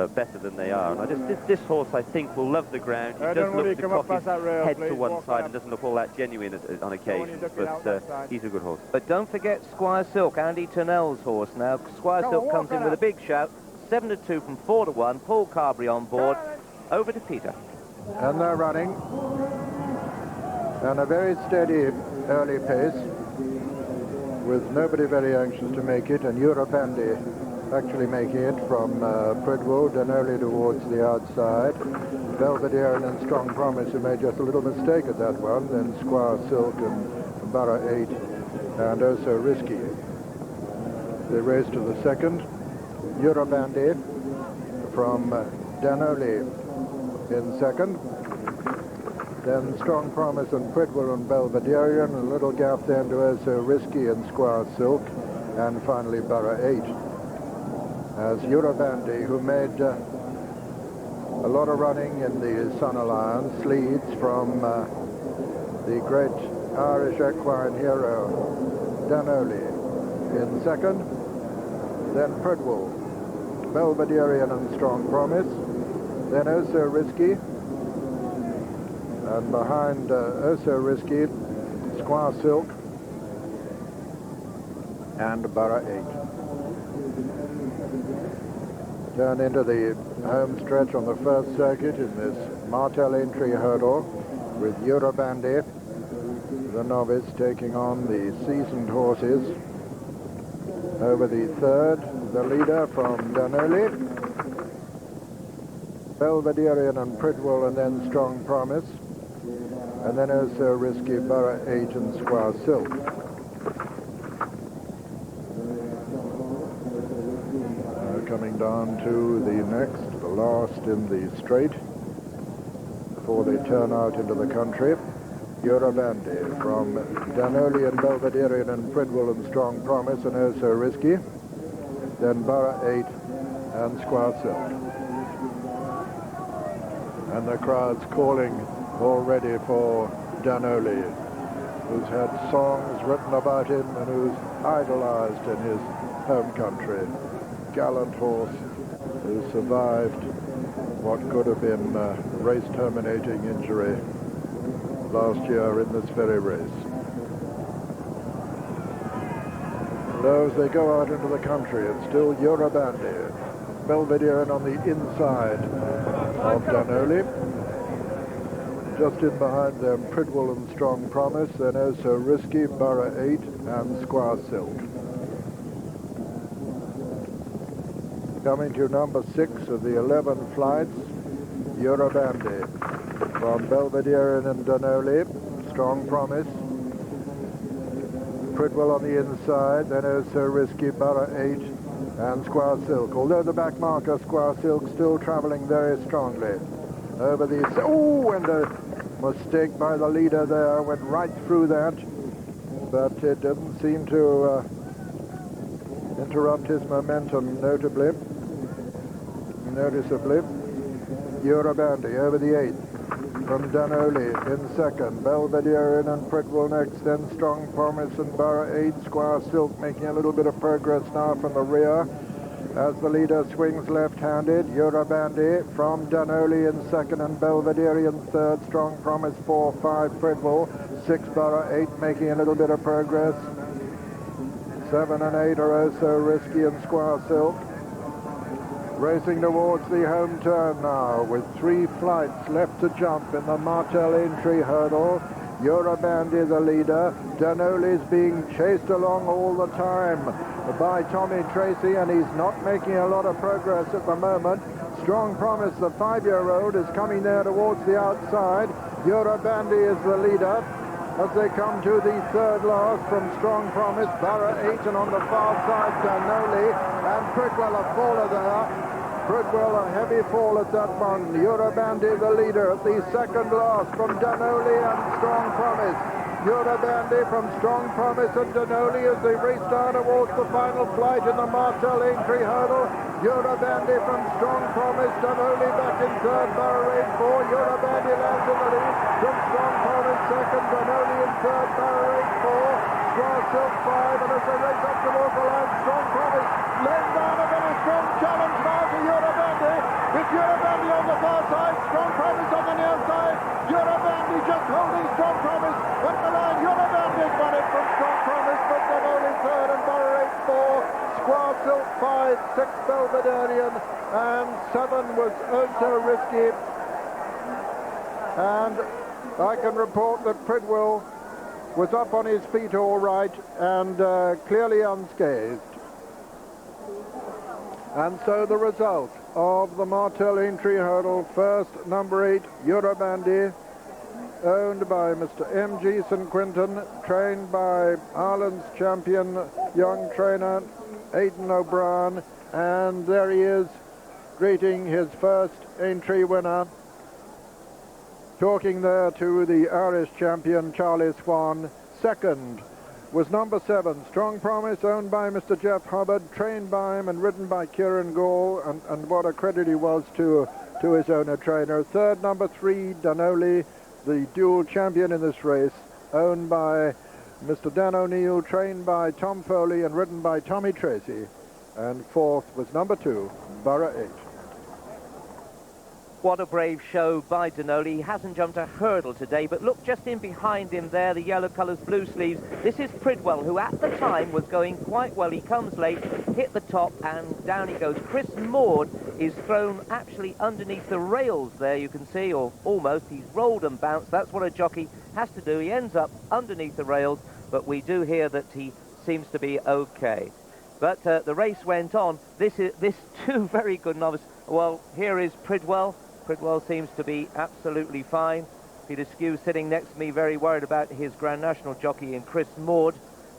better than they are. And this horse, I think, will love the ground. He does look to cock his head to one side and doesn't look all that genuine on occasion, but he's a good horse. But don't forget Squire Silk, Andy Turnell's horse now. Squire Silk comes in with a big shout. 7-2 from 4-1. Paul Carberry on board. Over to Peter. And they're running. And a very steady early pace, with nobody very anxious to make it, and Europe Andy actually making it from Pridwell, Denoli towards the outside. Belvedere and Strong Promise, who made just a little mistake at that one. Then Squire Silk and Borough 8 and Oh So Risky. They race to the second. Europe Andy from Denoli in second. Then Strong Promise and Pridwell and Belvedere, and a little gap then to Oh So Risky and Squire Silk, and finally Borough 8. As Eurobandi, who made a lot of running in the Sun Alliance, leads from the great Irish equine hero Denoli in second, then Pridwell, Belvederian and Strong Promise, then Oh So Risky, and behind Oh So Risky, Squire Silk and Borough 8. Turn into the home stretch on the first circuit in this Martell Aintree Hurdle with Eurobandi, the novice, taking on the seasoned horses. Over the third, the leader from Denoli, Belvederian and Pridwell, and then Strong Promise, and then Oh So Risky, Borough 8 and Squire Silk. Coming down to the next, the last in the straight, before they turn out into the country. Eurobandi from Denoli and Belvederian and Pridwell and Strong Promise and Oh So Risky. Then Borough 8 and Squire Silk. And the crowd's calling already for Denoli, who's had songs written about him and who's idolized in his home country. Gallant horse who survived what could have been a race-terminating injury last year in this very race. So as they go out into the country, it's still Eurobandi, Belvedere on the inside of Denoli. Just in behind them, Pridwell and Strong Promise, then Oh So Risky, Borough 8 and Squire Silk. Coming to number 6 of the 11 flights, Eurobandi from Belvedere and Denoli, Strong Promise, Pridwell on the inside, then Oh So Risky, Borough 8 and Squire Silk. Although the back marker, Squire Silk, still travelling very strongly over the... Oh, and a mistake by the leader there, went right through that, but it didn't seem to interrupt his momentum noticeably. Eurobandi over the 8th from Denoli in second, Belvedere and Pridwell next, then Strong Promise and Borough 8, Squire Silk making a little bit of progress now from the rear as the leader swings left-handed. Eurobandi from Denoli in second and Belvedere in third, Strong Promise 4, 5 Pridwell, 6 Borough 8 making a little bit of progress. 7 and 8 are Oh So Risky and Squire Silk. Racing towards the home turn now with 3 flights left to jump in the Martell Aintree Hurdle. Eurobandy the leader. Danoli's being chased along all the time by Tommy Tracy, and he's not making a lot of progress at the moment. Strong Promise, the 5-year-old, is coming there towards the outside. Eurobandy is the leader as they come to the third last from Strong Promise. Borough 8, and on the far side Danoli and Pridwell a faller there. Pridwell a heavy fall at that one. Eurobandy the leader at the second last from Danoli and Strong Promise. Eurobandy from Strong Promise and Danoli as they race down towards the final flight in the Martell Aintree Hurdle. Eurobandy from Strong Promise, Danoli back in third, Borough 8 4. Eurobandy lands in the lead from Strong Promise second, Danoli in third, Borough 8 4. Straw Silk 5, and as they race up towards the line, Strong Promise lays down a very strong challenge now to Eurobandy. It's Eurobandy on the far side, Strong Promise on the near side. Eurobandy just holding Strong Promise at the line. Eurobandy's won it from Strong Promise, but Danoli third and Borough 8 4. Squaw Silk 5, 6 Belvederian, and 7 was also Risky. And I can report that Pridwell was up on his feet all right and clearly unscathed. And so the result of the Martell Aintree Hurdle, first number 8 Eurobandy, owned by Mr. M.G. St. Quintin, trained by Ireland's champion young trainer Aidan O'Brien, and there he is greeting his first Aintree winner, talking there to the Irish champion Charlie Swan. Second was number 7 Strong Promise, owned by Mr. Jeff Hubbard, trained by him and ridden by Kieran Gall, and what a credit he was to his owner trainer. Third, number 3 Danoli, the dual champion in this race, owned by Mr. Dan O'Neill, trained by Tom Foley and ridden by Tommy Tracy. And fourth was number 2 Borough 8. What a brave show by Danoli. He hasn't jumped a hurdle today, but look just in behind him there, the yellow colours, blue sleeves. This is Pridwell, who at the time was going quite well. He comes late, hit the top, and down he goes. Chris Maud is thrown actually underneath the rails there, you can see, or almost. He's rolled and bounced. That's what a jockey has to do. He ends up underneath the rails, but we do hear that he seems to be okay. But the race went on. This 2 very good novices. Well, here is Pridwell. Pridwell seems to be absolutely fine. Peter Skew sitting next to me, very worried about his Grand National jockey in Chris Maud,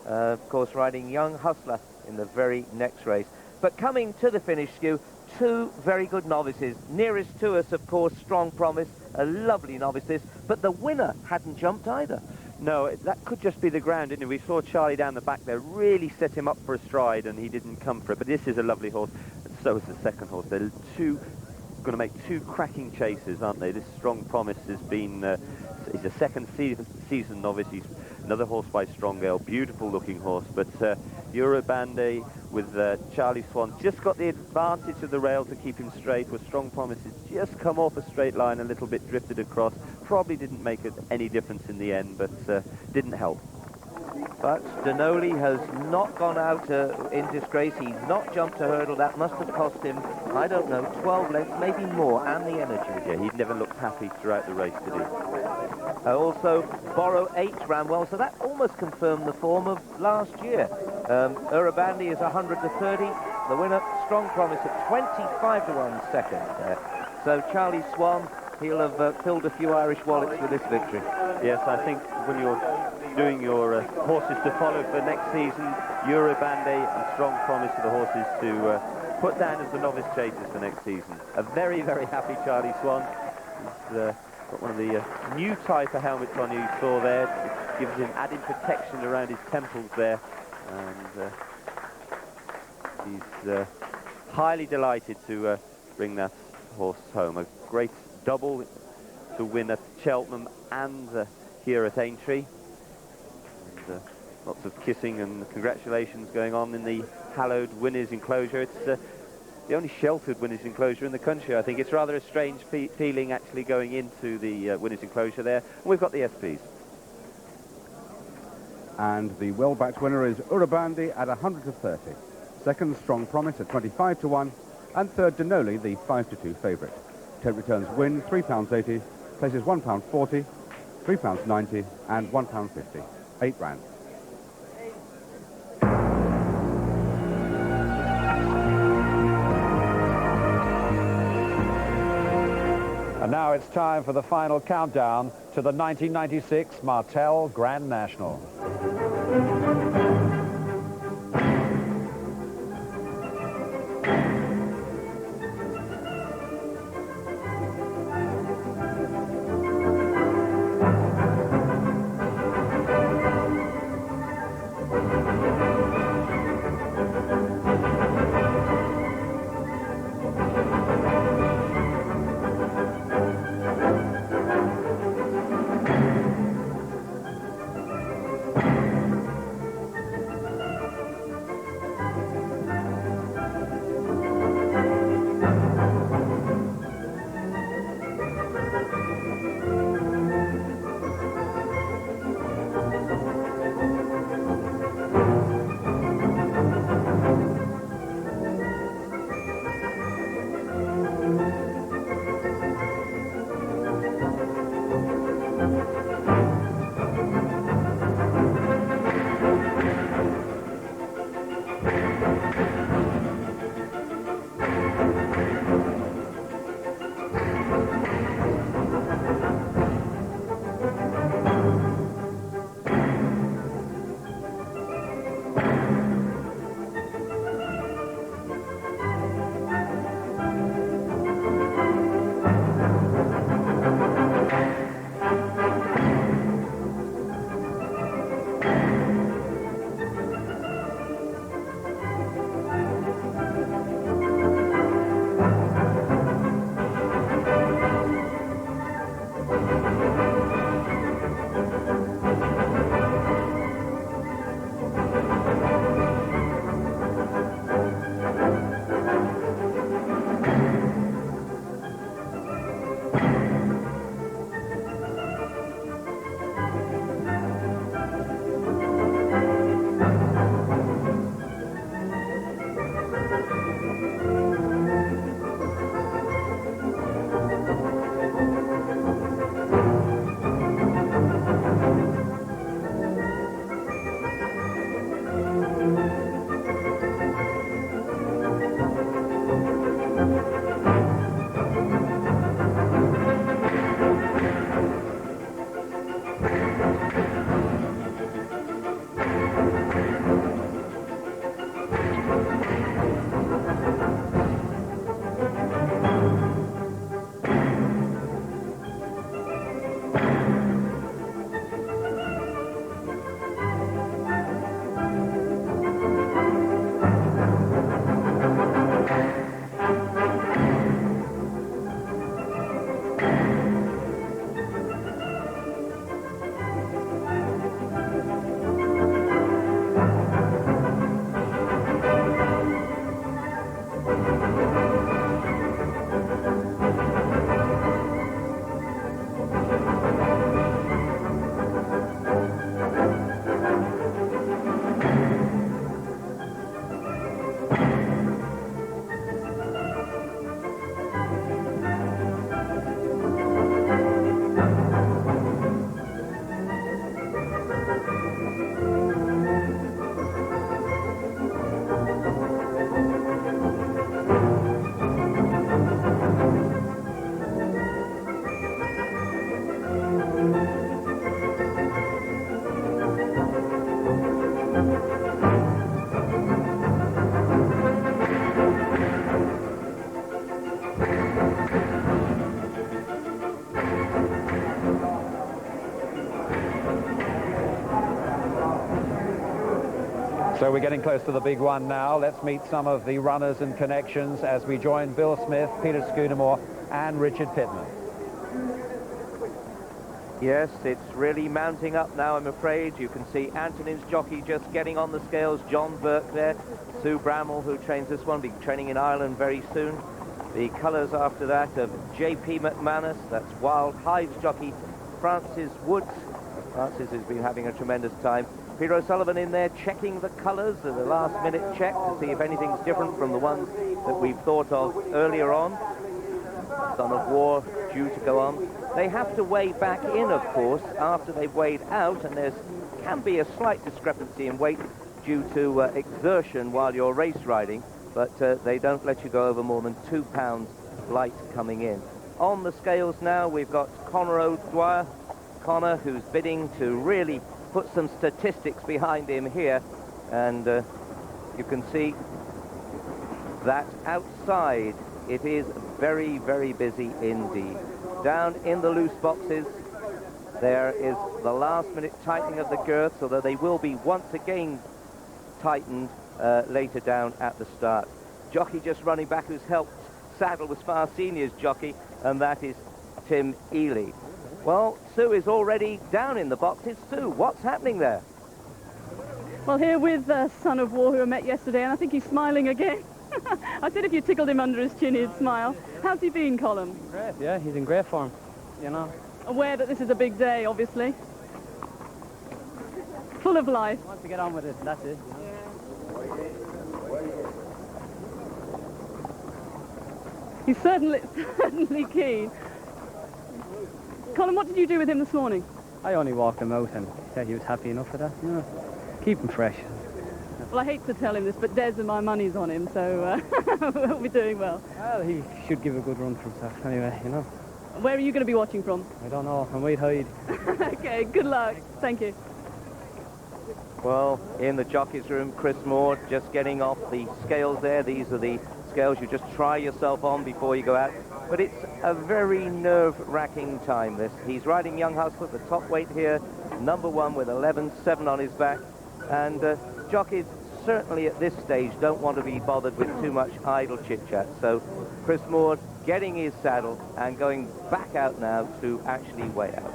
of course riding Young Hustler in the very next race. But coming to the finish, Skew, 2 very good novices. Nearest to us, of course, Strong Promise, a lovely novice this, but the winner hadn't jumped either. No, that could just be the ground, didn't it? We saw Charlie down the back there really set him up for a stride, and he didn't come for it. But this is a lovely horse, and so is the second horse. They're going to make 2 cracking chases, aren't they? This Strong Promise has been, he's a second season novice. He's another horse by Strongale, beautiful looking horse. But Eurobandy with Charlie Swan just got the advantage of the rail to keep him straight, where Strong Promise has just come off a straight line, a little bit drifted across. Probably didn't make any difference in the end, but didn't help. But Danoli has not gone out in disgrace. He's not jumped a hurdle. That must have cost him, I don't know, 12 lengths, maybe more, and the energy. Yeah, he'd never looked happy throughout the race, did he? Also, Borough 8 ran well, so that almost confirmed the form of last year. Eurobandy is 100 to 30. The winner, Strong Promise, at 25 to 1 second. So Charlie Swan, he'll have filled a few Irish wallets with this victory. Yes, I think when you're doing your horses to follow for next season, Eurobandy and Strong Promise are the horses to put down as the novice chasers for next season. A very, very happy Charlie Swan. He's got one of the new type of helmets on you saw there. It gives him added protection around his temples there. And he's highly delighted to bring that horse home. A great double to win at Cheltenham and here at Aintree. And, lots of kissing and congratulations going on in the hallowed winners' enclosure. It's the only sheltered winners' enclosure in the country, I think. It's rather a strange feeling actually going into the winners' enclosure there. And we've got the SPs. And the well-backed winner is Eurobandy at 100 to 30. Second, Strong Promise at 25 to 1. And third, Denoli, the 5-2 favourite. 10 returns win, £3.80, places £1.40, £3.90 and £1.50. 8 rounds. And now it's time for the final countdown to the 1996 Martell Grand National. So we're getting close to the big one now. Let's meet some of the runners and connections as we join Bill Smith, Peter Scudamore and Richard Pittman. Yes, it's really mounting up now, I'm afraid. You can see Antonin's jockey just getting on the scales. John Burke there. Sue Bramall, who trains this one, will be training in Ireland very soon. The colours after that of J.P. McManus. That's Wild Hives jockey Francis Woods. Francis has been having a tremendous time. Peter O'Sullivan in there checking the colours at the last-minute check to see if anything's different from the ones that we've thought of earlier on. Son of War due to go on. They have to weigh back in, of course, after they've weighed out, and there can be a slight discrepancy in weight due to exertion while you're race riding, but they don't let you go over more than 2 pounds light coming in. On the scales now, we've got Conor O'Dwyer. Conor, who's bidding to really put some statistics behind him here, and you can see that outside it is very, very busy indeed. Down in the loose boxes, there is the last-minute tightening of the girths, although they will be once again tightened later down at the start. Jockey just running back, who's helped saddle with far senior's jockey, and that is Tim Ely. Well, Sue is already down in the boxes. Sue, what's happening there? Well, here with Son of War, who I met yesterday, and I think he's smiling again. I said if you tickled him under his chin, he'd smile. How's he been, Colin? Great, yeah, he's in great form, you know. Aware that this is a big day, obviously. Full of life. He wants to get on with it, that's it. He's certainly keen. Colin, what did you do with him this morning? I only walked him out and said he was happy enough for that, you know. Keep him fresh. Well, I hate to tell him this, but Des and my money's on him, so we'll be doing well. Well, he should give a good run for himself anyway, you know. Where are you going to be watching from? I don't know, I might hide. Okay, good luck. Thank you. Well, in the jockey's room, Chris Moore just getting off the scales there. These are the scales you just try yourself on before you go out. But it's a very nerve-wracking time, this. He's riding Young Hustler, the top weight here, #1 with 11.7 on his back. And jockeys certainly at this stage don't want to be bothered with too much idle chit-chat. So Chris Moore getting his saddle and going back out now to actually weigh out.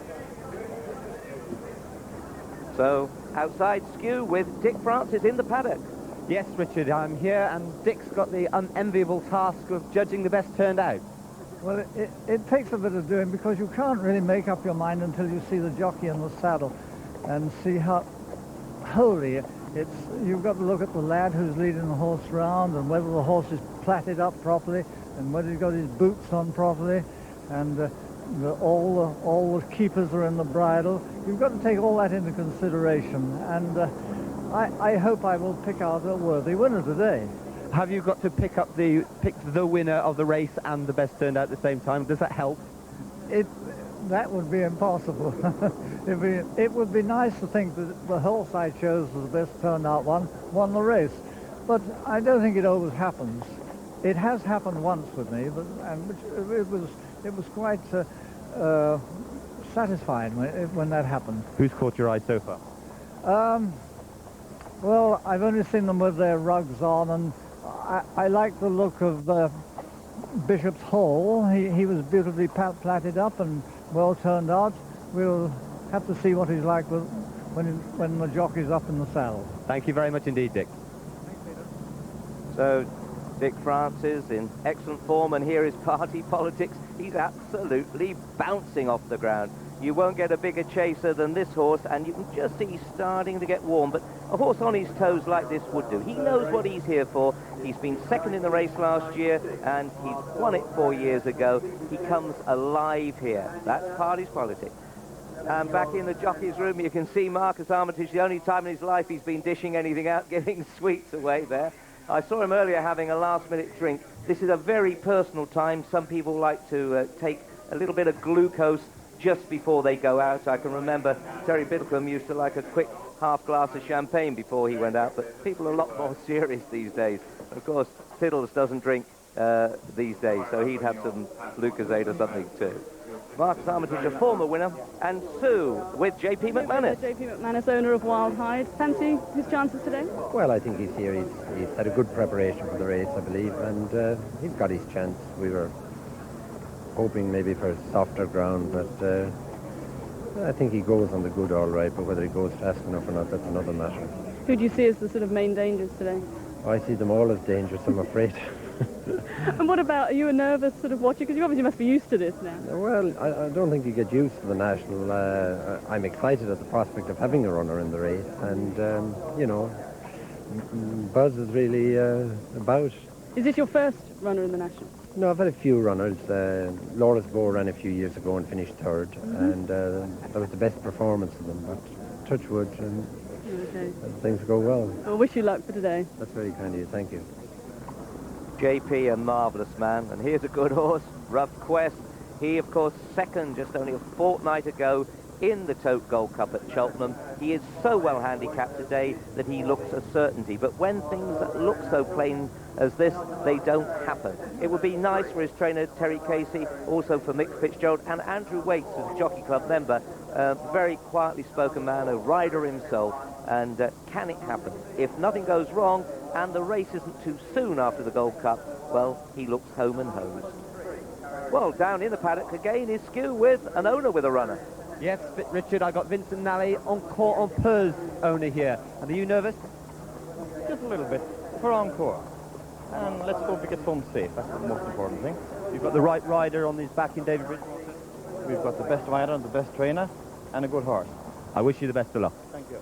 So outside Skew with Dick Francis in the paddock. Yes, Richard, I'm here, and Dick's got the unenviable task of judging the best turned out. Well, it takes a bit of doing, because you can't really make up your mind until you see the jockey in the saddle and see how wholly you've got to look at the lad who's leading the horse round, and whether the horse is plaited up properly, and whether he's got his boots on properly, and all the keepers are in the bridle. You've got to take all that into consideration, and I hope I will pick out a worthy winner today. Have you got to pick the winner of the race and the best turned out at the same time? Does that help? That would be impossible. It would be nice to think that the horse I chose as the best turned out one won the race, but I don't think it always happens. It has happened once with me, it was quite satisfying when that happened. Who's caught your eye so far? Well, I've only seen them with their rugs on, and I like the look of Bishop's Hall. He was beautifully plaited up and well turned out. We'll have to see what he's like when the jockey's up in the saddle. Thank you very much indeed, Dick. So Dick Francis in excellent form, and here is party politics. He's absolutely bouncing off the ground. You won't get a bigger chaser than this horse, and you can just see he's starting to get warm, but a horse on his toes like this would do. He knows what he's here for. He's been second in the race last year, and he's won it 4 years ago. He comes alive here. That's party's politics. And back in the jockey's room, you can see Marcus Armitage, the only time in his life he's been dishing anything out, giving sweets away there. I saw him earlier having a last-minute drink. This is a very personal time. Some people like to take a little bit of glucose just before they go out. I can remember Terry Biddlecombe used to like a quick half glass of champagne before he went out, but people are a lot more serious these days. Of course, Fiddles doesn't drink these days, so he'd have some Lucozade or something too. Marcus Armitage, a former winner, and Sue with J.P. McManus. J.P. McManus, owner of Wild Hyde. Fancy his chances today? Well, I think he's here. He's had a good preparation for the race, I believe, and he's got his chance. We were hoping maybe for softer ground, but I think he goes on the good all right, but whether he goes fast enough or not, that's another matter. Who do you see as the sort of main dangers today? I see them all as dangerous, I'm afraid. And what about, are you a nervous sort of watcher? Because you obviously must be used to this now. Well, I don't think you get used to the National. I'm excited at the prospect of having a runner in the race, and, you know, buzz is really about. Is this your first runner in the National? No, I've had a few runners. Laura's Bow ran a few years ago and finished third, and that was the best performance of them, but touch wood, and things go well. Well, wish you luck for today. That's very kind of you, thank you. JP, a marvellous man, and here's a good horse, Rough Quest. He, of course, second just only a fortnight ago in the Tote Gold Cup at Cheltenham. He is so well handicapped today that he looks a certainty, but when things look so plain as this, they don't happen. It would be nice for his trainer, Terry Casey, also for Mick Fitzgerald, and Andrew Waits, who's a Jockey Club member, very quietly spoken man, a rider himself, and can it happen? If nothing goes wrong, and the race isn't too soon after the Gold Cup, well, he looks home and hosed. Well, down in the paddock again is Skew with an owner with a runner. Yes, Richard, I got Vincent Nally, Encore en Peurs owner here. And are you nervous? Just a little bit, for Encore. And let's hope he gets home safe, that's the most important thing. You've got the right rider on his back in David Bridgewater. We've got the best rider and the best trainer, and a good horse. I wish you the best of luck. Thank you.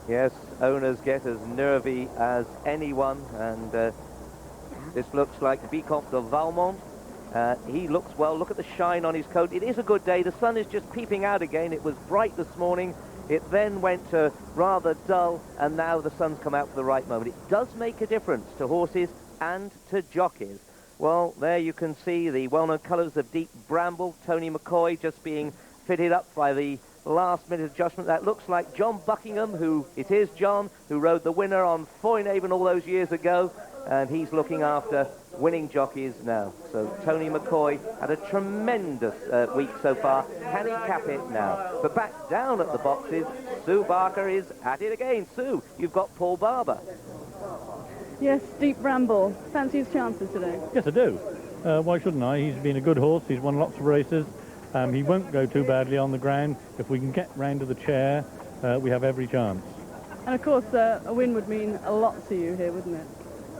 Yes, owners get as nervy as anyone, and this looks like Vicomte de Valmont. He looks well. Look at the shine on his coat. It is a good day. The sun is just peeping out again. It was bright this morning. It then went to rather dull, and now the sun's come out for the right moment. It does make a difference to horses and to jockeys. Well, there you can see the well-known colours of Deep Bramble. Tony McCoy just being fitted up by the last-minute adjustment. That looks like John Buckingham, who it is John, who rode the winner on Foynehaven all those years ago, and he's looking after winning jockeys now. So Tony McCoy had a tremendous week so far. Can he cap it now? But back down at the boxes, Sue Barker is at it again. Sue, you've got Paul Barber. Yes, Deep Bramble. Fancy his chances today? Yes, I do. Why shouldn't I? He's been a good horse. He's won lots of races. He won't go too badly on the ground. If we can get round to the chair, we have every chance. And of course, a win would mean a lot to you here, wouldn't it?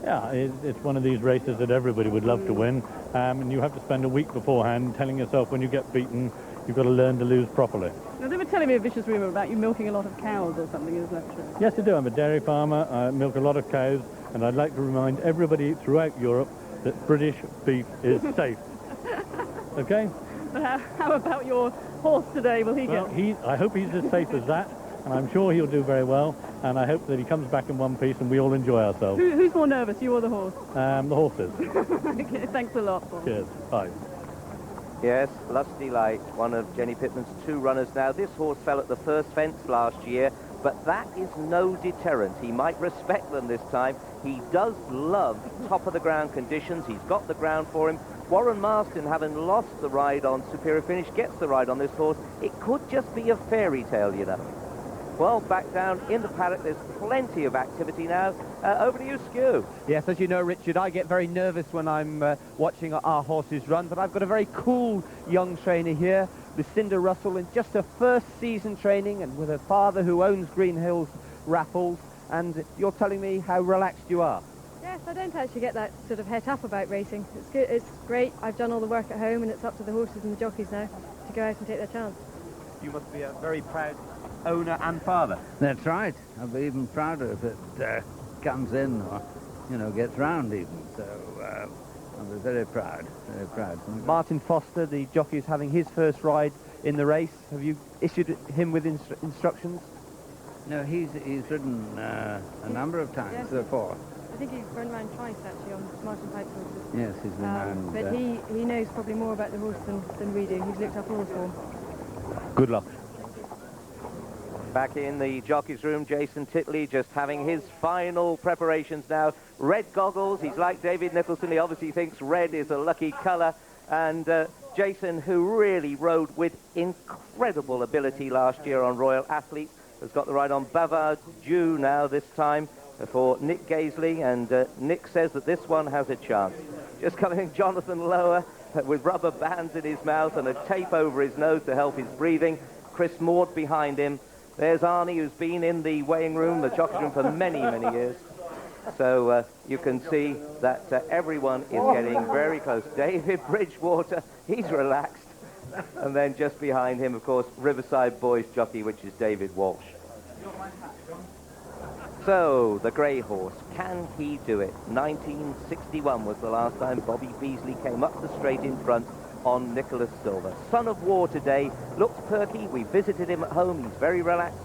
Yeah, it's one of these races that everybody would love to win, and you have to spend a week beforehand telling yourself when you get beaten, you've got to learn to lose properly. Now, they were telling me a vicious rumour about you milking a lot of cows or something, is that true? Yes, I do. I'm a dairy farmer. I milk a lot of cows, and I'd like to remind everybody throughout Europe that British beef is safe. Okay? But how about your horse today? Will he Well, get... I hope he's as safe as that, and I'm sure he'll do very well, and I hope that he comes back in one piece and we all enjoy ourselves. Who's more nervous, you or the horse? The horses. Okay, thanks a lot, Paul. Cheers. Bye. Yes, Lusty Light, one of Jenny Pittman's two runners now. This horse fell at the first fence last year, but that is no deterrent. He might respect them this time. He does love top-of-the-ground conditions. He's got the ground for him. Warren Marston, having lost the ride on Superior Finish, gets the ride on this horse. It could just be a fairy tale, you know. Well, back down in the paddock, there's plenty of activity now. Over to you, Skew. Yes, as you know, Richard, I get very nervous when I'm watching our horses run, but I've got a very cool young trainer here, Lucinda Russell, in just her first season training, and with her father who owns Green Hills Raffles, and you're telling me how relaxed you are. Yes, I don't actually get that sort of het up about racing. It's good, it's great. I've done all the work at home, and it's up to the horses and the jockeys now to go out and take their chance. You must be a very proud owner and father. That's right. I'll be even prouder if it comes in or, you know, gets round even. So I'll be very proud, very proud. Martin Foster, the jockey, is having his first ride in the race. Have you issued him with instructions? No, he's ridden a number of times before. I think he's run around twice actually on Martin Pipe's horses. Yes, he's been around. But he knows probably more about the horse than we do. He's looked up all form. Good luck. Back in the jockey's room, Jason Titley just having his final preparations now. Red goggles, he's like David Nicholson, he obviously thinks red is a lucky colour. And Jason, who really rode with incredible ability last year on Royal Athlete, has got the ride on Bavard Jew now this time for Nick Gaisley, and Nick says that this one has a chance. Just coming Jonathan Lower with rubber bands in his mouth and a tape over his nose to help his breathing. Chris Maud behind him. There's Arnie, who's been in the weighing room, the jockey room, for many, many years. So you can see that everyone is getting very close. David Bridgewater, he's relaxed. And then just behind him, of course, Riverside Boys jockey, which is David Walsh. So, the grey horse, can he do it? 1961 was the last time Bobby Beasley came up the straight in front on Nicholas Silver. Son of War today, looks perky. We visited him at home. He's very relaxed.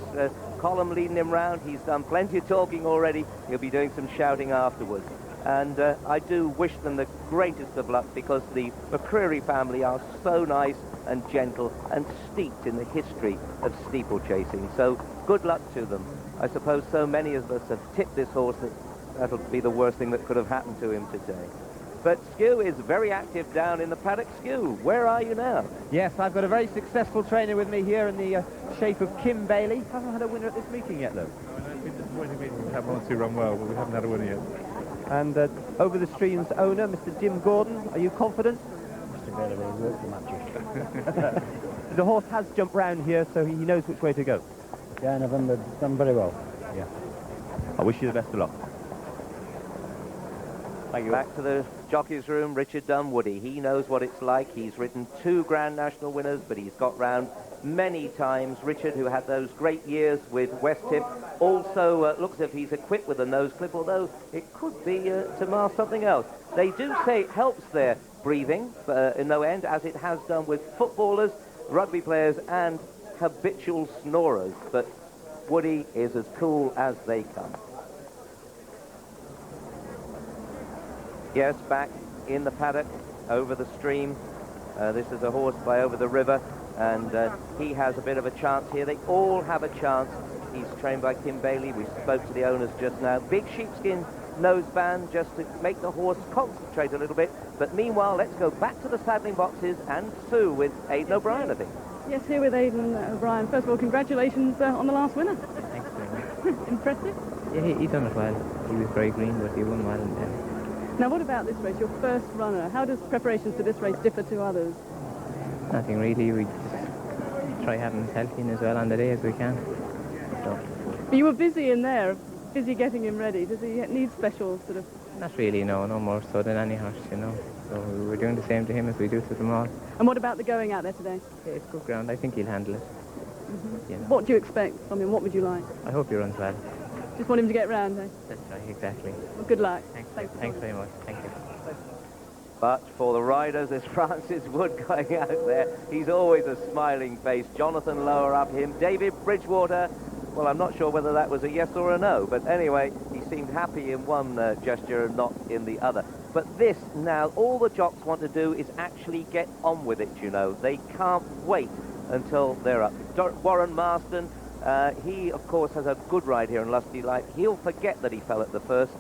Column leading him round. He's done plenty of talking already. He'll be doing some shouting afterwards. And I do wish them the greatest of luck, because the McCreary family are so nice and gentle and steeped in the history of steeplechasing. So good luck to them. I suppose so many of us have tipped this horse that that'll be the worst thing that could have happened to him today. But Skew is very active down in the paddock. Skew, where are you now? Yes, I've got a very successful trainer with me here in the shape of Kim Bailey. Haven't had a winner at this meeting yet, though. It's been disappointing meeting. We have one or two run well, but we haven't had a winner yet. And Over the Stream's owner, Mr. Jim Gordon, are you confident? Mr. Bailey will work the magic. The horse has jumped round here, so he knows which way to go. Yeah, and I've done very well. Yeah. I wish you the best of luck. Thank you. Back to the jockey's room, Richard Dunwoody. He knows what it's like. He's ridden 2 Grand National winners, but he's got round many times. Richard, who had those great years with West Tip, also looks as if he's equipped with a nose clip, although it could be to mask something else. They do say it helps their breathing in no end, as it has done with footballers, rugby players, and habitual snorers. But Woody is as cool as they come. Yes, back in the paddock, Over the Stream. This is a horse by Over the River, and he has a bit of a chance here. They all have a chance. He's trained by Kim Bailey. We spoke to the owners just now. Big sheepskin noseband just to make the horse concentrate a little bit. But meanwhile, let's go back to the saddling boxes and Sue with Aidan O'Brien, I think. Yes, here with Aidan O'Brien. First of all, congratulations on the last winner. Thanks very much. Impressive. Yeah, he done it well. He was very green, but he won well in the end. Now, what about this race, your first runner? How does preparations for this race differ to others? Nothing really. We just try having as healthy as well on the day as we can. So. But you were busy in there, busy getting him ready. Does he need special sort of... Not really, no more so than any horse, you know. So we're doing the same to him as we do to them all. And what about the going out there today? Yeah, it's good ground. I think he'll handle it. Mm-hmm. You know. What do you expect from him? What would you like? I hope he runs well. Just want him to get round, eh? That's right, exactly. Well, good luck. Thanks very much. Thank you. But for the riders, there's Francis Wood going out there. He's always a smiling face. Jonathan lower up him. David Bridgewater. Well, I'm not sure whether that was a yes or a no, but anyway, he seemed happy in one gesture and not in the other. But this now, all the jocks want to do is actually get on with it, you know. They can't wait until they're up. Warren Marston, he, of course, has a good ride here in Lusty Light. He'll forget that he fell at the first.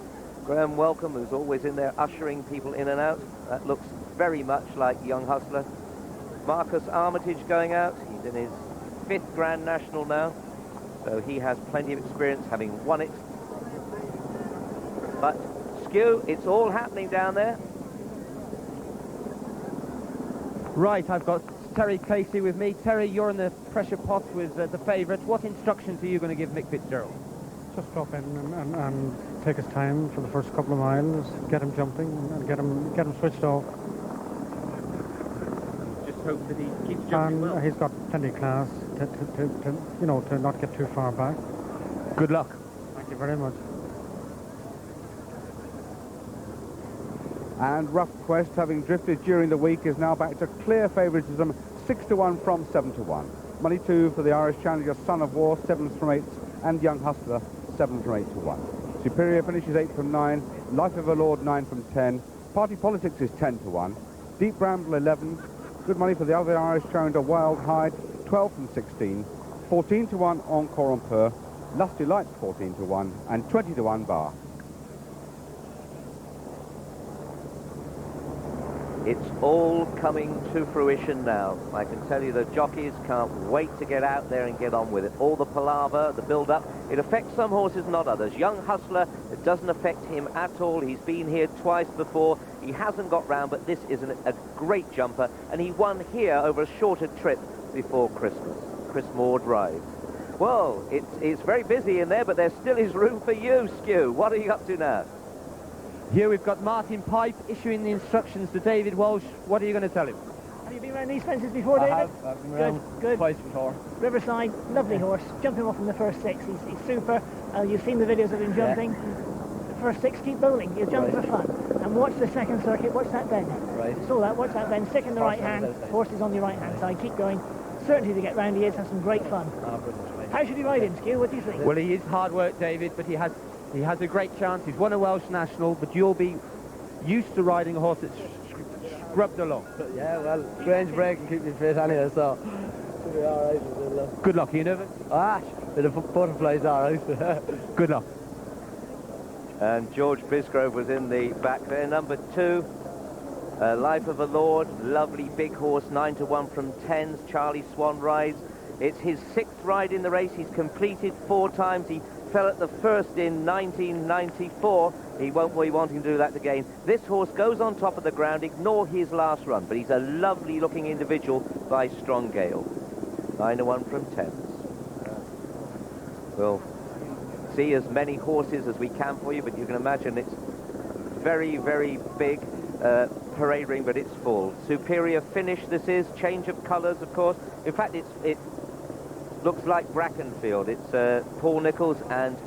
Graham Welcome, who's always in there ushering people in and out. That looks very much like Young Hustler. Marcus Armitage going out. He's in his 5th Grand National now. So he has plenty of experience, having won it. But Skew, it's all happening down there. Right, I've got Terry Casey with me. Terry, you're in the pressure pot with the favourite. What instructions are you going to give Mick Fitzgerald? Just drop in and take his time for the first couple of miles, get him jumping and get him switched off. Just hope that he keeps jumping well. He's got plenty of class to not get too far back. Good luck. Thank you very much. And Rough Quest, having drifted during the week, is now back to clear favouritism, 6-1 from 7-1. Money 2 for the Irish Challenger, Son of War, 7 from 8, and Young Hustler, 7 from 8-1. Superior finishes 8 from 9, Life of a Lord 9 from 10, Party Politics is 10-1, Deep Bramble 11, good money for the other Irish Challenger, Wild Hyde, 12 from 16, 14-1 Encore en Peur, Lusty Light 14-1, and 20-1 Bar. It's all coming to fruition now. I can tell you the jockeys can't wait to get out there and get on with it. All the palaver, the build-up, it affects some horses, not others. Young Hustler, it doesn't affect him at all. He's been here twice before. He hasn't got round, but this is a great jumper, and he won here over a shorter trip before Christmas. Chris Moore drives. Well, it's very busy in there, but there still is room for you, Stew. What are you up to now? Here we've got Martin Pipe issuing the instructions to David Walsh. What are you going to tell him? Have you been around these fences before, David? I have. I've been around good. twice before. Riverside, lovely horse. Jumping off in the first 6. He's super. You've seen the videos of him jumping. The first 6, keep bowling. He'll jump for fun. And watch the second circuit. Watch that bend. Right. Saw that. Watch that bend. Stick in the right hand. Horse is on your right hand side. Keep going. Certainly to get round he is. Have some great fun. How should he ride him, Stew? What do you think? Well, he is hard work, David, but he has a great chance. He's won a Welsh National, but you'll be used to riding a horse that's scrubbed along. Yeah, well, strange break and keep me fit anyway, so should be all right. Good luck. Are you nervous? Bit of butterflies, all right. Good luck. And George Bisgrove was in the back there. Number 2, Life of a Lord, lovely big horse, 9-1 from 10s. Charlie Swan rides. It's his 6th ride in the race. He's completed 4 times. He fell at the first in 1994. He won't be wanting to do that again. This horse goes on top of the ground. Ignore his last run, but he's a lovely looking individual by Strong Gale. 9-1 from 10s. We'll see as many horses as we can for you, but you can imagine it's very, very big parade ring, but it's full. Superior Finish this is. Change of colours, of course. In fact, it looks like Brackenfield. It's Paul Nicholls and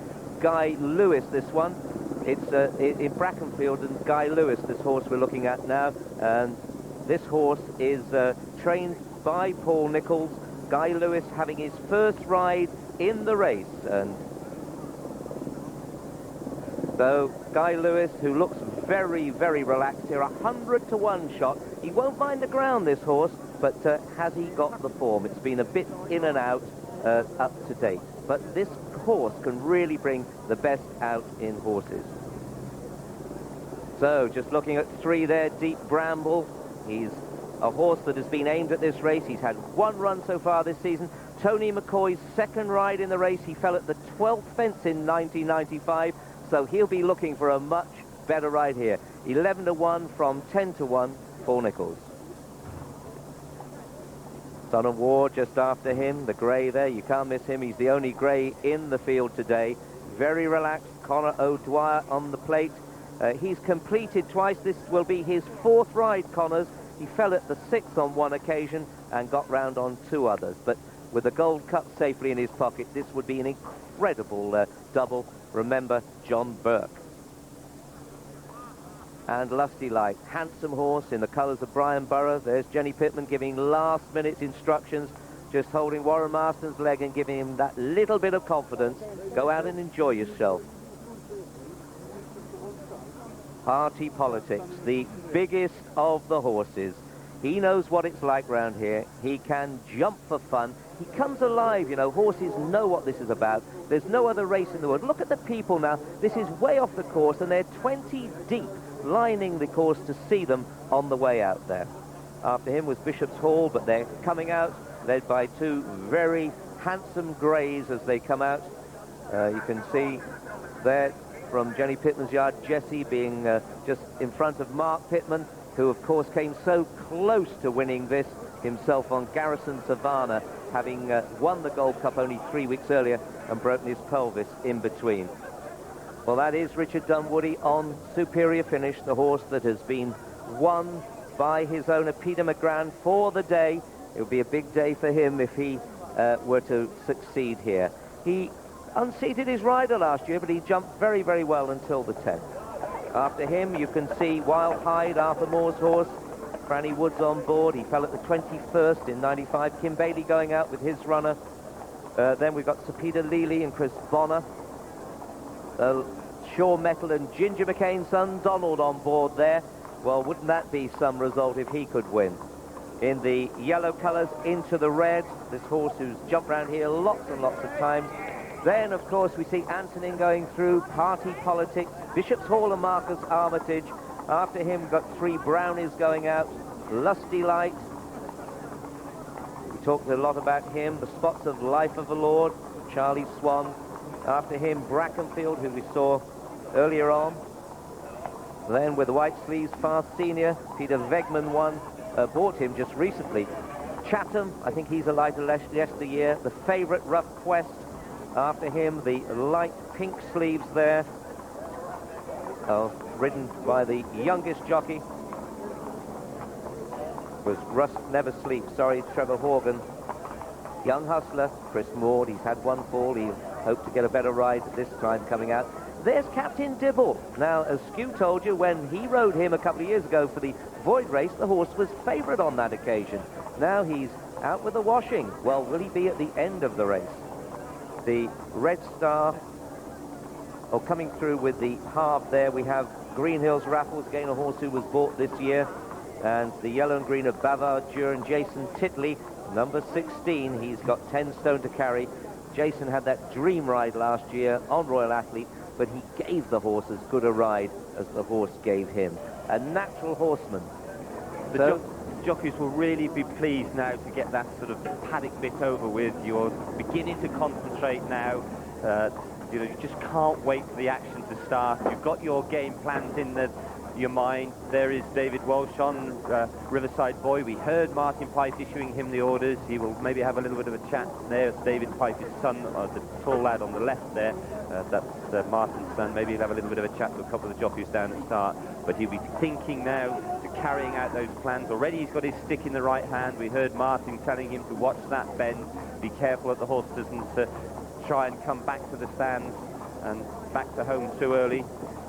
Guy Lewis, this one. It's in Brackenfield and Guy Lewis, this horse we're looking at now. And this horse is trained by Paul Nicholls. Guy Lewis having his first ride in the race. And so Guy Lewis, who looks very, very relaxed here, 100-1 shot. He won't mind the ground, this horse, but has he got the form? It's been a bit in and out up to date. But this horse can really bring the best out in horses. So, just looking at 3 there, Deep Bramble. He's a horse that has been aimed at this race. He's had 1 run so far this season. Tony McCoy's 2nd ride in the race. He fell at the 12th fence in 1995, so he'll be looking for a much better ride here. 11-1 from 10-1 for Nicholls. Son of War just after him, the grey there, you can't miss him. He's the only grey in the field today. Very relaxed, Conor O'Dwyer on the plate. He's completed twice. This will be his 4th ride, Connor's. He fell at the 6th on 1 occasion and got round on 2 others. But with the Gold Cup safely in his pocket, this would be an incredible double. Remember, John Burke. And Lusty Light, handsome horse in the colours of Brian Borough. There's Jenny Pittman giving last-minute instructions, just holding Warren Marston's leg and giving him that little bit of confidence. Go out and enjoy yourself. Party Politics, the biggest of the horses. He knows what it's like round here. He can jump for fun. He comes alive, you know. Horses know what this is about. There's no other race in the world. Look at the people now. This is way off the course, and they're 20 deep, lining the course to see them on the way out there. After him was Bishop's Hall, but they're coming out, led by 2 very handsome greys as they come out. You can see there from Jenny Pittman's yard, Jesse being just in front of Mark Pittman, who of course came so close to winning this himself on Garrison Savannah, having won the Gold Cup only 3 weeks earlier and broken his pelvis in between. Well, that is Richard Dunwoody on Superior Finish, the horse that has been won by his owner Peter McGran for the day. It would be a big day for him if he were to succeed here. He unseated his rider last year, but he jumped very, very well until the 10th. After him, you can see Wild Hyde, Arthur Moore's horse. Franny Woods on board. He fell at the 21st in 95. Kim Bailey going out with his runner. Then we've got Sir Peter Lely and Chris Bonner. Shaw Metal and Ginger McCain's son, Donald, on board there. Well, wouldn't that be some result if he could win? In the yellow colours into the red, this horse who's jumped around here lots and lots of times. Then, of course, we see Antonin going through, Party Politics, Bishop's Hall and Marcus Armitage. After him, we've got 3 brownies going out, Lusty Light. We talked a lot about him, the spots of Life of the Lord, Charlie Swan. After him, Brackenfield, who we saw earlier on. Then with the white sleeves, Fast Senior, Peter Wegman bought him just recently. Chatham, I think he's a lighter yesteryear. The favourite, Rough Quest. After him, the light pink sleeves there. Ridden by the youngest jockey. Was Rust Never Sleep, sorry, Trevor Horgan. Young hustler, Chris Maud, he's had one fall. He'll hope to get a better ride this time coming out. There's Captain Dibble. Now, as Skew told you, when he rode him a couple of years ago for the Void race, the horse was favourite on that occasion. Now he's out with the washing. Well, will he be at the end of the race? The Red Star, coming through with the half there, we have Green Hills Raffles, again a horse who was bought this year. And the yellow and green of Bavardure and Jason Titley, number 16. He's got 10 stone to carry. Jason had that dream ride last year on Royal Athlete, but he gave the horse as good a ride as the horse gave him. A natural horseman. The jockeys will really be pleased now to get that sort of paddock bit over with. You're beginning to concentrate now. You know, you just can't wait for the action to start. You've got your game plans in your mind. There is David Walsh on Riverside Boy. We heard Martin Pipe issuing him the orders. He will maybe have a little bit of a chat. There's David Pipe's son, the tall lad on the left there. That's Martin's son. Maybe he'll have a little bit of a chat to a couple of the jockeys down at the start. But he'll be thinking now to carrying out those plans. Already he's got his stick in the right hand. We heard Martin telling him to watch that bend. Be careful that the horse doesn't try and come back to the stands and back to home too early.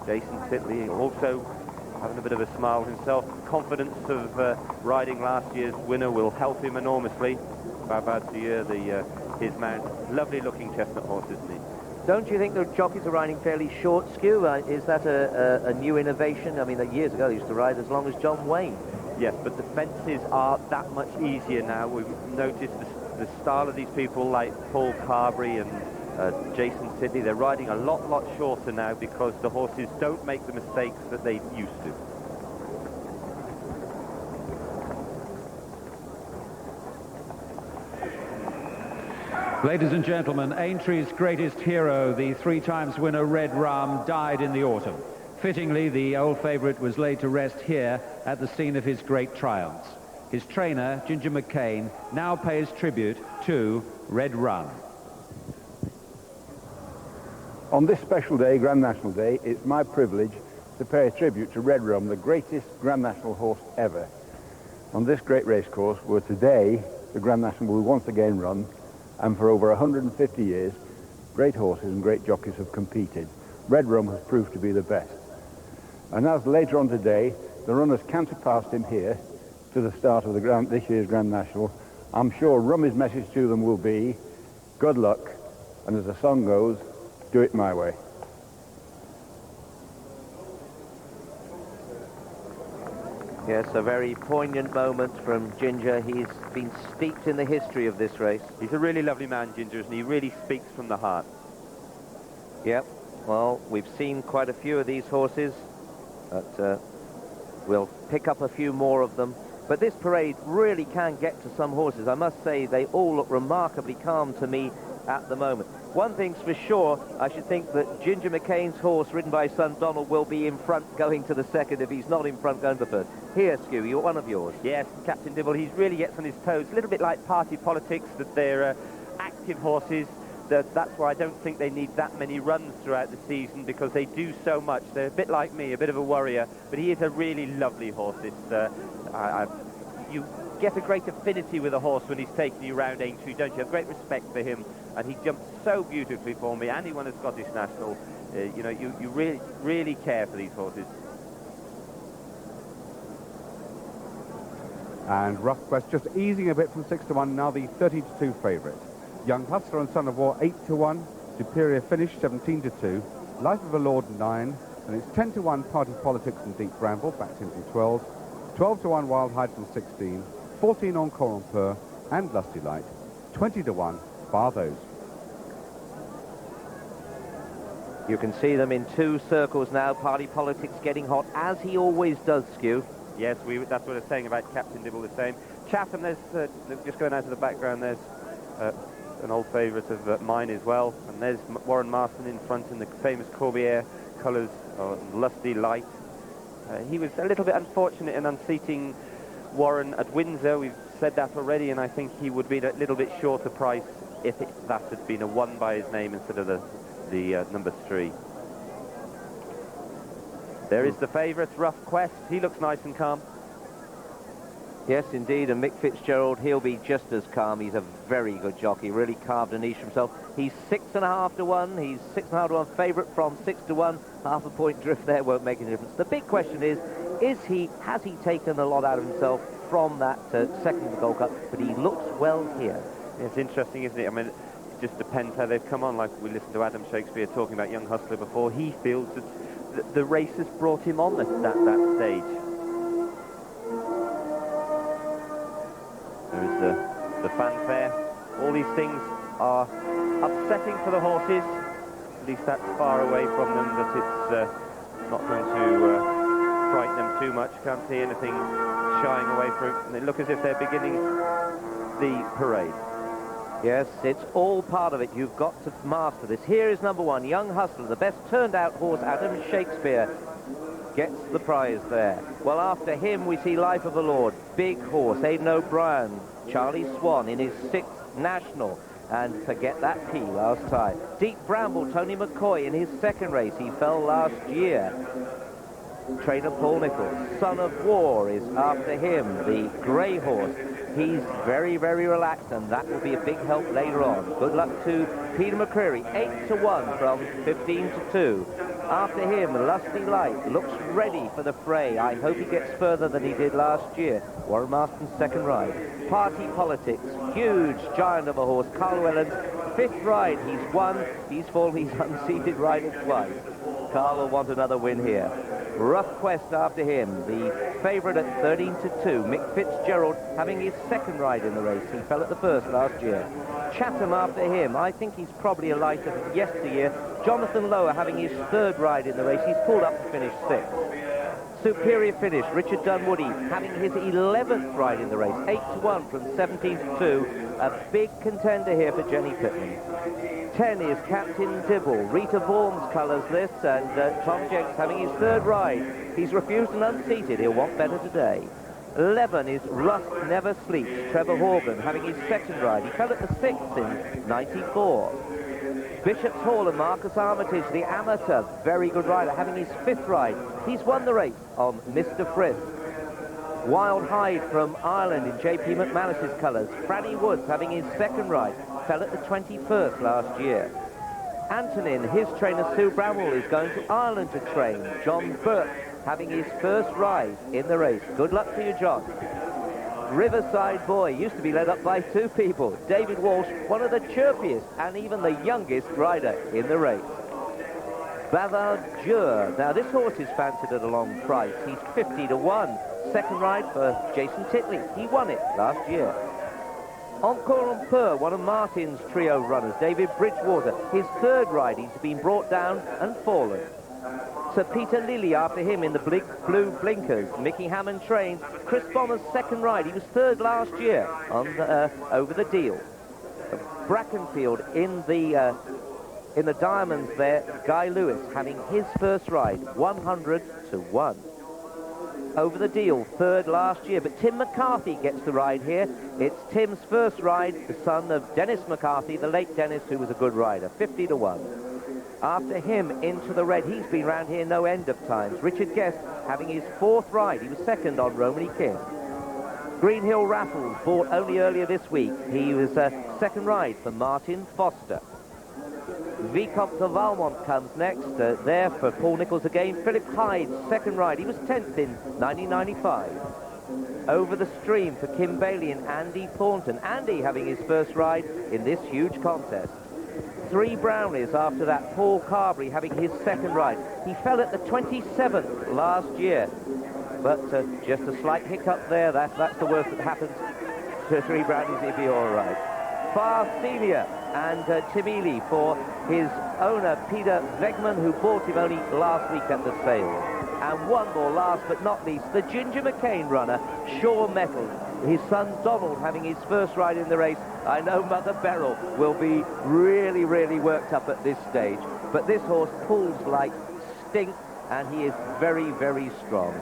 Jason Titley also having a bit of a smile himself. Confidence of riding last year's winner will help him enormously. Bavardure, his mount. Lovely looking chestnut horse, isn't he? Don't you think the jockeys are riding fairly short, Skew? Is that a new innovation? I mean, years ago they used to ride as long as John Wayne. Yes, but the fences are that much easier now. We've noticed the style of these people like Paul Carberry and Jason Titley. They're riding a lot shorter now because the horses don't make the mistakes that they used to. Ladies and gentlemen, Aintree's greatest hero, the 3-times winner Red Rum, died in the autumn. Fittingly, the old favourite was laid to rest here at the scene of his great triumphs. His trainer, Ginger McCain, now pays tribute to Red Rum. On this special day, Grand National Day, it's my privilege to pay a tribute to Red Rum, the greatest Grand National horse ever. On this great racecourse, where today the Grand National will once again run, and for over 150 years, great horses and great jockeys have competed. Red Rum has proved to be the best. And as later on today, the runners canter past him here to the start of this year's Grand National, I'm sure Rummy's message to them will be, good luck, and as the song goes, do it my way. Yes, a very poignant moment from Ginger. He's been steeped in the history of this race. He's a really lovely man, Ginger, and he really speaks from the heart. Yep, well, we've seen quite a few of these horses, but we'll pick up a few more of them. But this parade really can get to some horses. I must say, they all look remarkably calm to me at the moment. One thing's for sure, I should think that Ginger McCain's horse, ridden by his son Donald, will be in front going to the second if he's not in front going to the third. Here, Skew, you're one of yours. Yes, Captain Dibble, he really gets on his toes. A little bit like party politics, that they're active horses. That's why I don't think they need that many runs throughout the season, because they do so much. They're a bit like me, a bit of a worrier, but he is a really lovely horse. You get a great affinity with a horse when he's taking you around Aintree, don't you? Have great respect for him, and he jumped so beautifully for me, and he won a Scottish National. You know, you really care for these horses. And Rough Quest just easing a bit from 6-1, now the 30-2 favourite. Young Hustler and Son of War 8-1, Superior Finish 17-2, Life of a Lord 9, and it's 10-1 Party Politics and Deep Bramble, backed in from 12, 12-1 Wild Hyde from 16, 14 Encore en Peur and Lusty Light, 20-1 Bar Those. You can see them in 2 circles now. Party Politics getting hot, as he always does, Skew. Yes, that's what I was saying about Captain Dibble the same. Chatham, there's just going out to the background, there's an old favourite of mine as well, and there's Warren Marston in front in the famous Corbière colours of Lusty Light. He was a little bit unfortunate in unseating Warren at Windsor. We've said that already, and I think he would be a little bit short of price if that had been a 1 by his name instead of the number 3. There is the favourite, Rough Quest. He looks nice and calm. Yes, indeed, and Mick Fitzgerald, he'll be just as calm. He's a very good jockey, really carved a niche for himself. He's 6.5 to 1. He's 6.5 to 1 favourite from 6 to 1. Half a point drift there won't make a difference. The big question is has he taken a lot out of himself from that second Gold Cup? But he looks well here. It's interesting, isn't it? I mean, it just depends how they've come on. Like we listened to Adam Shakespeare talking about Young Hustler before. He feels that the race has brought him on that stage. There is the fanfare. All these things are upsetting for the horses. At least that's far away from them, that it's not going to frighten them too much. Can't see anything shying away from it. And they look as if they're beginning the parade. Yes, it's all part of it. You've got to master this. Here is number 1, Young Hustler, the best turned-out horse, Adam Shakespeare, gets the prize there. Well, after him, we see Life of the Lord, big horse, Aidan O'Brien, Charlie Swan in his 6th national, and forget that P last time. Deep Bramble, Tony McCoy in his 2nd race. He fell last year. Trainer Paul Nicholls, Son of War is after him, the grey horse. He's very, very relaxed, and that will be a big help later on. Good luck to Peter McCreary, 8 to 1 from 15 to 2. After him, Lusty Light looks ready for the fray. I hope he gets further than he did last year. Warren Marston's 2nd ride. Party Politics, huge giant of a horse. Carl Wellens, 5th ride. He's won. He's fallen. He's unseated rider twice. Carl will want another win here. Rough Quest after him, the favourite at 13 to 2. Mick Fitzgerald having his 2nd ride in the race. He fell at the 1st last year. Chatham after him. I think he's probably a lighter than yesteryear. Jonathan Lower having his 3rd ride in the race. He's pulled up to finish 6th. Superior Finish, Richard Dunwoody having his 11th ride in the race. 8 to 1 from 17 to 2. A big contender here for Jenny Pittman. 10 is Captain Dibble. Rita Vaughan's colours this, and Tom Jenks having his 3rd ride. He's refused and unseated. He'll want better today. 11 is Rust Never Sleeps. Trevor Horgan having his 2nd ride. He fell at the 6th in 94. Bishop's Hall and Marcus Armitage, the amateur, very good rider, having his 5th ride. He's won the race on Mr. Frisk. Wild Hyde from Ireland in J.P. McManus's colours. Franny Woods having his 2nd ride. Fell at the 21st last year. Antonin, his trainer Sue Bramwell, is going to Ireland to train. John Burke having his 1st ride in the race. Good luck to you, John. Riverside Boy used to be led up by 2 people. David Walsh, one of the chirpiest and even the youngest rider in the race. Bavard Jur. Now this horse is fancied at a long price. He's 50 to 1. 2nd ride for Jason Titley. He won it last year. Encore un peu, one of Martin's trio runners, David Bridgewater. His 3rd ride, he's been brought down and fallen. Sir Peter Lilly after him in the blue blinkers. Mickey Hammond trained. Chris Bomber's 2nd ride. He was 3rd last year on over the deal. Brackenfield in the diamonds there. Guy Lewis having his 1st ride, 100 to 1. Over the deal, 3rd last year, but Tim McCarthy gets the ride here. It's Tim's 1st ride, the son of Dennis McCarthy, the late Dennis, who was a good rider, 50 to 1. After him, into the red, he's been round here no end of times. Richard Guest having his 4th ride. He was 2nd on Romany King. Green Hill Raffles, bought only earlier this week. He was 2nd ride for Martin Foster. Vicomte de Valmont comes next, there for Paul Nicholls again. Philip Hyde's 2nd ride. He was 10th in 1995. Over the stream for Kim Bailey and Andy Thornton. Andy having his 1st ride in this huge contest. 3 Brownies after that. Paul Carberry having his 2nd ride. He fell at the 27th last year, but just a slight hiccup there. That's the worst that happens to 3 Brownies if you're all right. Far Senior and Tim Ely for his owner Peter Vegman, who bought him only last week at the sale. And one more, last but not least, the Ginger McCain runner, Shaw Metal. His son Donald having his 1st ride in the race. I know Mother Beryl will be really, really worked up at this stage, but this horse pulls like stink, and he is very, very strong.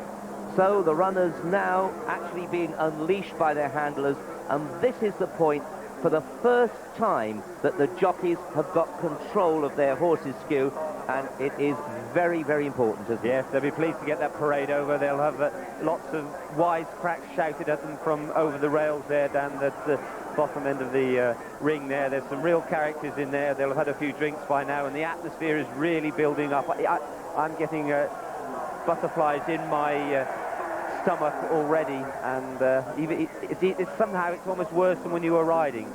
So the runners now actually being unleashed by their handlers, and this is the point for the first time that the jockeys have got control of their horses' skew, and it is very, very important, isn't it? Yes, they'll be pleased to get that parade over. They'll have lots of wisecracks shouted at them from over the rails there down the bottom end of the ring there. There's some real characters in there. They'll have had a few drinks by now, and the atmosphere is really building up. I'm getting butterflies in my stomach already, and somehow it's almost worse than when you were riding.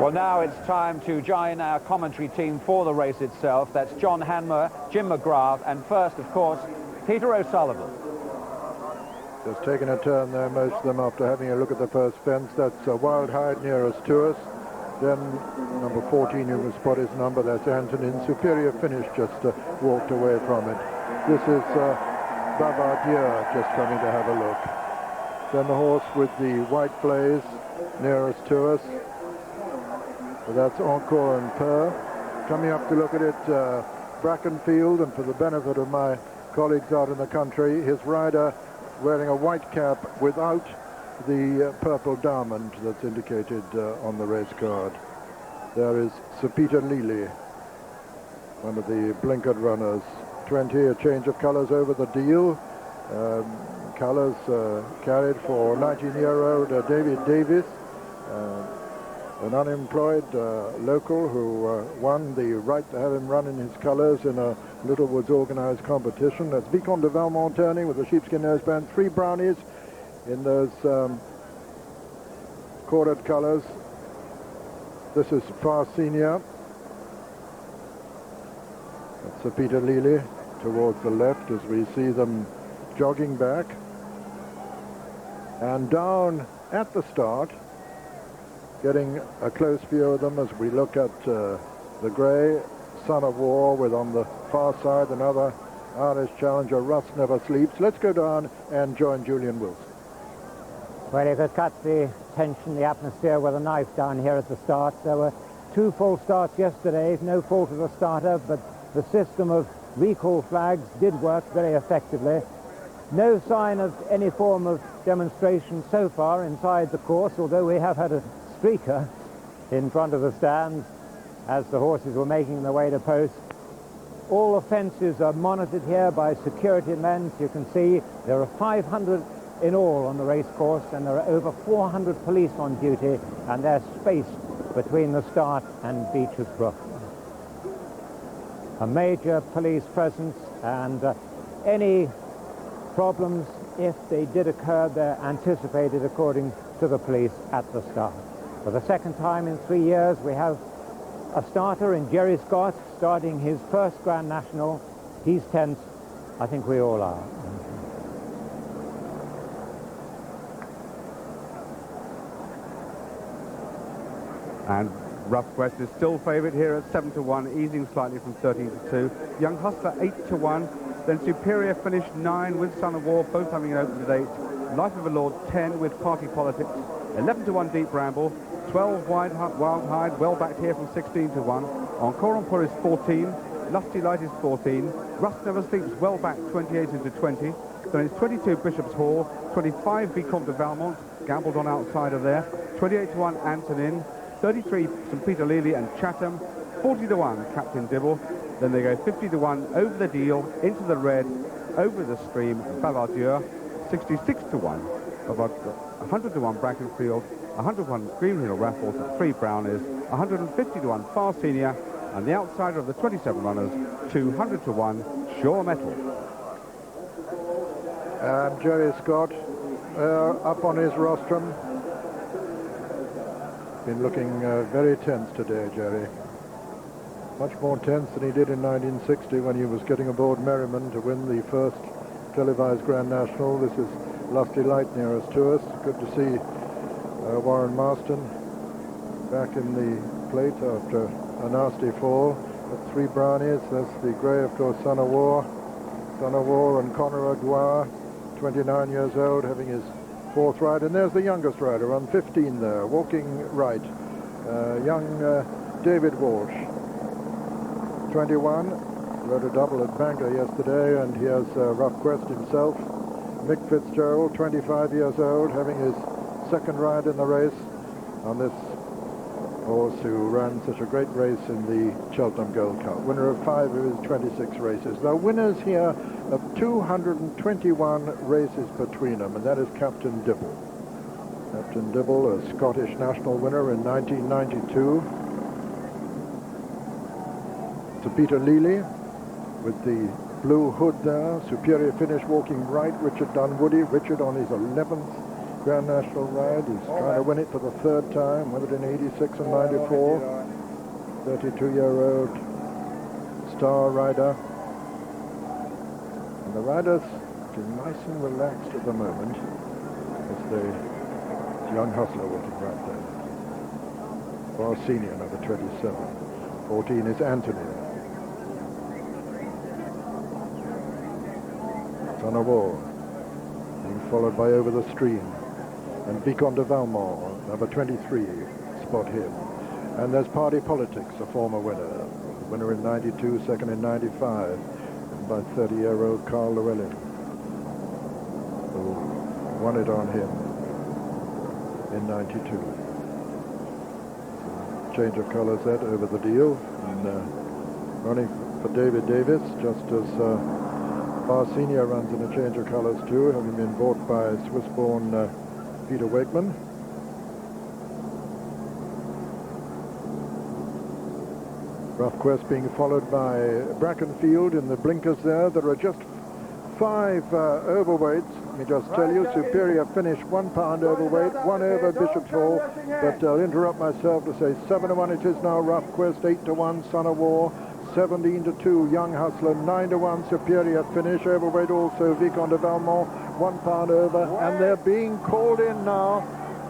Well, now it's time to join our commentary team for the race itself. That's John Hanmer, Jim McGrath, and first, of course, Peter O'Sullivan. Just taking a turn there, most of them, after having a look at the first fence. That's Wild Hyde nearest to us. Then number 14, you can spot his number, that's Antonin. Superior Finish just walked away from it. This is Behaviour just coming to have a look. Then the horse with the white blaze nearest to us. So that's Encore and Per. Coming up to look at it, Brackenfield, and for the benefit of my colleagues out in the country, his rider wearing a white cap without the purple diamond that's indicated on the race card. There is Sir Peter Lely, one of the blinkered runners. 20, a change of colours over the deal. Colours carried for 19-year-old David Davis, an unemployed local who won the right to have him run in his colours in a Littlewoods organised competition. That's Vicomte de Valmont turning with the sheepskin noseband. 3 brownies in those corded colours. This is Far Senior. That's Sir Peter Lely towards the left as we see them jogging back. And down at the start, getting a close view of them as we look at the grey Son of War, with on the far side another Irish challenger, Rust Never Sleeps. Let's go down and join Julian Wilson. Well, you could cut the tension, the atmosphere with a knife down here at the start. There were 2 false starts yesterday, no fault of the starter, but the system of recall flags did work very effectively. No sign of any form of demonstration so far inside the course, although we have had a streaker in front of the stands as the horses were making their way to post. All the fences are monitored here by security men. So you can see there are 500 in all on the racecourse, and there are over 400 police on duty, and they're spaced between the start and Beecher's Brook. A major police presence, and any problems, if they did occur, they're anticipated according to the police at the start. For the second time in 3 years, we have a starter in Jerry Scott starting his first Grand National. He's 10th. I think we all are. And Rough Quest is still favourite here at 7-1, easing slightly from 13-2. Young Hustler 8-1. Then Superior Finish 9 with Son of War, both having an open at 8. Life of a Lord 10 with Party Politics. 11-1 Deep Bramble. 12 Wild Hyde, well backed here from 16-1. Encore and Pour is 14. Lusty Light is 14. Rust Never Sleeps, well back 28-20. Then it's 22 Bishop's Hall. 25 Vicomte de Valmont, gambled on outside of there. 28-1 Antonin. 33 St. Peter Lely and Chatham. 40-1 Captain Dibble. Then they go 50-1 over the deal, into the red, over the stream, Behaviour. 66-1, about 100-1 Brackenfield, 101 Green Hill Raffles, 3 Brownies, 150-1 Far Senior, and the outsider of the 27 runners, 200-1 Sure Metal. And Jerry Scott up on his rostrum. Been looking very tense today, Jerry. Much more tense than he did in 1960 when he was getting aboard Merriman to win the first televised Grand National. This is Lusty Light nearest to us. Good to see Warren Marston back in the plate after a nasty fall. That's 3 Brownies. That's the grey, of course, Son of War. Son of War and Conor Aguirre, 29 years old, having his 4th ride. And there's the youngest rider on 15 there, walking right. Young David Walsh, 21. Rode a double at Bangor yesterday, and here's Rough Quest himself. Mick Fitzgerald, 25 years old, having his second ride in the race on this horse who ran such a great race in the Cheltenham Gold Cup. Winner of 5 of his 26 races. The winners here of 221 races between them, and that is Captain Dibble. Captain Dibble, a Scottish national winner in 1992. Sir Peter Lely with the blue hood there. Superior finish walking right. Richard Dunwoody. Richard on his 11th Grand National ride. He's trying to win it for the third time. Won it in 86 and 94. 32-year-old star rider. And the riders are nice and relaxed at the moment. It's the young hustler walking right there. Far senior, number 27. 14 is Anthony. Son of War, being followed by Over the Stream. And Vicomte de Valmont, number 23, spot him. And there's Party Politics, a former winner in 92, second in 95, and by 30-year-old Carl Llewellyn, who won it on him in 92. So, change of colours that over the deal, and running for David Davis, just as Far Senior runs in a change of colours too, having been bought by Swiss-born Peter Wakeman. Rough Quest being followed by Brackenfield in the blinkers there. There are just 5 overweights. Let me just tell you, Superior finish 1 pound overweight, 1 over Bishop's Hall. But I'll interrupt myself to say 7-1 it is now. Rough Quest, 8-1 Son of War, 17-2 Young Hustler, 9-1 Superior finish. Overweight also Vicomte de Valmont, 1 pound over, and they're being called in now,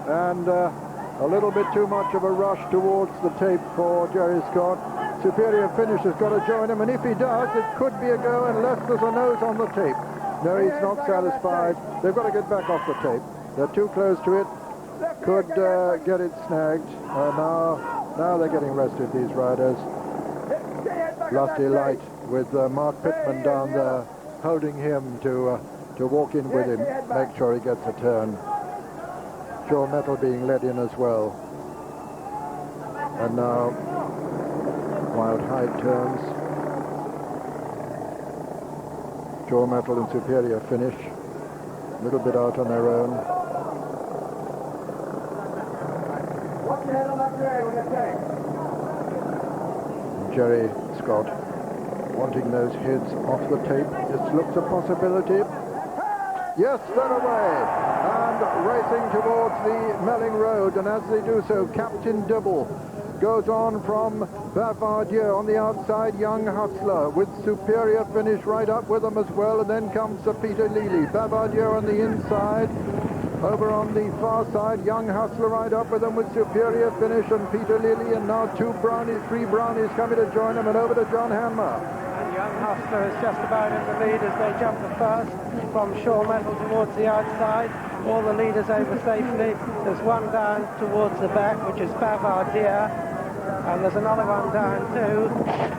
and a little bit too much of a rush towards the tape for Jerry Scott. Superior finish has got to join him, and if he does, it could be a go unless there's a nose on the tape. No, he's not satisfied. They've got to get back off the tape. They're too close to it. Could get it snagged. Now they're getting rested, these riders. Lusty Light with Mark Pittman down there, holding him to walk in with him, make sure he gets a turn. Sure Metal being led in as well. And now Wild Hyde turns. Sure Metal and Superior finish. A little bit out on their own. And Jerry Scott wanting those heads off the tape. This looks a possibility. Yes, they're away. And racing towards the Melling Road. And as they do so, Captain Dibble goes on from Bavardier on the outside. Young Hustler with Superior finish right up with them as well. And then comes Sir Peter Lely. Bavardier on the inside. Over on the far side, Young Hustler right up with them with Superior finish and Peter Lely. And now 3 brownies coming to join them, and over to John Hanmer. And Young Hustler is just about in the lead as they jump the first from Sure Metal towards the outside. All the leaders over safely. There's one down towards the back, which is Bavardier. And there's another one down too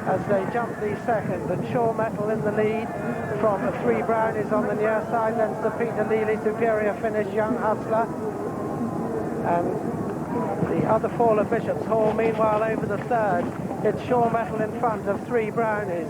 as they jump the second. And Sure Metal in the lead from the 3 brownies on the near side. Then Sir Peter Lely, Superior finish, Young Hustler. And the other 4 of Bishop's Hall, meanwhile, over the third. It's Sure Metal in front of 3 brownies.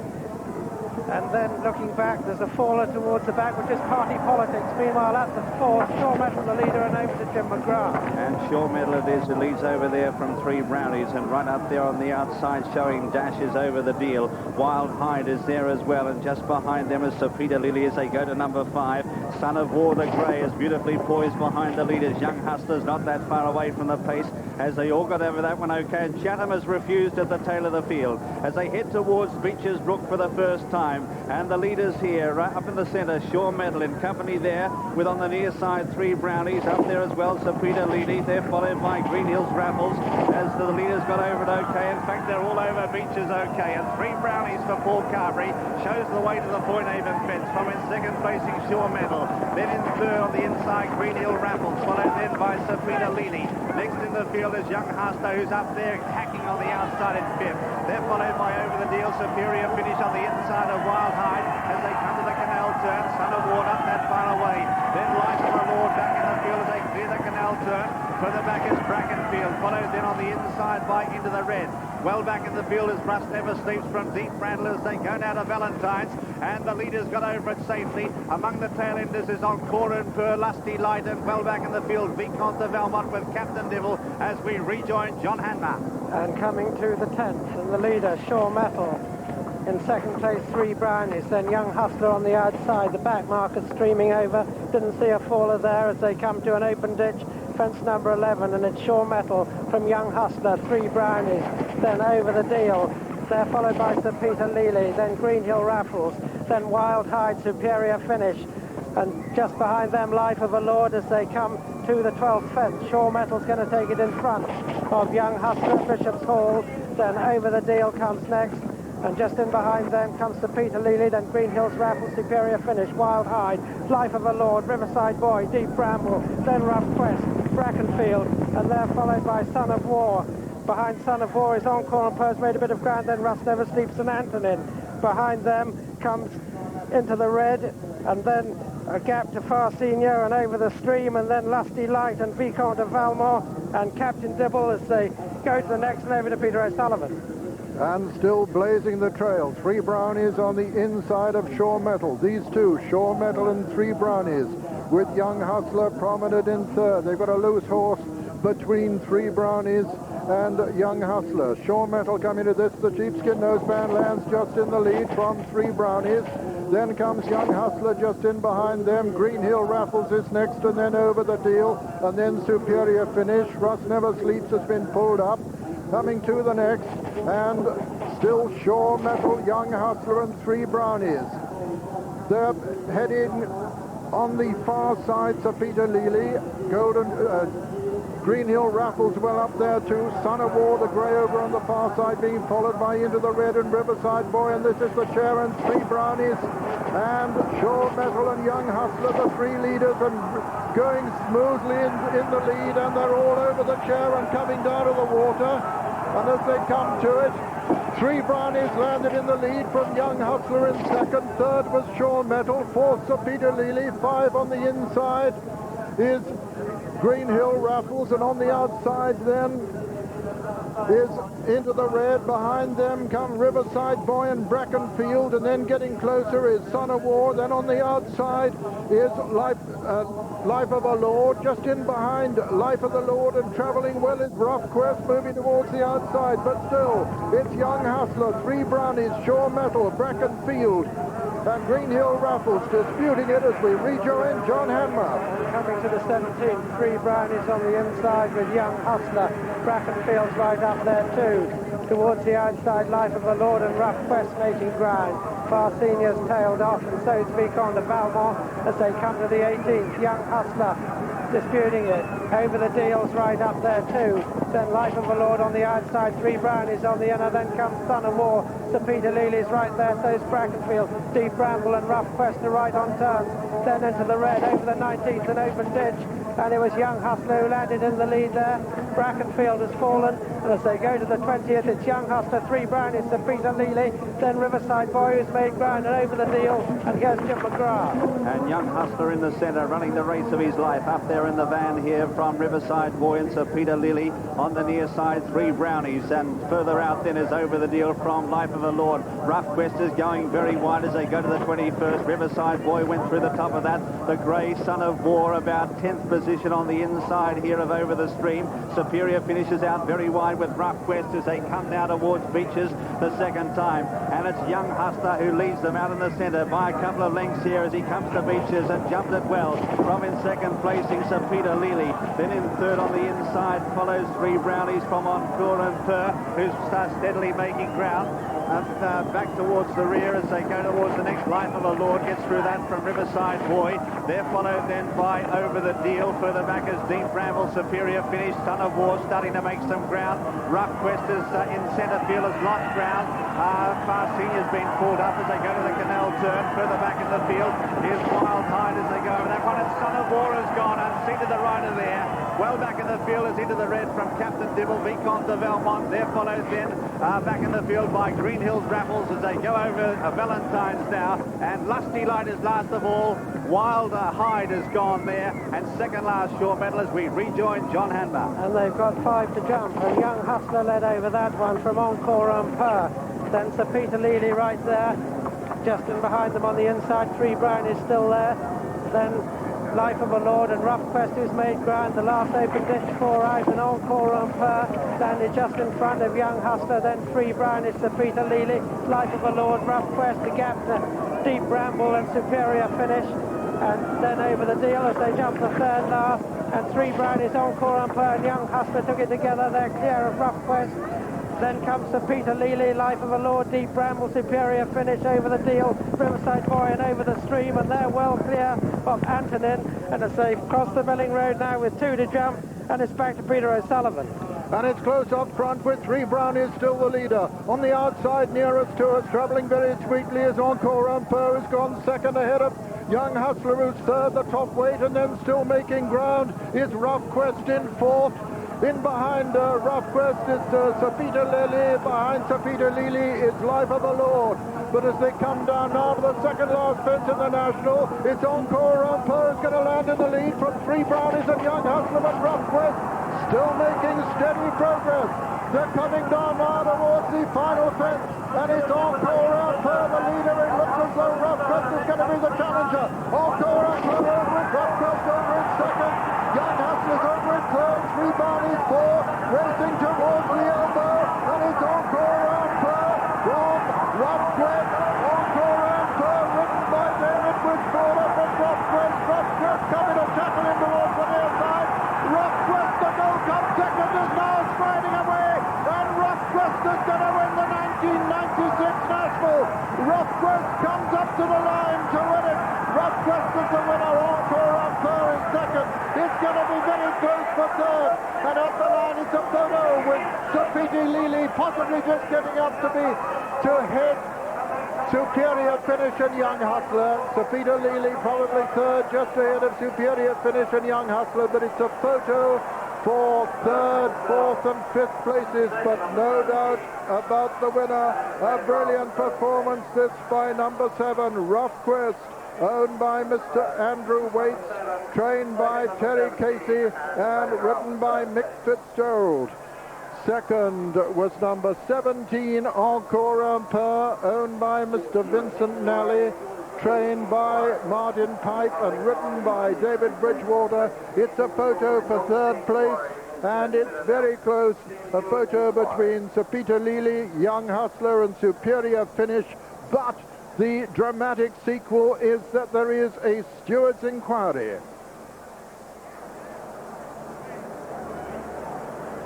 And then looking back, there's a faller towards the back, which is Party Politics. Meanwhile, at the 4th, Sure Metal the leader, and over to Jim McGrath. And Sure Metal it is who leads over there from 3 brownies, and right up there on the outside showing dashes over the deal. Wild Hyde is there as well, and just behind them is Sir Peter Lely as they go to number 5. Son of War the Grey is beautifully poised behind the leaders. Young Hustler's not that far away from the pace as they all got over that one okay. And Chatham has refused at the tail of the field as they head towards Beecher's Brook for the first time. And the leaders here, right up in the centre, Sure Metal in company there, with on the near side 3 brownies. Up there as well, Sir Peter Lely. They're followed by Green Hills Raffles as the leaders got over it okay. In fact, they're all over Beecher's okay. And 3 brownies for Paul Carberry shows the way to the Point Haven fence. From in second placing Sure Metal. Then in third on the inside, Green Hill Raffles, followed then by Sir Peter Lely. Next in the field is Young Hustler, who's up there hacking on the outside in fifth. They're followed by Over the Deal, Superior Finish on the inside of Wild Hide as they come to the canal turn. Son of War not that far away. Then Life of the Lord back in the field as they clear the canal turn. Further back is Brackenfield, followed then on the inside by Into the Red. Well back in the field is Rust Never Sleeps from Deep Randall as they go now to Valentine's, and the leaders got over it safely. Among the tail enders is Encore and Purr, Lusty Light, and well back in the field Vicomte de Valmont with Captain Divil as we rejoin John Hanmer. And coming to the 10th, and the leader, Shaw Metal. In second place, 3 Brownies, then Young Hustler on the outside. The back marker streaming over. Didn't see a faller there as they come to an open ditch. Fence number 11, and it's Shaw Metal from Young Hustler, 3 Brownies, then Over the Deal. They're followed by Sir Peter Lely, then Greenhill Raffles, then Wild Hide, Superior Finish. And just behind them, Life of a Lord as they come to the 12th fence. Shaw Metal's going to take it in front of Young Hustler, Bishop's Hall. Then Over the Deal comes next. And just in behind them comes Sir Peter Lely, then Green Hills Raffle, Superior Finish, Wild Hide, Life of a Lord, Riverside Boy, Deep Bramble, then Rough Quest, Brackenfield, and they're followed by Son of War. Behind Son of War is Encore and Purr's made a bit of ground, then Rust Never Sleeps and Antonin. Behind them comes Into the Red, and then a gap to Far Senior and Over the Stream, and then Lusty Light and Vicomte de Valmont and Captain Dibble as they go to the next and over to Peter O'Sullivan. And still blazing the trail, 3 Brownies on the inside of Shaw Metal. These two, Shaw Metal and 3 Brownies, with Young Hustler prominent in third. They've got a loose horse between 3 Brownies and Young Hustler. Shaw Metal coming to this. The Sheepskin Noseband lands just in the lead from 3 Brownies. Then comes Young Hustler just in behind them. Green Hill Raffles is next, and then Over the Deal, and then Superior Finish. Rust Never Sleeps has been pulled up. Coming to the next, and still Shaw Metal, Young Hustler, and 3 Brownies. They're heading on the far side, Sir Peter Lely, Green Hill Raffles well up there too. Son of War, the grey over on the far side, being followed by Into the Red and Riverside Boy, and this is the chair, and 3 Brownies, and Shaw Metal and Young Hustler, the 3 leaders, and going smoothly in the lead, and they're all over the chair and coming down to the water. And as they come to it, 3 Brownies landed in the lead from Young Hustler in second. Third was Shaw Metal. Fourth, Sir Peter Lely. 5 on the inside is Green Hill Raffles, and on the outside then is Into the Red. Behind them come Riverside Boy and Brackenfield, and then getting closer is Son of War. Then on the outside is Life of a Lord. Just in behind Life of the Lord, and travelling well is Rough Quest, moving towards the outside, but still it's Young Hustler, 3 Brownies, Shaw Metal, Brackenfield, and Green Hill Raffles disputing it as we rejoin John Hanmer. Coming to the 17th, 3 Brownies on the inside with Young Hustler. Brackenfield's right up there too. Towards the outside, Life of the Lord and Rough Quest making ground. Far Senior's tailed off, and so it's Vicomte de Valmont as they come to the 18th. Young Hustler disputing it. Over the Deal's right up there too. Then Life of the Lord on the outside, 3 Brownies on the inner, then comes Son of War. Sir Peter Lely's right there, so's Brackenfield. Deep Bramble and Rough Quest are right on turns. Then Into the Red, over the 19th, an open ditch. And it was Young Hustler who landed in the lead there. Brackenfield has fallen, and as they go to the 20th, it's Young Hustler, 3 Brownies, Sir Peter Lely, then Riverside Boy who's made ground, and Over the Deal, and here's Jim McGrath. And Young Hustler in the centre, running the race of his life. Up there in the van here from Riverside Boy and Sir Peter Lely. On the near side, 3 Brownies, and further out then is Over the Deal from Life of the Lord. Rough Quest is going very wide as they go to the 21st. Riverside Boy went through the top of that. The grey Son of War about 10th position on the inside here of Over the Stream. Superior finishes out very wide with Rough Quest as they come now towards Beaches the second time. And it's Young Hustler who leads them out in the centre by a couple of lengths here as he comes to Beaches and jumped it well. From in second placing Sir Peter Lely. Then in third on the inside follows 3 Brownies from Encore and Purr, who's steadily making ground. And back towards the rear as they go towards the next. Life of a Lord gets through that from Riverside Boy. They're followed then by Over the Deal. Further back is Deep Bramble, Superior Finish. Son of War starting to make some ground. Rough Quest is in centre field, has lost ground. Fast Senior's been pulled up as they go to the canal turn. Further back in the field, here's Wild Hyde as they go over that one. And Son of War has gone unseen to the right of there. Well back in the field is into the red from Captain Dibble, Vicomte de Valmont. There follows then back in the field by Green Hills Raffles as they go over Valentine's now. And Lusty Light is last of all. Wild Hyde has gone there. And second last short medal as we rejoin John Hanbar. And they've got 5 to jump. And Young Hustler led over that one from Encore on Per. Then Sir Peter Lely right there. Just in behind them on the inside. 3 Brown is still there. Then Life of a Lord and Rough Quest, who's made ground. The last open ditch, 4 out, and Encore on Per. Standing just in front of Young Hustler. Then 3 Brown is Sir Peter Lely. Life of a Lord, Rough Quest, the gap to Deep Bramble and Superior finish. And then over the deal as they jump the third last. And 3 Brown is Encore on Per, and Young Hustler took it together. They're clear of Rough Quest. Then comes Sir Peter Lely, Life of a Lord, Deep Bramble, Superior finish over the deal, Riverside Boy and over the stream, and they're well clear of Antonin. And as they cross the Milling Road now with 2 to jump, and it's back to Peter O'Sullivan. And it's close up front with 3 Brown is still the leader. On the outside nearest to us, travelling very sweetly is Encore on Per, who's gone second ahead of Young Hustler, who's third, the top weight, and then still making ground is Rough Quest in fourth. In behind Rough Quest is Sir Peter Lely. Behind Sir Peter Lely is Life of the Lord. But as they come down now to the second last fence in the National, it's Encore on Per is going to land in the lead from 3 Brownies and Young Hustler, but Rough Quest still making steady progress. They're coming down now towards the final fence, and it's Encore on Per, the leader. It looks as though Rough Quest is going to be the challenger. Encore on Per over it, Rough Quest over in second. Young Hustler's over in third, 3 Barney's 4, racing towards the elbow, and it's Encore on Per from Rough Quest. Encore on Per, written by David Bridgewater from Rough Quest. Rough Quest coming to tackle him towards the near side. Rough Quest, the Gold Cup second, is now striding away, and Rough Quest is going to win the 1996 National. Rough Quest comes up to the line to win it. Rough Quest is the winner. Encore on Per is second. It's going to be very close for third. And up the line it's a photo with Sir Peter Lely possibly just getting up to head Superior finish and Young Hustler. Sir Peter Lely probably third, just ahead of Superior finish and Young Hustler, but it's a photo for third, fourth and fifth places, but no doubt about the winner. A brilliant performance this by number 7, Rough Quest, owned by Mr. Andrew Waits, trained by Terry Casey and written by Mick Fitzgerald. Second was number 17, Encore on Per, owned by Mr. Vincent Nally, trained by Martin Pipe and written by David Bridgewater. It's a photo for third place, and it's very close. A photo between Sir Peter Lely, Young Hustler and Superior finish, but the dramatic sequel is that there is a Steward's Enquiry.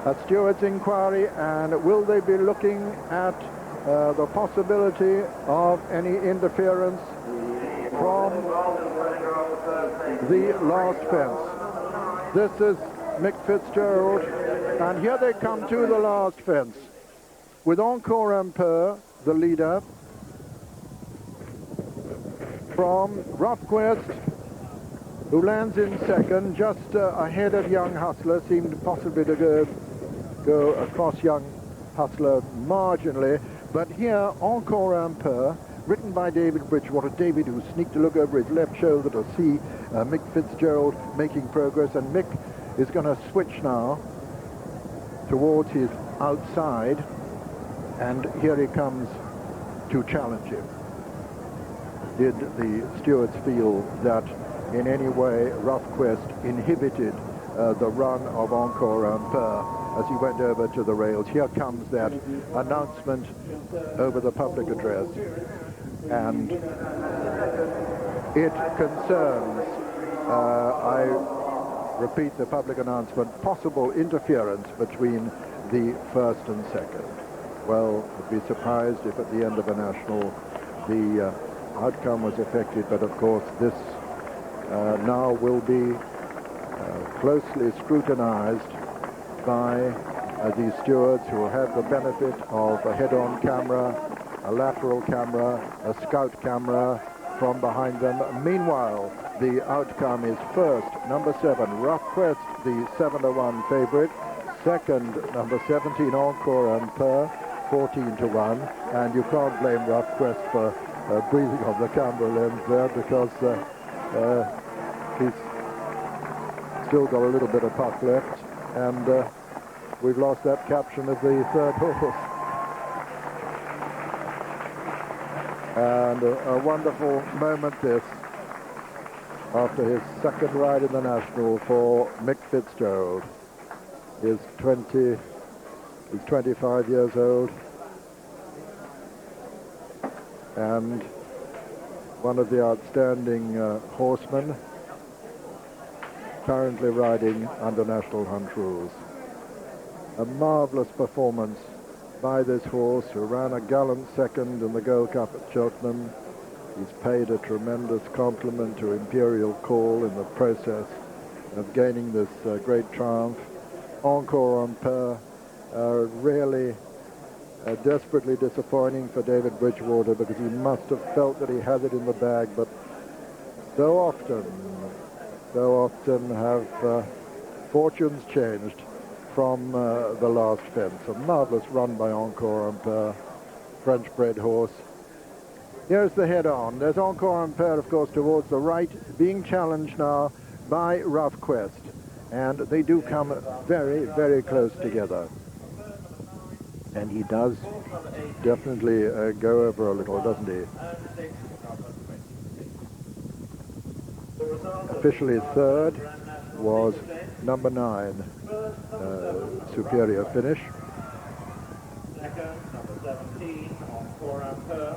A Steward's Enquiry, and will they be looking at the possibility of any interference from the last fence? This is Mick Fitzgerald, and here they come to the last fence with Encore on Per, the leader, from Rough Quest, who lands in second, just ahead of Young Hustler, seemed possibly to go across Young Hustler marginally, but here Encore on Per, written by David Bridgewater. David, who sneaked a look over his left shoulder to see Mick Fitzgerald making progress, and Mick is going to switch now towards his outside, and here he comes to challenge him. Did the stewards feel that in any way Rough Quest inhibited the run of Encore on Per as he went over to the rails? Here comes that announcement over the public address, and it concerns, I repeat the public announcement, possible interference between the first and second. Well, I'd be surprised if at the end of a national the outcome was affected, but of course this now will be closely scrutinized by these stewards who have the benefit of a head-on camera, a lateral camera, a scout camera from behind them. Meanwhile, the outcome is first, number 7, Rough Quest, the 7-to-1 favourite. Second, number 17, Encore and Per, 14-to-1. And you can't blame Rough Quest for breathing on the camera lens there, because he's still got a little bit of puck left. And we've lost that caption of the third horse. And a wonderful moment this, after his second ride in the National for Mick Fitzgerald. He's 25 years old, and one of the outstanding horsemen, currently riding under National Hunt rules. A marvellous performance by this horse, who ran a gallant second in the Gold Cup at Cheltenham. He's paid a tremendous compliment to Imperial Call in the process of gaining this great triumph. Encore en Per, really desperately disappointing for David Bridgewater, because he must have felt that he had it in the bag, but so often have fortunes changed from the last fence. A marvellous run by Encore en Per, French-bred horse. Here's the head-on. There's Encore en Per, of course, towards the right, being challenged now by Rough Quest. And they do come very, very close together. And he does definitely go over a little, doesn't he? Officially third was number 9, Superior Finish. Second, number 17, Encore en Per.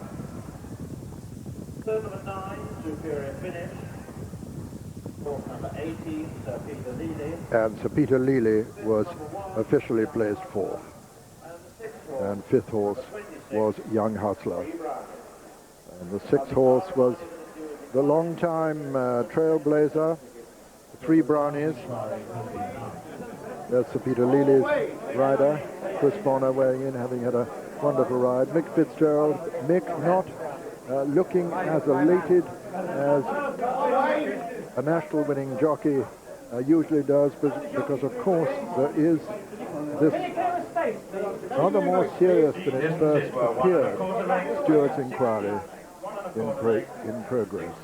Third, number 9, Superior Finish. Fourth, number 18, Sir Peter Lely. And Sir Peter Lely was officially placed 4th. And 5th horse was Young Hustler. And the 6th horse was the long-time trailblazer, 3 Brownies. There's Sir Peter Lely's rider, Chris Bonner weighing in, having had a wonderful ride. Mick Fitzgerald, Mick not looking as elated as a national winning jockey usually does, because of course there is this rather more serious than it first appeared Steward's Enquiry in progress.